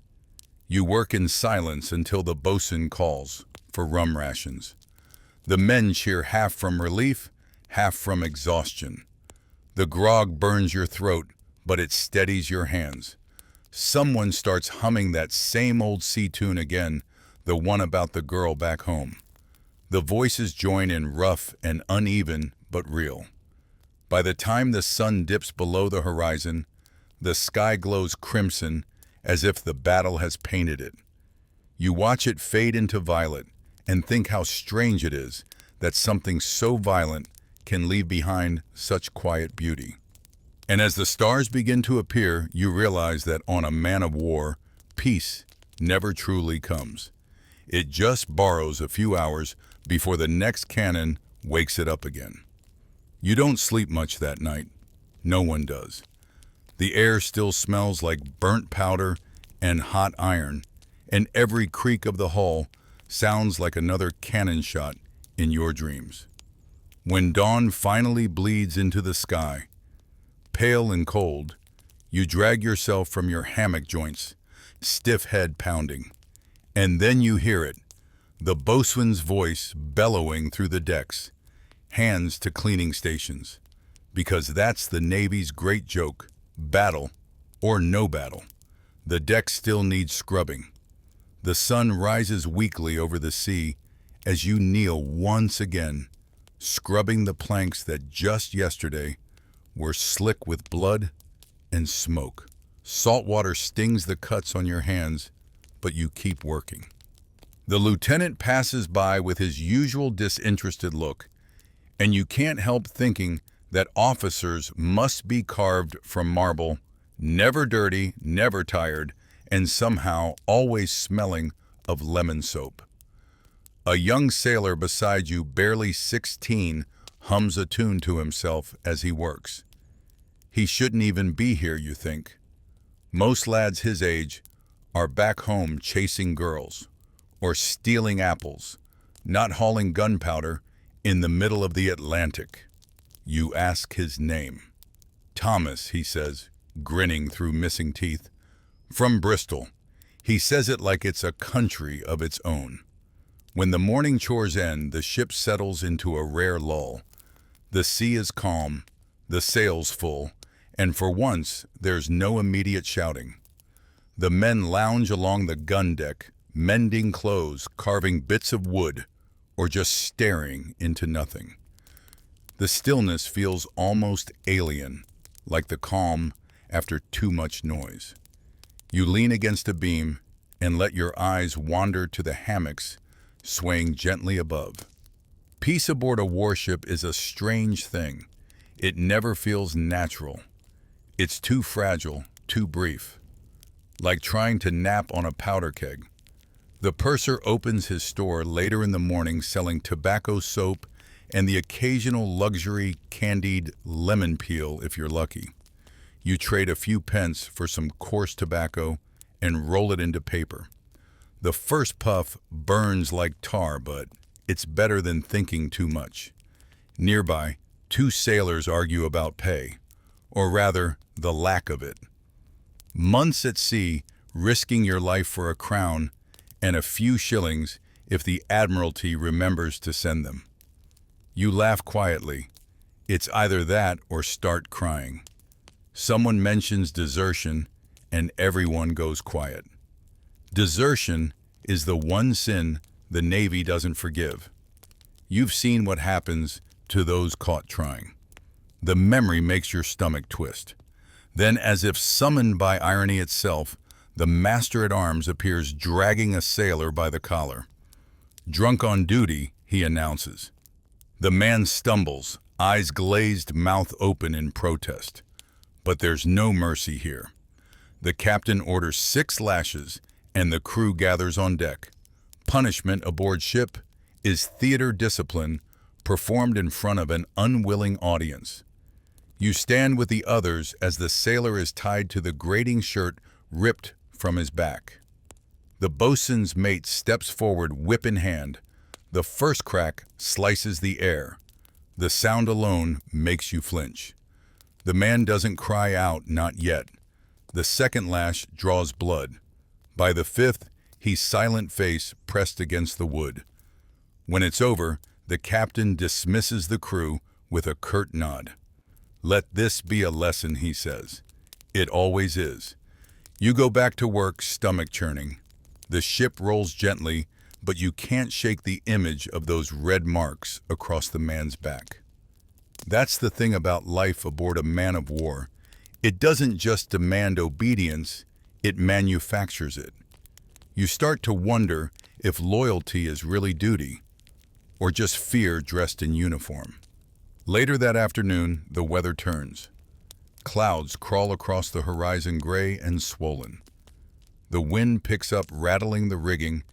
You work in silence until the bosun calls for rum rations. The men cheer, half from relief, half from exhaustion. The grog burns your throat, but it steadies your hands. Someone starts humming that same old sea tune again, the one about the girl back home. The voices join in, rough and uneven, but real. By the time the sun dips below the horizon, the sky glows crimson as if the battle has painted it. You watch it fade into violet and think how strange it is that something so violent can leave behind such quiet beauty. And as the stars begin to appear, you realize that on a man of war, peace never truly comes. It just borrows a few hours before the next cannon wakes it up again. You don't sleep much that night. No one does. The air still smells like burnt powder and hot iron, and every creak of the hull sounds like another cannon shot in your dreams. When dawn finally bleeds into the sky, pale and cold, you drag yourself from your hammock joints, stiff head pounding. And then you hear it, the boatswain's voice bellowing through the decks, hands to cleaning stations. Because that's the Navy's great joke, battle or no battle. The deck still needs scrubbing. The sun rises weakly over the sea as you kneel once again, scrubbing the planks that just yesterday were slick with blood and smoke. Salt water stings the cuts on your hands, but you keep working. The lieutenant passes by with his usual disinterested look, and you can't help thinking that officers must be carved from marble, never dirty, never tired, and somehow always smelling of lemon soap. A young sailor beside you, barely 16, hums a tune to himself as he works. He shouldn't even be here, you think. Most lads his age are back home chasing girls, or stealing apples, not hauling gunpowder in the middle of the Atlantic. You ask his name. Thomas, he says, grinning through missing teeth. From Bristol. He says it like it's a country of its own. When the morning chores end, the ship settles into a rare lull. The sea is calm, the sails full, and for once there's no immediate shouting. The men lounge along the gun deck, mending clothes, carving bits of wood, or just staring into nothing. The stillness feels almost alien, like the calm after too much noise. You lean against a beam and let your eyes wander to the hammocks swaying gently above. Peace aboard a warship is a strange thing. It never feels natural. It's too fragile, too brief. Like trying to nap on a powder keg. The purser opens his store later in the morning selling tobacco soap and the occasional luxury candied lemon peel if you're lucky. You trade a few pence for some coarse tobacco and roll it into paper. The first puff burns like tar, but it's better than thinking too much. Nearby, two sailors argue about pay, or rather, the lack of it. Months at sea, risking your life for a crown and a few shillings if the Admiralty remembers to send them. You laugh quietly. It's either that or start crying. Someone mentions desertion, and everyone goes quiet. Desertion is the one sin the Navy doesn't forgive. You've seen what happens to those caught trying. The memory makes your stomach twist. Then, as if summoned by irony itself, the master-at-arms appears dragging a sailor by the collar. Drunk on duty, he announces. The man stumbles, eyes glazed, mouth open in protest. But there's no mercy here. The captain orders 6 lashes, and the crew gathers on deck. Punishment aboard ship is theater discipline performed in front of an unwilling audience. You stand with the others as the sailor is tied to the grating shirt ripped from his back. The boatswain's mate steps forward, whip in hand. The first crack slices the air. The sound alone makes you flinch. The man doesn't cry out, not yet. The second lash draws blood. By the 5th, he's silent face pressed against the wood. When it's over, the captain dismisses the crew with a curt nod. Let this be a lesson, he says. It always is. You go back to work, stomach churning. The ship rolls gently, but you can't shake the image of those red marks across the man's back. That's the thing about life aboard a man of war. It doesn't just demand obedience, it manufactures it. You start to wonder if loyalty is really duty, or just fear dressed in uniform. Later that afternoon, the weather turns. Clouds crawl across the horizon, gray and swollen. The wind picks up, rattling the rigging,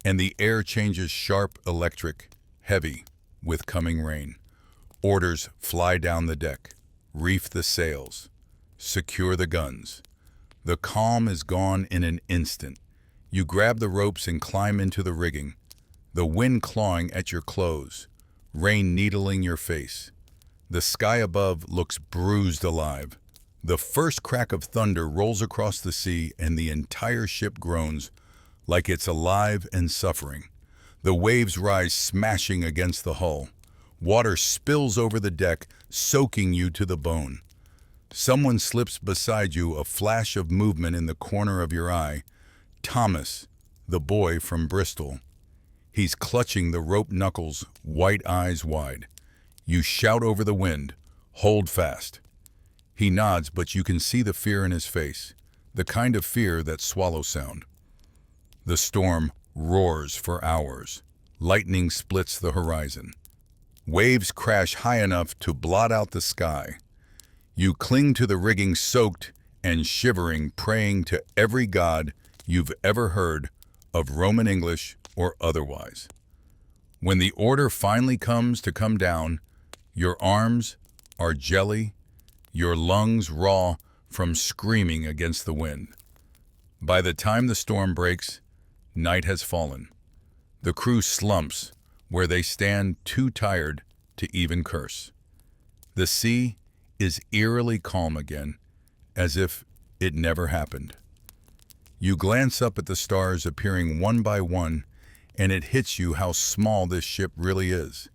and the air changes sharp, electric, heavy, with coming rain. Orders fly down the deck. Reef the sails. Secure the guns. The calm is gone in an instant. You grab the ropes and climb into the rigging, the wind clawing at your clothes, rain needling your face. The sky above looks bruised alive. The first crack of thunder rolls across the sea and the entire ship groans like it's alive and suffering. The waves rise smashing against the hull. Water spills over the deck, soaking you to the bone. Someone slips beside you, a flash of movement in the corner of your eye. Thomas, the boy from Bristol. He's clutching the rope knuckles, white eyes wide. You shout over the wind, "Hold fast." He nods, but you can see the fear in his face, the kind of fear that swallow sound. The storm roars for hours. Lightning splits the horizon. Waves crash high enough to blot out the sky. You cling to the rigging soaked and shivering, praying to every god you've ever heard of, Roman English or otherwise. When the order finally comes to come down, your arms are jelly, your lungs raw from screaming against the wind. By the time the storm breaks, night has fallen. The crew slumps where they stand too tired to even curse. The sea is eerily calm again, as if it never happened. You glance up at the stars appearing one by one, and it hits you how small this ship really is,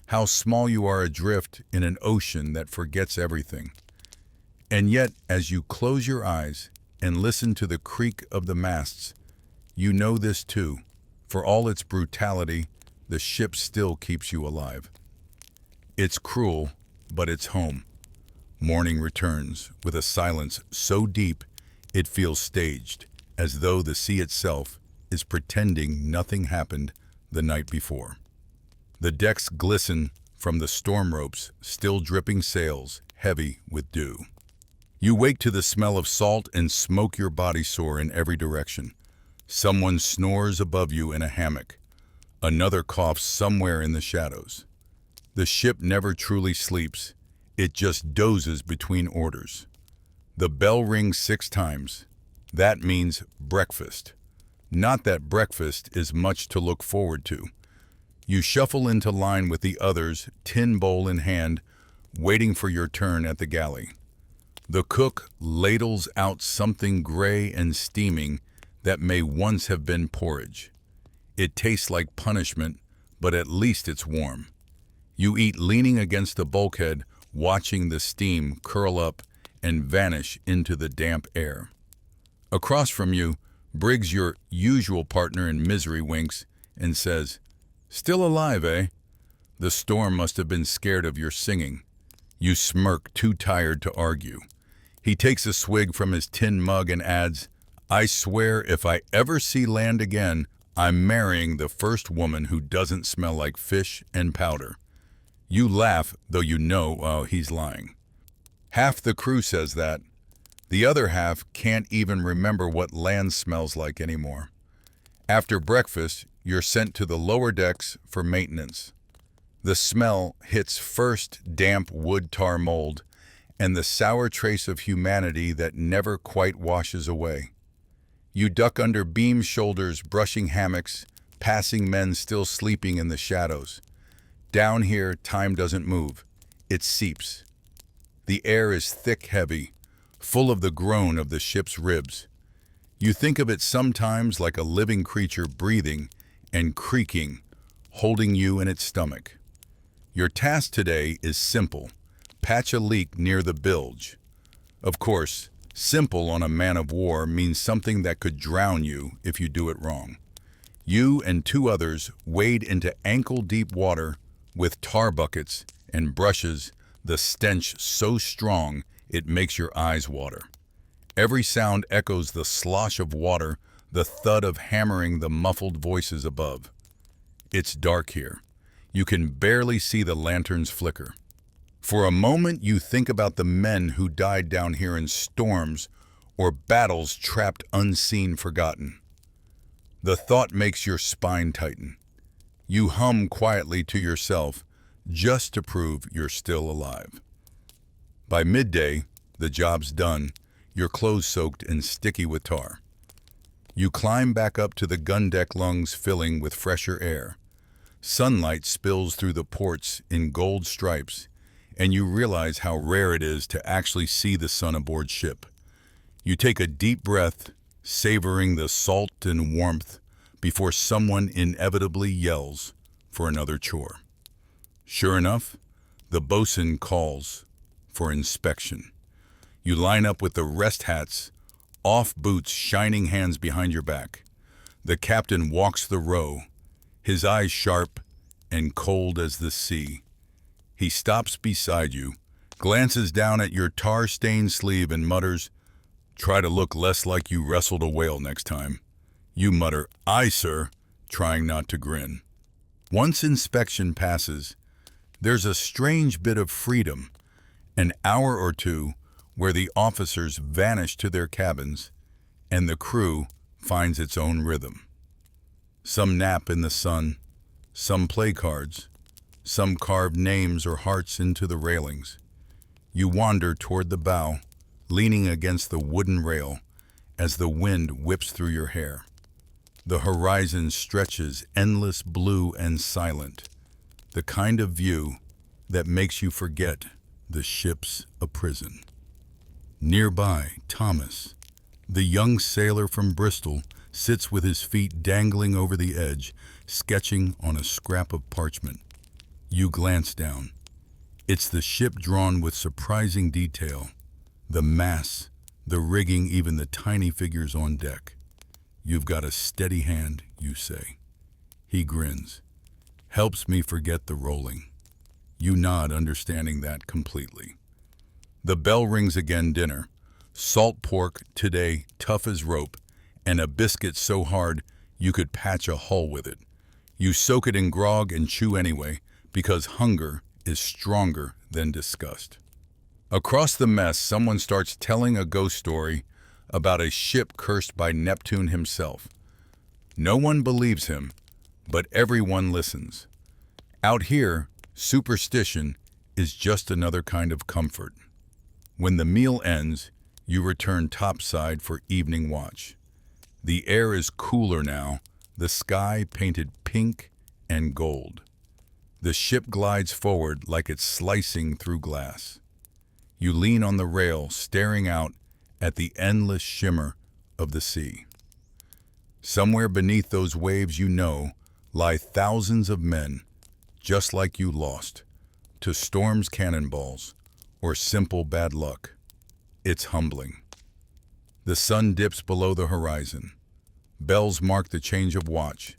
how small you are adrift in an ocean that forgets everything. And yet, as you close your eyes and listen to the creak of the masts, You know this too. For all its brutality, the ship still keeps you alive. It's cruel, but it's home. Morning returns with a silence so deep it feels staged, as though the sea itself is pretending nothing happened the night before. The decks glisten from the storm ropes, still dripping sails, heavy with dew. You wake to the smell of salt and smoke, your body sore in every direction. Someone snores above you in a hammock. Another coughs somewhere in the shadows. The ship never truly sleeps. It just dozes between orders. The bell rings 6 times. That means breakfast. Not that breakfast is much to look forward to. You shuffle into line with the others, tin bowl in hand, waiting for your turn at the galley. The cook ladles out something gray and steaming that may once have been porridge. It tastes like punishment, but at least it's warm. You eat leaning against the bulkhead, watching the steam curl up and vanish into the damp air. Across from you, Briggs, your usual partner in misery, winks and says, "Still alive, eh?" The storm must have been scared of your singing. You smirk, too tired to argue. He takes a swig from his tin mug and adds, "I swear if I ever see land again, I'm marrying the first woman who doesn't smell like fish and powder." You laugh, though you know he's lying. Half the crew says that. The other half can't even remember what land smells like anymore. After breakfast, you're sent to the lower decks for maintenance. The smell hits first damp wood tar mold and the sour trace of humanity that never quite washes away. You duck under beam shoulders, brushing hammocks, passing men still sleeping in the shadows. Down here, time doesn't move. It seeps. The air is thick, heavy, full of the groan of the ship's ribs. You think of it sometimes like a living creature breathing and creaking, holding you in its stomach. Your task today is simple. Patch a leak near the bilge. Of course, simple on a man of war means something that could drown you if you do it wrong. You and 2 others wade into ankle-deep water with tar buckets and brushes, the stench so strong it makes your eyes water. Every sound echoes the slosh of water, the thud of hammering, the muffled voices above. It's dark here. You can barely see the lanterns flicker. For a moment you think about the men who died down here in storms or battles trapped unseen, forgotten. The thought makes your spine tighten. You hum quietly to yourself just to prove you're still alive. By midday, the job's done, your clothes soaked and sticky with tar. You climb back up to the gun deck, lungs filling with fresher air. Sunlight spills through the ports in gold stripes, and you realize how rare it is to actually see the sun aboard ship. You take a deep breath, savoring the salt and warmth, before someone inevitably yells for another chore. Sure enough, the bosun calls for inspection. You line up with the rest hats, off boots, shining hands behind your back. The captain walks the row, his eyes sharp and cold as the sea. He stops beside you, glances down at your tar-stained sleeve and mutters, "Try to look less like you wrestled a whale next time." You mutter, "Aye, sir," trying not to grin. Once inspection passes, there's a strange bit of freedom, an hour or 2 where the officers vanish to their cabins and the crew finds its own rhythm. Some nap in the sun, some play cards, some carve names or hearts into the railings. You wander toward the bow, leaning against the wooden rail as the wind whips through your hair. The horizon stretches, endless, blue and silent, the kind of view that makes you forget the ship's a prison. Nearby, Thomas, the young sailor from Bristol, sits with his feet dangling over the edge, sketching on a scrap of parchment. You glance down. It's the ship drawn with surprising detail. The masts, the rigging, even the tiny figures on deck. "You've got a steady hand," you say. He grins. "Helps me forget the rolling." You nod, understanding that completely. The bell rings again. Dinner. Salt pork, today tough as rope, and a biscuit so hard you could patch a hull with it. You soak it in grog and chew anyway, because hunger is stronger than disgust. Across the mess, someone starts telling a ghost story about a ship cursed by Neptune himself. No one believes him, but everyone listens. Out here, superstition is just another kind of comfort. When the meal ends, you return topside for evening watch. The air is cooler now, the sky painted pink and gold. The ship glides forward like it's slicing through glass. You lean on the rail, staring out at the endless shimmer of the sea. Somewhere beneath those waves, you know, lie thousands of men, just like you, lost to storm's cannonballs or simple bad luck. It's humbling. The sun dips below the horizon. Bells mark the change of watch,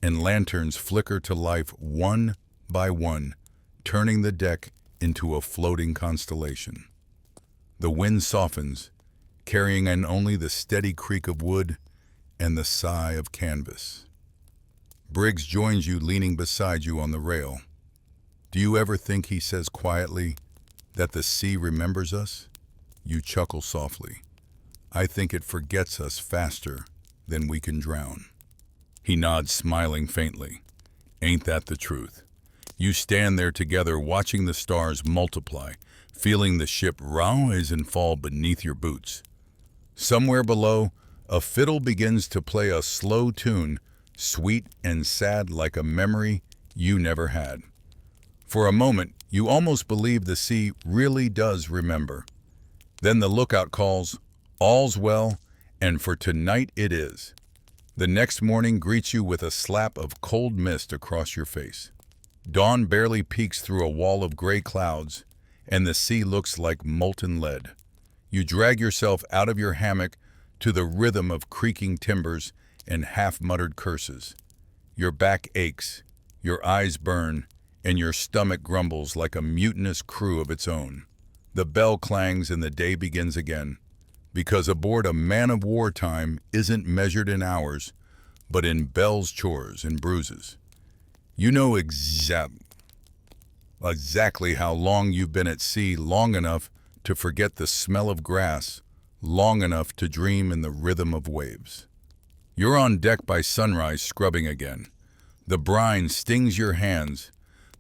and lanterns flicker to life one by one, turning the deck into a floating constellation. The wind softens, carrying in only the steady creak of wood and the sigh of canvas. Briggs joins you, leaning beside you on the rail. "Do you ever think," he says quietly, "that the sea remembers us?" You chuckle softly. "I think it forgets us faster than we can drown." He nods, smiling faintly. "Ain't that the truth?" You stand there together, watching the stars multiply, feeling the ship rise and fall beneath your boots. Somewhere below, a fiddle begins to play a slow tune, sweet and sad like a memory you never had. For a moment, you almost believe the sea really does remember. Then the lookout calls, "All's well," and for tonight it is. The next morning greets you with a slap of cold mist across your face. Dawn barely peeks through a wall of gray clouds, and the sea looks like molten lead. You drag yourself out of your hammock to the rhythm of creaking timbers and half-muttered curses. Your back aches, your eyes burn, and your stomach grumbles like a mutinous crew of its own. The bell clangs and the day begins again, because aboard a man-of-war time isn't measured in hours, but in bells, chores, and bruises. You know exactly how long you've been at sea, long enough to forget the smell of grass, long enough to dream in the rhythm of waves. You're on deck by sunrise, scrubbing again. The brine stings your hands,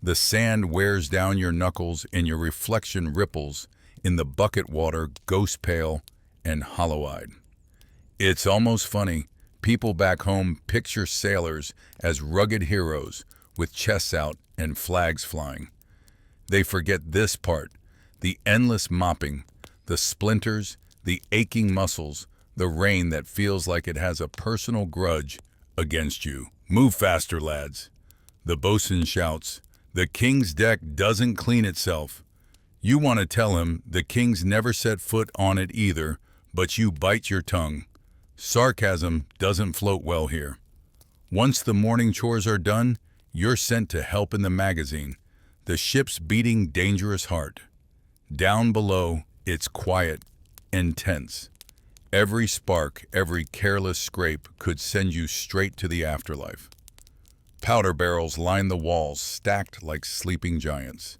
the sand wears down your knuckles, and your reflection ripples in the bucket water, ghost pale and hollow-eyed. It's almost funny. People back home picture sailors as rugged heroes with chests out and flags flying. They forget this part, the endless mopping, the splinters, the aching muscles, the rain that feels like it has a personal grudge against you. "Move faster, lads." The bosun shouts. "The king's deck doesn't clean itself." You want to tell him the king's never set foot on it either, but you bite your tongue. Sarcasm doesn't float well here. Once the morning chores are done, you're sent to help in the magazine, the ship's beating dangerous heart. Down below, it's quiet, intense. Every spark, every careless scrape could send you straight to the afterlife. Powder barrels line the walls, stacked like sleeping giants.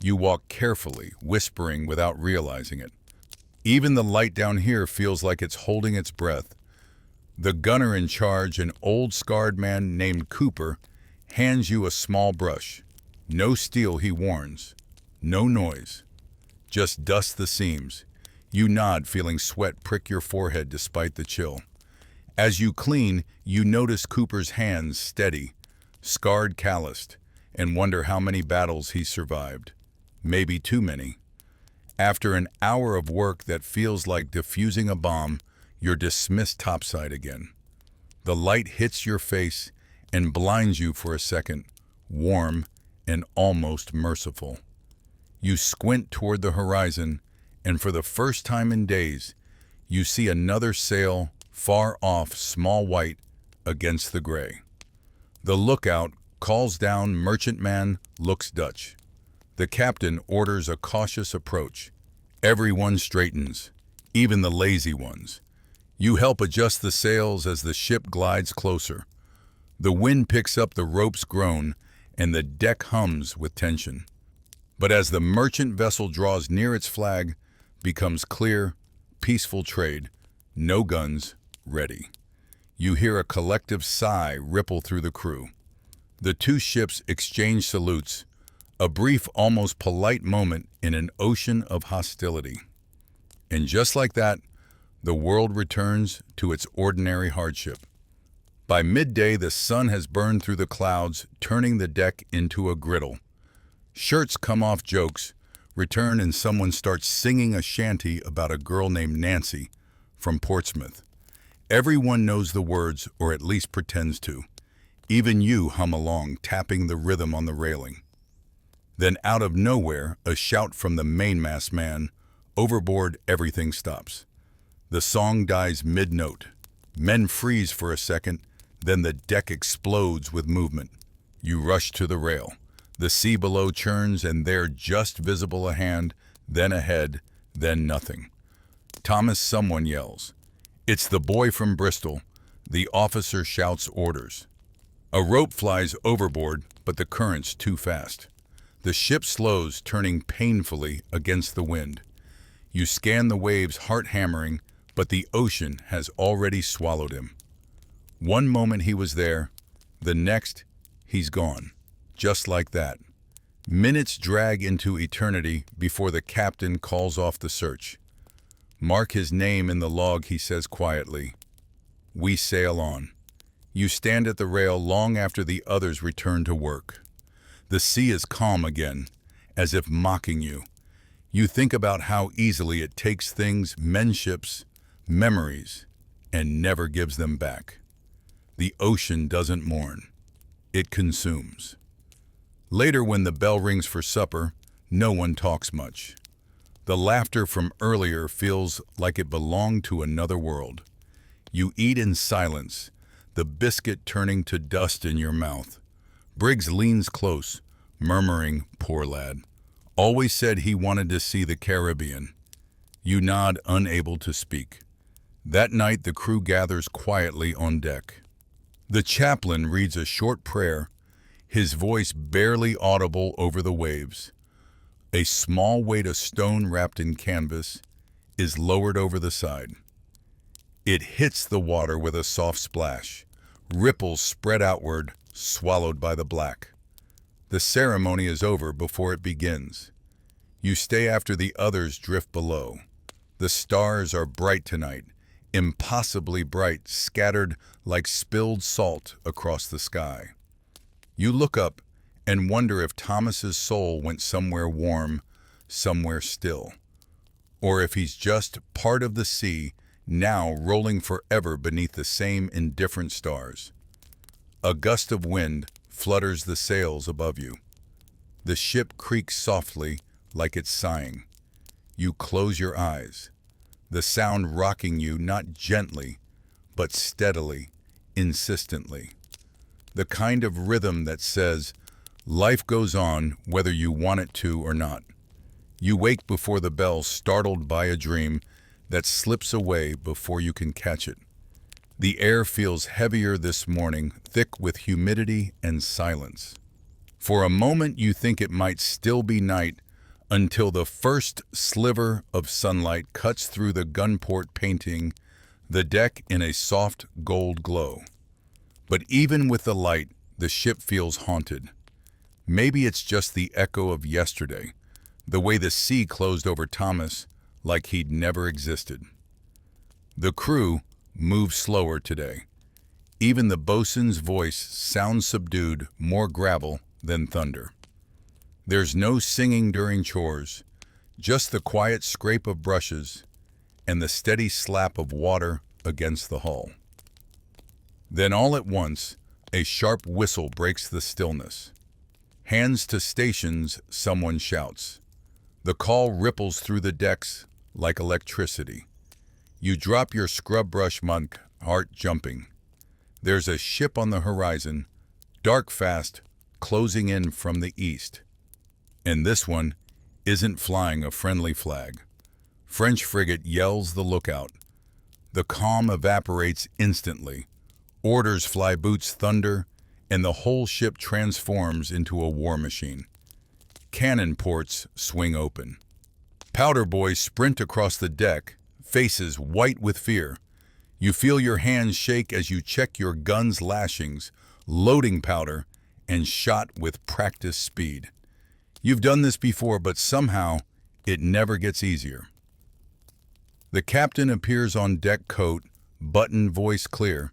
You walk carefully, whispering without realizing it. Even the light down here feels like it's holding its breath. The gunner in charge, an old scarred man named Cooper, hands you a small brush. No steel, he warns. No noise. Just dust the seams. You nod, feeling sweat prick your forehead despite the chill. As you clean, you notice Cooper's hands steady, scarred, calloused, and wonder how many battles he survived. Maybe too many. After an hour of work that feels like defusing a bomb, you're dismissed topside again. The light hits your face and blinds you for a second, warm and almost merciful. You squint toward the horizon, and for the first time in days, you see another sail far off, small white against the gray. The lookout calls down, merchantman looks Dutch. The captain orders a cautious approach. Everyone straightens, even the lazy ones. You help adjust the sails as the ship glides closer. The wind picks up, the ropes groan, and the deck hums with tension. But as the merchant vessel draws near, its flag becomes clear, peaceful trade, no guns, ready. You hear a collective sigh ripple through the crew. The two ships exchange salutes, a brief, almost polite moment in an ocean of hostility. And just like that, the world returns to its ordinary hardship. By midday, the sun has burned through the clouds, turning the deck into a griddle. Shirts come off, jokes return, and someone starts singing a shanty about a girl named Nancy from Portsmouth. Everyone knows the words, or at least pretends to. Even you hum along, tapping the rhythm on the railing. Then out of nowhere, a shout from the mainmast man. Overboard, everything stops. The song dies mid-note. Men freeze for a second, then the deck explodes with movement. You rush to the rail. The sea below churns, and there, just visible, a hand, then a head, then nothing. Thomas, someone yells. It's the boy from Bristol. The officer shouts orders. A rope flies overboard, but the current's too fast. The ship slows, turning painfully against the wind. You scan the waves, heart hammering, but the ocean has already swallowed him. One moment he was there, the next he's gone. Just like that. Minutes drag into eternity before the captain calls off the search. Mark his name in the log, he says quietly. We sail on. You stand at the rail long after the others return to work. The sea is calm again, as if mocking you. You think about how easily it takes things, menships, memories, and never gives them back. The ocean doesn't mourn. It consumes. Later, when the bell rings for supper, no one talks much. The laughter from earlier feels like it belonged to another world. You eat in silence, the biscuit turning to dust in your mouth. Briggs leans close, murmuring, poor lad. Always said he wanted to see the Caribbean. You nod, unable to speak. That night, the crew gathers quietly on deck. The chaplain reads a short prayer, his voice barely audible over the waves. A small weight of stone wrapped in canvas is lowered over the side. It hits the water with a soft splash. Ripples spread outward, swallowed by the black. The ceremony is over before it begins. You stay after the others drift below. The stars are bright tonight, impossibly bright, scattered like spilled salt across the sky. You look up and wonder if Thomas's soul went somewhere warm, somewhere still, or if he's just part of the sea, now rolling forever beneath the same indifferent stars. A gust of wind flutters the sails above you. The ship creaks softly, like it's sighing. You close your eyes, the sound rocking you not gently, but steadily, insistently. The kind of rhythm that says, life goes on whether you want it to or not. You wake before the bell, startled by a dream that slips away before you can catch it. The air feels heavier this morning, thick with humidity and silence. For a moment you think it might still be night, until the first sliver of sunlight cuts through the gunport, painting the deck in a soft gold glow. But even with the light, the ship feels haunted. Maybe it's just the echo of yesterday, the way the sea closed over Thomas like he'd never existed. The crew moves slower today. Even the bosun's voice sounds subdued, more gravel than thunder. There's no singing during chores, just the quiet scrape of brushes and the steady slap of water against the hull. Then all at once, a sharp whistle breaks the stillness. Hands to stations, someone shouts. The call ripples through the decks like electricity. You drop your scrub brush monk, heart jumping. There's a ship on the horizon, dark fast, closing in from the east. And this one isn't flying a friendly flag. French frigate yells the lookout. The calm evaporates instantly. Orders fly boots thunder, and the whole ship transforms into a war machine. Cannon ports swing open. Powder boys sprint across the deck, faces white with fear. You feel your hands shake as you check your gun's lashings, loading powder, and shot with practiced speed. You've done this before, but somehow it never gets easier. The captain appears on deck, coat, button, voice clear.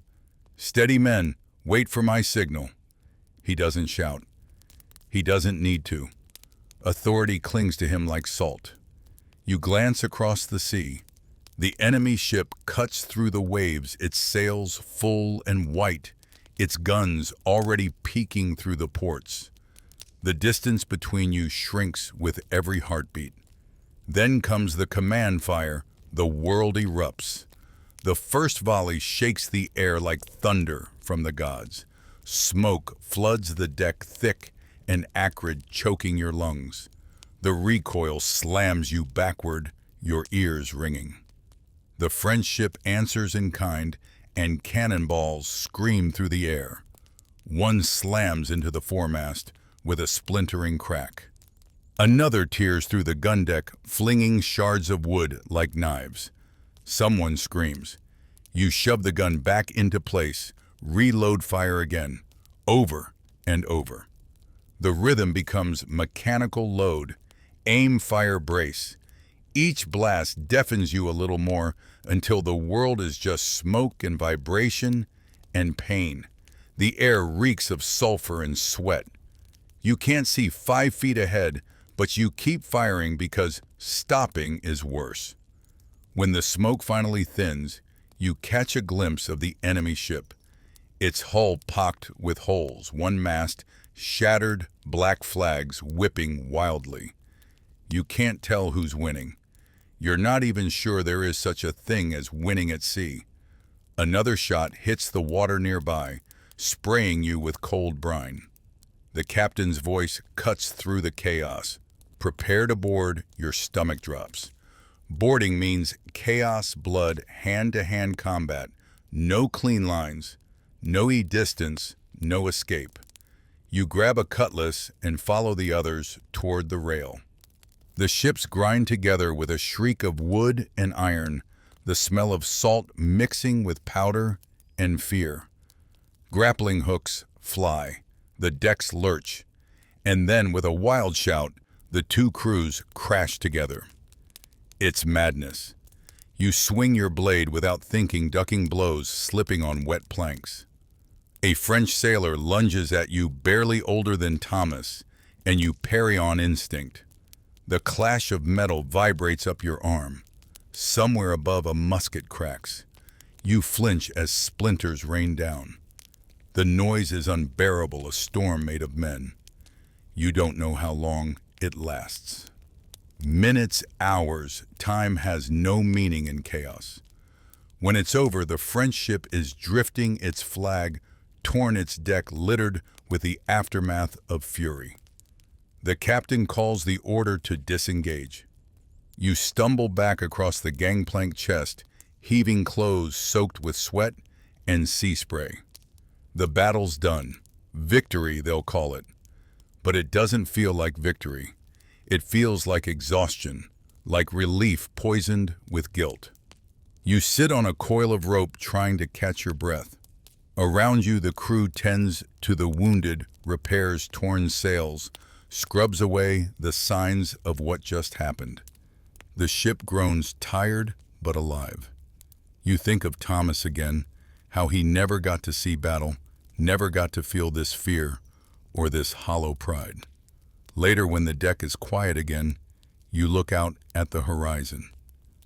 "Steady, men, wait for my signal." He doesn't shout. He doesn't need to. Authority clings to him like salt. You glance across the sea. The enemy ship cuts through the waves, its sails full and white, its guns already peeking through the ports. The distance between you shrinks with every heartbeat. Then comes the command fire. The world erupts. The first volley shakes the air like thunder from the gods. Smoke floods the deck thick and acrid, choking your lungs. The recoil slams you backward, your ears ringing. The French ship answers in kind, and cannonballs scream through the air. One slams into the foremast with a splintering crack. Another tears through the gun deck, flinging shards of wood like knives. Someone screams. You shove the gun back into place, reload fire again, over and over. The rhythm becomes mechanical load, aim, fire, brace. Each blast deafens you a little more until the world is just smoke and vibration and pain. The air reeks of sulfur and sweat. You can't see 5 feet ahead, but you keep firing because stopping is worse. When the smoke finally thins, you catch a glimpse of the enemy ship. Its hull pocked with holes, one mast, shattered, black flags whipping wildly. You can't tell who's winning. You're not even sure there is such a thing as winning at sea. Another shot hits the water nearby, spraying you with cold brine. The captain's voice cuts through the chaos. Prepare to board, your stomach drops. Boarding means chaos, blood, hand-to-hand combat. No clean lines, no distance, no escape. You grab a cutlass and follow the others toward the rail. The ships grind together with a shriek of wood and iron, the smell of salt mixing with powder and fear. Grappling hooks fly, the decks lurch, and then with a wild shout, the two crews crash together. It's madness. You swing your blade without thinking, ducking blows, slipping on wet planks. A French sailor lunges at you, barely older than Thomas, and you parry on instinct. The clash of metal vibrates up your arm. Somewhere above, a musket cracks. You flinch as splinters rain down. The noise is unbearable, a storm made of men. You don't know how long it lasts. Minutes, hours, time has no meaning in chaos. When it's over, the French ship is drifting, its flag torn, its deck littered with the aftermath of fury. The captain calls the order to disengage. You stumble back across the gangplank chest, heaving clothes soaked with sweat and sea spray. The battle's done. Victory, they'll call it. But it doesn't feel like victory. It feels like exhaustion, like relief poisoned with guilt. You sit on a coil of rope trying to catch your breath. Around you, the crew tends to the wounded, repairs torn sails, scrubs away the signs of what just happened. The ship groans tired but alive. You think of Thomas again, how he never got to see battle, never got to feel this fear or this hollow pride. Later, when the deck is quiet again, you look out at the horizon.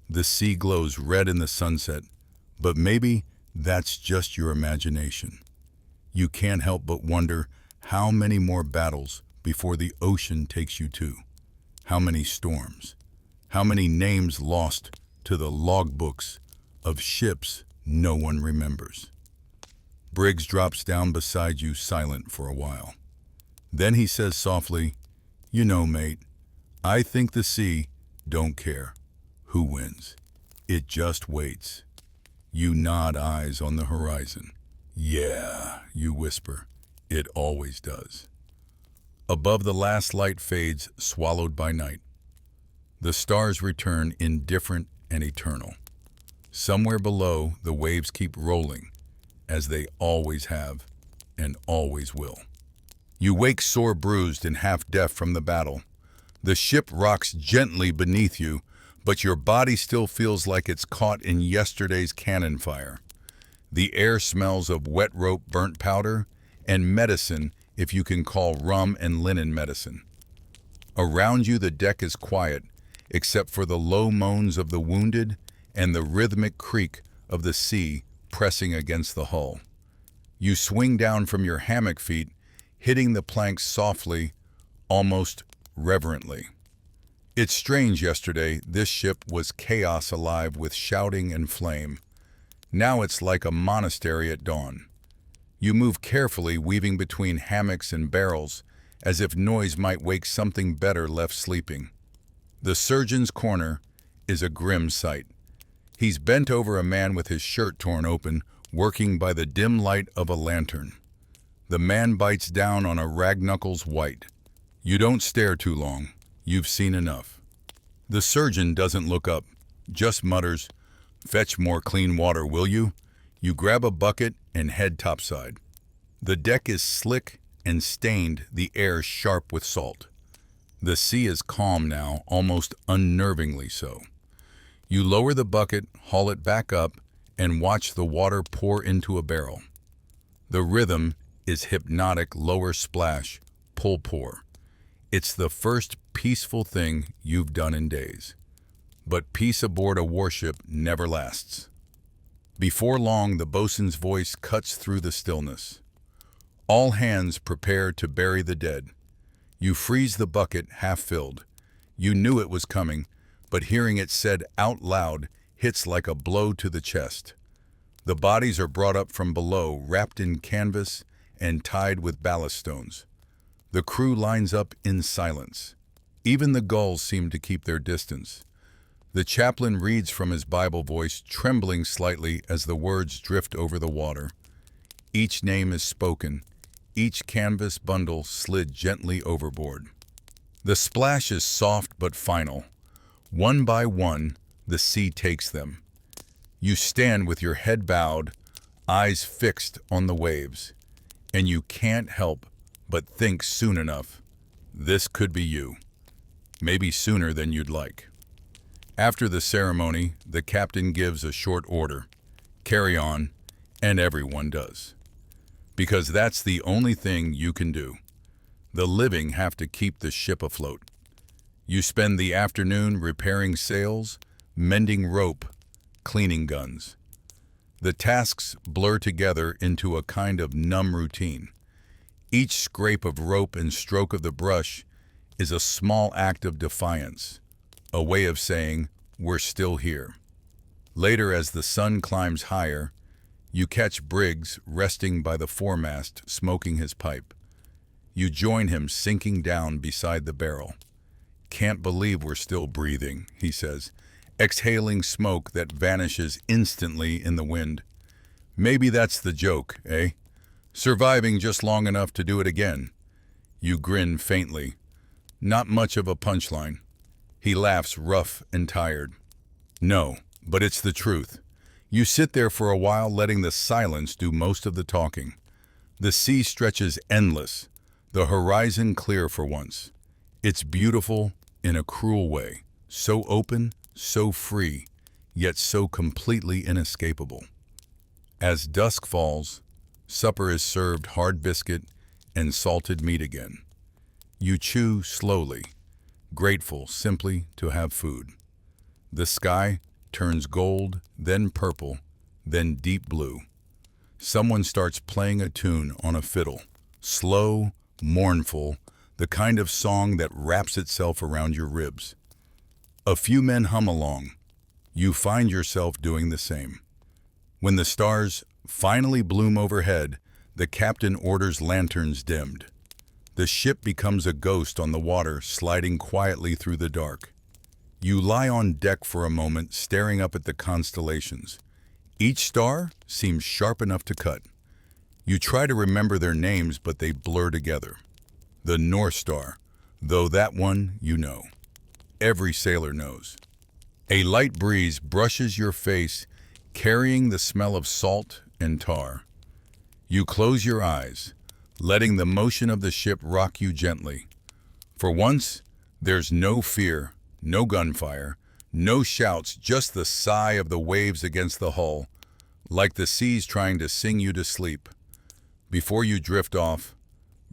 The sea glows red in the sunset, but maybe that's just your imagination. You can't help but wonder how many more battles before the ocean takes you to. How many storms? How many names lost to the logbooks of ships no one remembers. Briggs drops down beside you, silent for a while. Then he says softly, "You know, mate, I think the sea don't care who wins. It just waits." You nod, eyes on the horizon. "Yeah," you whisper, "it always does." Above, the last light fades, swallowed by night. The stars return, indifferent and eternal. Somewhere below, the waves keep rolling, as they always have and always will. You wake sore, bruised, and half-deaf from the battle. The ship rocks gently beneath you, but your body still feels like it's caught in yesterday's cannon fire. The air smells of wet rope, burnt powder, and medicine, if you can call rum and linen medicine. Around you, the deck is quiet, except for the low moans of the wounded and the rhythmic creak of the sea pressing against the hull. You swing down from your hammock feet, hitting the planks softly, almost reverently. It's strange. Yesterday, this ship was chaos alive with shouting and flame. Now it's like a monastery at dawn. You move carefully, weaving between hammocks and barrels, as if noise might wake something better left sleeping. The surgeon's corner is a grim sight. He's bent over a man with his shirt torn open, working by the dim light of a lantern. The man bites down on a ragknuckles white. You don't stare too long. You've seen enough. The surgeon doesn't look up, just mutters, "Fetch more clean water, will you?" You grab a bucket and head topside. The deck is slick and stained, the air sharp with salt. The sea is calm now, almost unnervingly so. You lower the bucket, haul it back up, and watch the water pour into a barrel. The rhythm is hypnotic, lower splash, pull pour. It's the first peaceful thing you've done in days. But peace aboard a warship never lasts. Before long, the bosun's voice cuts through the stillness. All hands prepare to bury the dead. You freeze the bucket half filled. You knew it was coming, but hearing it said out loud hits like a blow to the chest. The bodies are brought up from below, wrapped in canvas and tied with ballast stones. The crew lines up in silence. Even the gulls seem to keep their distance. The chaplain reads from his Bible, voice trembling slightly as the words drift over the water. Each name is spoken, each canvas bundle slid gently overboard. The splash is soft but final. One by one, the sea takes them. You stand with your head bowed, eyes fixed on the waves, and you can't help but think soon enough, this could be you. Maybe sooner than you'd like. After the ceremony, the captain gives a short order. Carry on, and everyone does. Because that's the only thing you can do. The living have to keep the ship afloat. You spend the afternoon repairing sails, mending rope, cleaning guns. The tasks blur together into a kind of numb routine. Each scrape of rope and stroke of the brush is a small act of defiance, a way of saying, we're still here. Later, as the sun climbs higher, you catch Briggs resting by the foremast, smoking his pipe. You join him, sinking down beside the barrel. "Can't believe we're still breathing," he says, exhaling smoke that vanishes instantly in the wind. "Maybe that's the joke, eh? Surviving just long enough to do it again." You grin faintly. Not much of a punchline. He laughs, rough and tired. "No, but it's the truth." You sit there for a while, letting the silence do most of the talking. The sea stretches endless, the horizon clear for once. It's beautiful in a cruel way, so open, so free, yet so completely inescapable. As dusk falls, supper is served, hard biscuit and salted meat again. You chew slowly, grateful simply to have food. The sky turns gold, then purple, then deep blue. Someone starts playing a tune on a fiddle, slow, mournful, the kind of song that wraps itself around your ribs. A few men hum along. You find yourself doing the same. When the stars finally bloom overhead, the captain orders lanterns dimmed. The ship becomes a ghost on the water, sliding quietly through the dark. You lie on deck for a moment, staring up at the constellations. Each star seems sharp enough to cut. You try to remember their names, but they blur together. The North Star, though that one you know. Every sailor knows. A light breeze brushes your face, carrying the smell of salt and tar. You close your eyes, letting the motion of the ship rock you gently. For once, there's no fear, no gunfire, no shouts, just the sigh of the waves against the hull, like the seas trying to sing you to sleep. Before you drift off,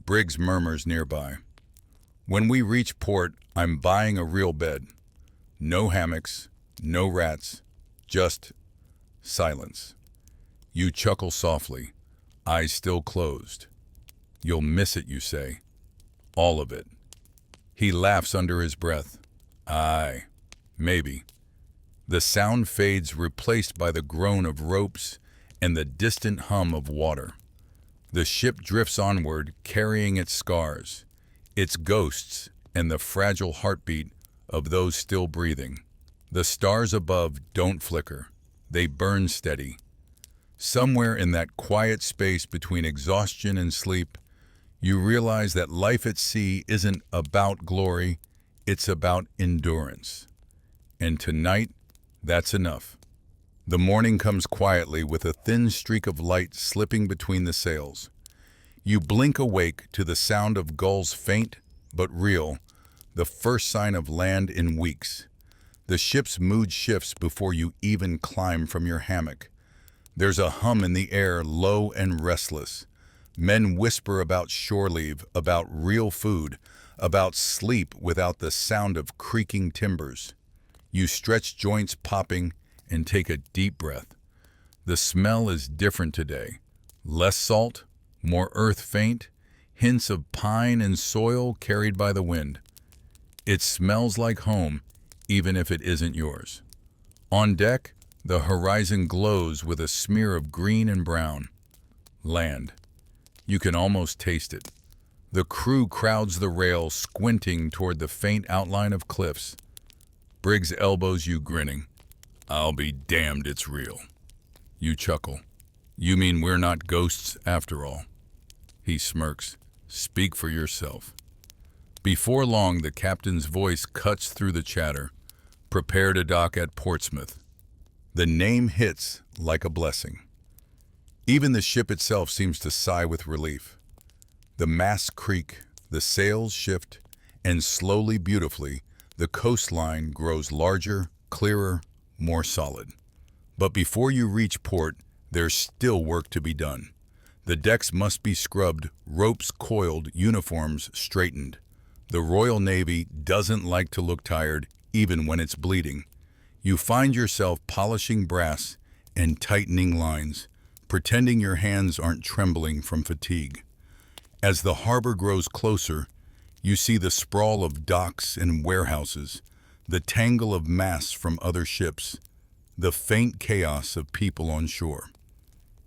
Briggs murmurs nearby. When we reach port, I'm buying a real bed. No hammocks, no rats, just silence. You chuckle softly, eyes still closed. You'll miss it, you say. All of it. He laughs under his breath. Aye, maybe. The sound fades, replaced by the groan of ropes and the distant hum of water. The ship drifts onward, carrying its scars, its ghosts, and the fragile heartbeat of those still breathing. The stars above don't flicker. They burn steady. Somewhere in that quiet space between exhaustion and sleep, you realize that life at sea isn't about glory, it's about endurance. And tonight, that's enough. The morning comes quietly with a thin streak of light slipping between the sails. You blink awake to the sound of gulls, faint but real, the first sign of land in weeks. The ship's mood shifts before you even climb from your hammock. There's a hum in the air, low and restless. Men whisper about shore leave, about real food, about sleep without the sound of creaking timbers. You stretch, joints popping, and take a deep breath. The smell is different today. Less salt, more earth faint, hints of pine and soil carried by the wind. It smells like home, even if it isn't yours. On deck, the horizon glows with a smear of green and brown. Land. You can almost taste it. The crew crowds the rail, squinting toward the faint outline of cliffs. Briggs elbows you, grinning. I'll be damned it's real. You chuckle. You mean we're not ghosts after all? He smirks. Speak for yourself. Before long, the captain's voice cuts through the chatter. Prepare to dock at Portsmouth. The name hits like a blessing. Even the ship itself seems to sigh with relief. The masts creak, the sails shift, and slowly, beautifully, the coastline grows larger, clearer, more solid. But before you reach port, there's still work to be done. The decks must be scrubbed, ropes coiled, uniforms straightened. The Royal Navy doesn't like to look tired, even when it's bleeding. You find yourself polishing brass and tightening lines, pretending your hands aren't trembling from fatigue. As the harbor grows closer, you see the sprawl of docks and warehouses, the tangle of masts from other ships, the faint chaos of people on shore.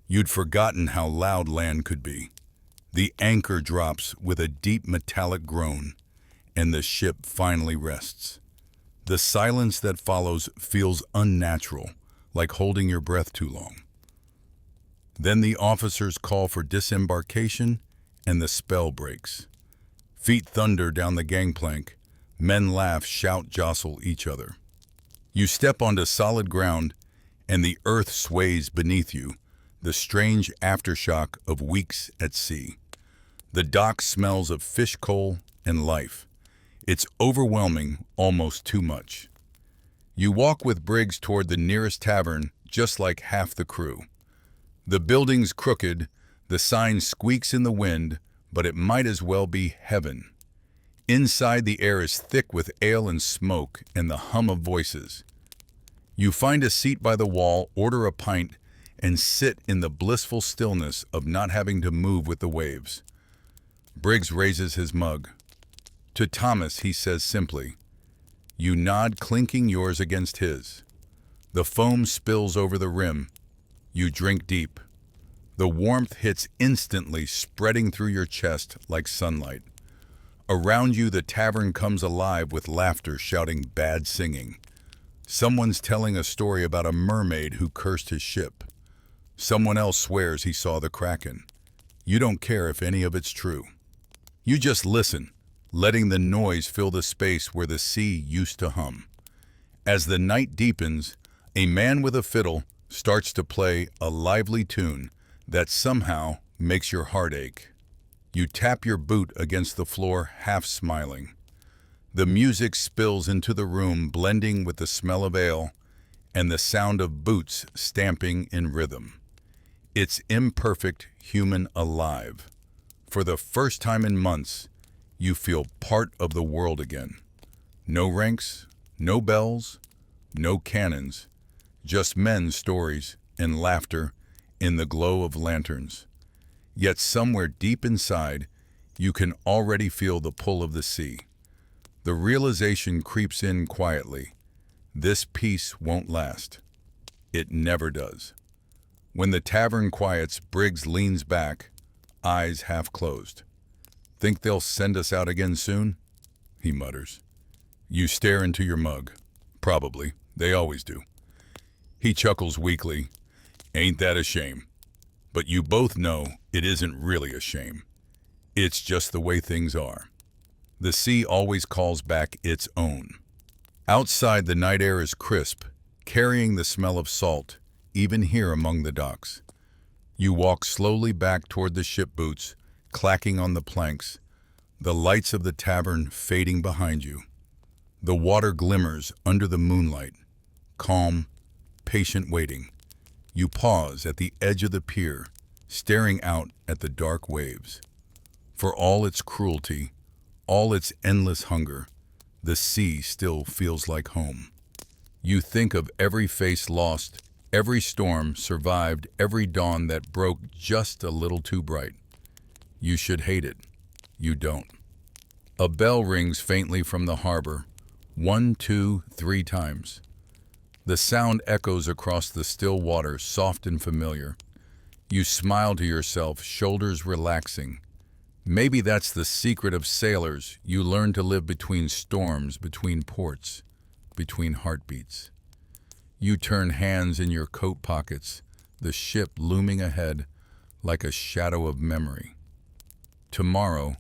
You'd forgotten how loud land could be. The anchor drops with a deep metallic groan, and the ship finally rests. The silence that follows feels unnatural, like holding your breath too long. Then the officers call for disembarkation, and the spell breaks. Feet thunder down the gangplank. Men laugh, shout, jostle each other. You step onto solid ground, and the earth sways beneath you, the strange aftershock of weeks at sea. The dock smells of fish coal and life. It's overwhelming, almost too much. You walk with Briggs toward the nearest tavern, just like half the crew. The building's crooked, the sign squeaks in the wind, but it might as well be heaven. Inside, the air is thick with ale and smoke and the hum of voices. You find a seat by the wall, order a pint, and sit in the blissful stillness of not having to move with the waves. Briggs raises his mug. To Thomas, he says simply. You nod, clinking yours against his. The foam spills over the rim. You drink deep. The warmth hits instantly, spreading through your chest like sunlight. Around you, the tavern comes alive with laughter, shouting bad singing. Someone's telling a story about a mermaid who cursed his ship. Someone else swears he saw the Kraken. You don't care if any of it's true. You just listen, letting the noise fill the space where the sea used to hum. As the night deepens, a man with a fiddle starts to play a lively tune that somehow makes your heart ache. You tap your boot against the floor, half smiling. The music spills into the room, blending with the smell of ale and the sound of boots stamping in rhythm. It's imperfect, human, alive. For the first time in months, you feel part of the world again. No ranks, no bells, no cannons, just men's stories and laughter in the glow of lanterns. Yet somewhere deep inside, you can already feel the pull of the sea. The realization creeps in quietly. This peace won't last. It never does. When the tavern quiets, Briggs leans back, eyes half closed. "Think they'll send us out again soon?" he mutters. You stare into your mug. "Probably. They always do." He chuckles weakly. "Ain't that a shame?" But you both know it isn't really a shame. It's just the way things are. The sea always calls back its own. Outside, the night air is crisp, carrying the smell of salt, even here among the docks. You walk slowly back toward the ship boots, clacking on the planks, the lights of the tavern fading behind you. The water glimmers under the moonlight, calm, patient waiting. You pause at the edge of the pier, staring out at the dark waves. For all its cruelty, all its endless hunger, the sea still feels like home. You think of every face lost, every storm survived, every dawn that broke just a little too bright. You should hate it. You don't. A bell rings faintly from the harbor, 1, 2, 3 times. The sound echoes across the still water, soft and familiar. You smile to yourself, shoulders relaxing. Maybe that's the secret of sailors. You learn to live between storms, between ports, between heartbeats. You turn hands in your coat pockets, the ship looming ahead like a shadow of memory. Tomorrow,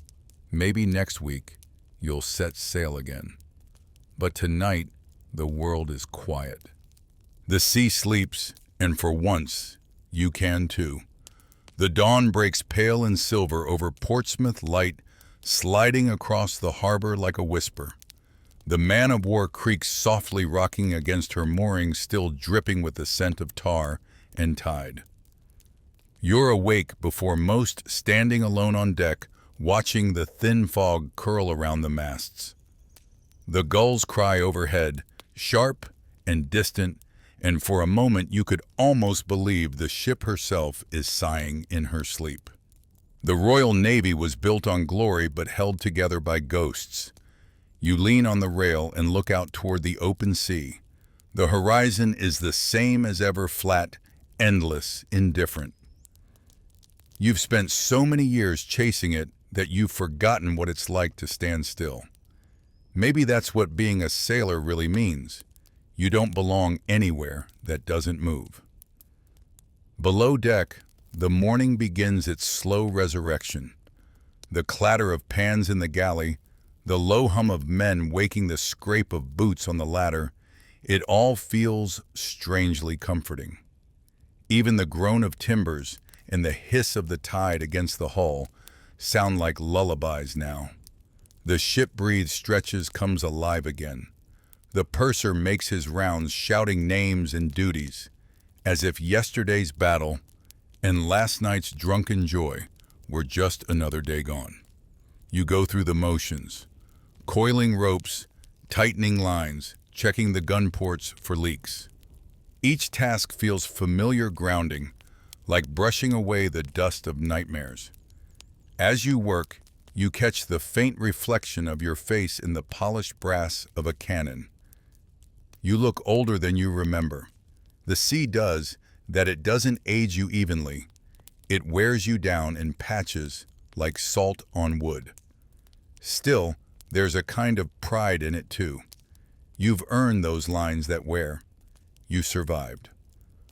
maybe next week, you'll set sail again. But tonight, the world is quiet. The sea sleeps, and for once, you can too. The dawn breaks pale and silver over Portsmouth light, sliding across the harbor like a whisper. The man-of-war creaks softly, rocking against her moorings, still dripping with the scent of tar and tide. You're awake before most, standing alone on deck, watching the thin fog curl around the masts. The gulls cry overhead, sharp and distant, and for a moment you could almost believe the ship herself is sighing in her sleep. The Royal Navy was built on glory but held together by ghosts. You lean on the rail and look out toward the open sea. The horizon is the same as ever, flat, endless, indifferent. You've spent so many years chasing it that you've forgotten what it's like to stand still. Maybe that's what being a sailor really means. You don't belong anywhere that doesn't move. Below deck, the morning begins its slow resurrection. The clatter of pans in the galley, the low hum of men waking, the scrape of boots on the ladder, it all feels strangely comforting. Even the groan of timbers and the hiss of the tide against the hull sound like lullabies now. The ship breathes, stretches, comes alive again. The purser makes his rounds, shouting names and duties, as if yesterday's battle and last night's drunken joy were just another day gone. You go through the motions, coiling ropes, tightening lines, checking the gun ports for leaks. Each task feels familiar, grounding, like brushing away the dust of nightmares. As you work, you catch the faint reflection of your face in the polished brass of a cannon. You look older than you remember, The sea does that it doesn't age you evenly. It wears you down in patches like salt on wood. Still, there's a kind of pride in it too. You've earned those lines that wear. You survived.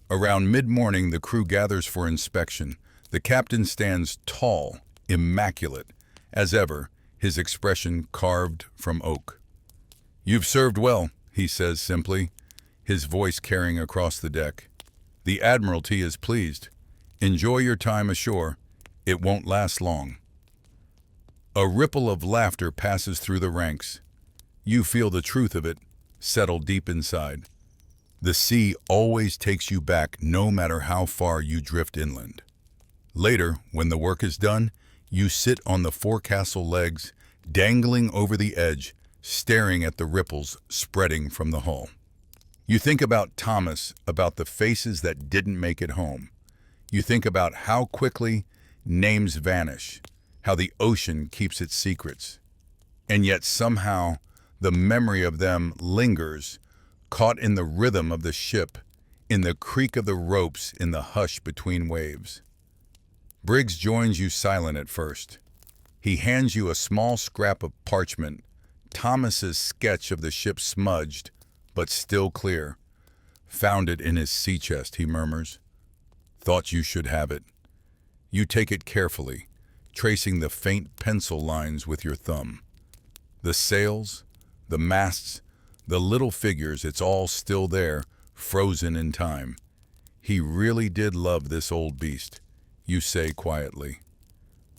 Around mid-morning, the crew gathers for inspection. The captain stands tall, immaculate, as ever, his expression carved from oak. "You've served well," he says simply, his voice carrying across the deck. "The Admiralty is pleased. Enjoy your time ashore. It won't last long." A ripple of laughter passes through the ranks. You feel the truth of it, settle deep inside. The sea always takes you back no matter how far you drift inland. Later, when the work is done, you sit on the forecastle legs, dangling over the edge, staring at the ripples spreading from the hull. You think about Thomas, about the faces that didn't make it home. You think about how quickly names vanish, how the ocean keeps its secrets. And yet somehow the memory of them lingers, caught in the rhythm of the ship, in the creak of the ropes, in the hush between waves. Briggs joins you silent at first. He hands you a small scrap of parchment, Thomas's sketch of the ship smudged, but still clear. "Found it in his sea chest," he murmurs. "Thought you should have it." You take it carefully, tracing the faint pencil lines with your thumb. The sails, the masts, the little figures, it's all still there, frozen in time. "He really did love this old beast," you say quietly.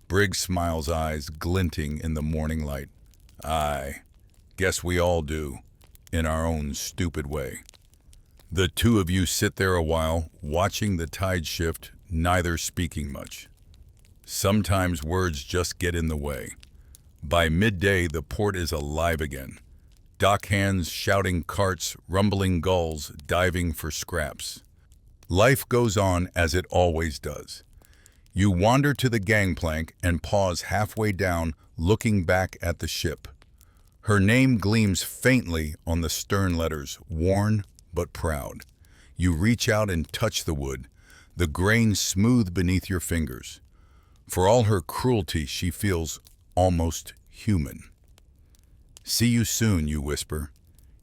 Briggs smiles, eyes glinting in the morning light. "Aye, guess we all do, in our own stupid way." The two of you sit there a while, watching the tide shift, neither speaking much. Sometimes words just get in the way. By midday, the port is alive again. Dock hands shouting, carts, rumbling gulls, diving for scraps. Life goes on as it always does. You wander to the gangplank and pause halfway down, looking back at the ship. Her name gleams faintly on the stern letters, worn but proud. You reach out and touch the wood, the grain smooth beneath your fingers. For all her cruelty, she feels almost human. "See you soon," you whisper.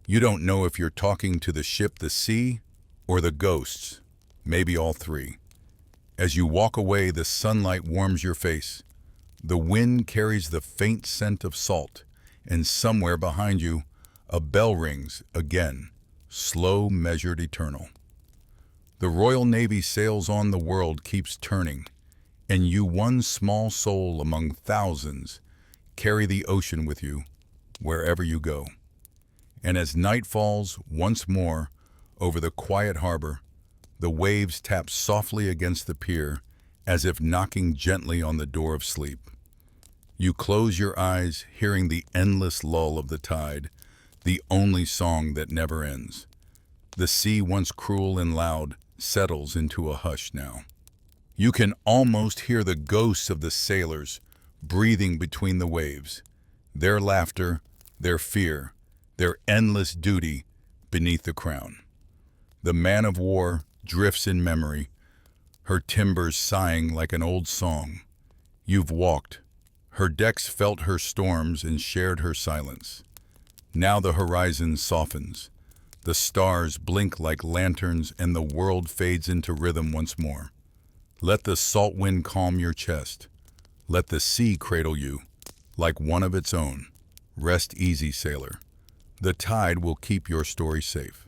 You don't know if you're talking to the ship, the sea, or the ghosts, maybe all three. As you walk away, the sunlight warms your face. The wind carries the faint scent of salt, and somewhere behind you, a bell rings again, slow, measured, eternal. The Royal Navy sails on, the world keeps turning, and you, one small soul among thousands, carry the ocean with you wherever you go. And as night falls once more over the quiet harbor, the waves tap softly against the pier as if knocking gently on the door of sleep. You close your eyes, hearing the endless lull of the tide, the only song that never ends. The sea, once cruel and loud, settles into a hush now. You can almost hear the ghosts of the sailors breathing between the waves, their laughter, their fear, their endless duty beneath the crown. The man of war drifts in memory, her timbers sighing like an old song. You've walked, her decks felt her storms and shared her silence. Now the horizon softens, the stars blink like lanterns, and the world fades into rhythm once more. Let the salt wind calm your chest. Let the sea cradle you like one of its own. Rest easy, sailor. The tide will keep your story safe.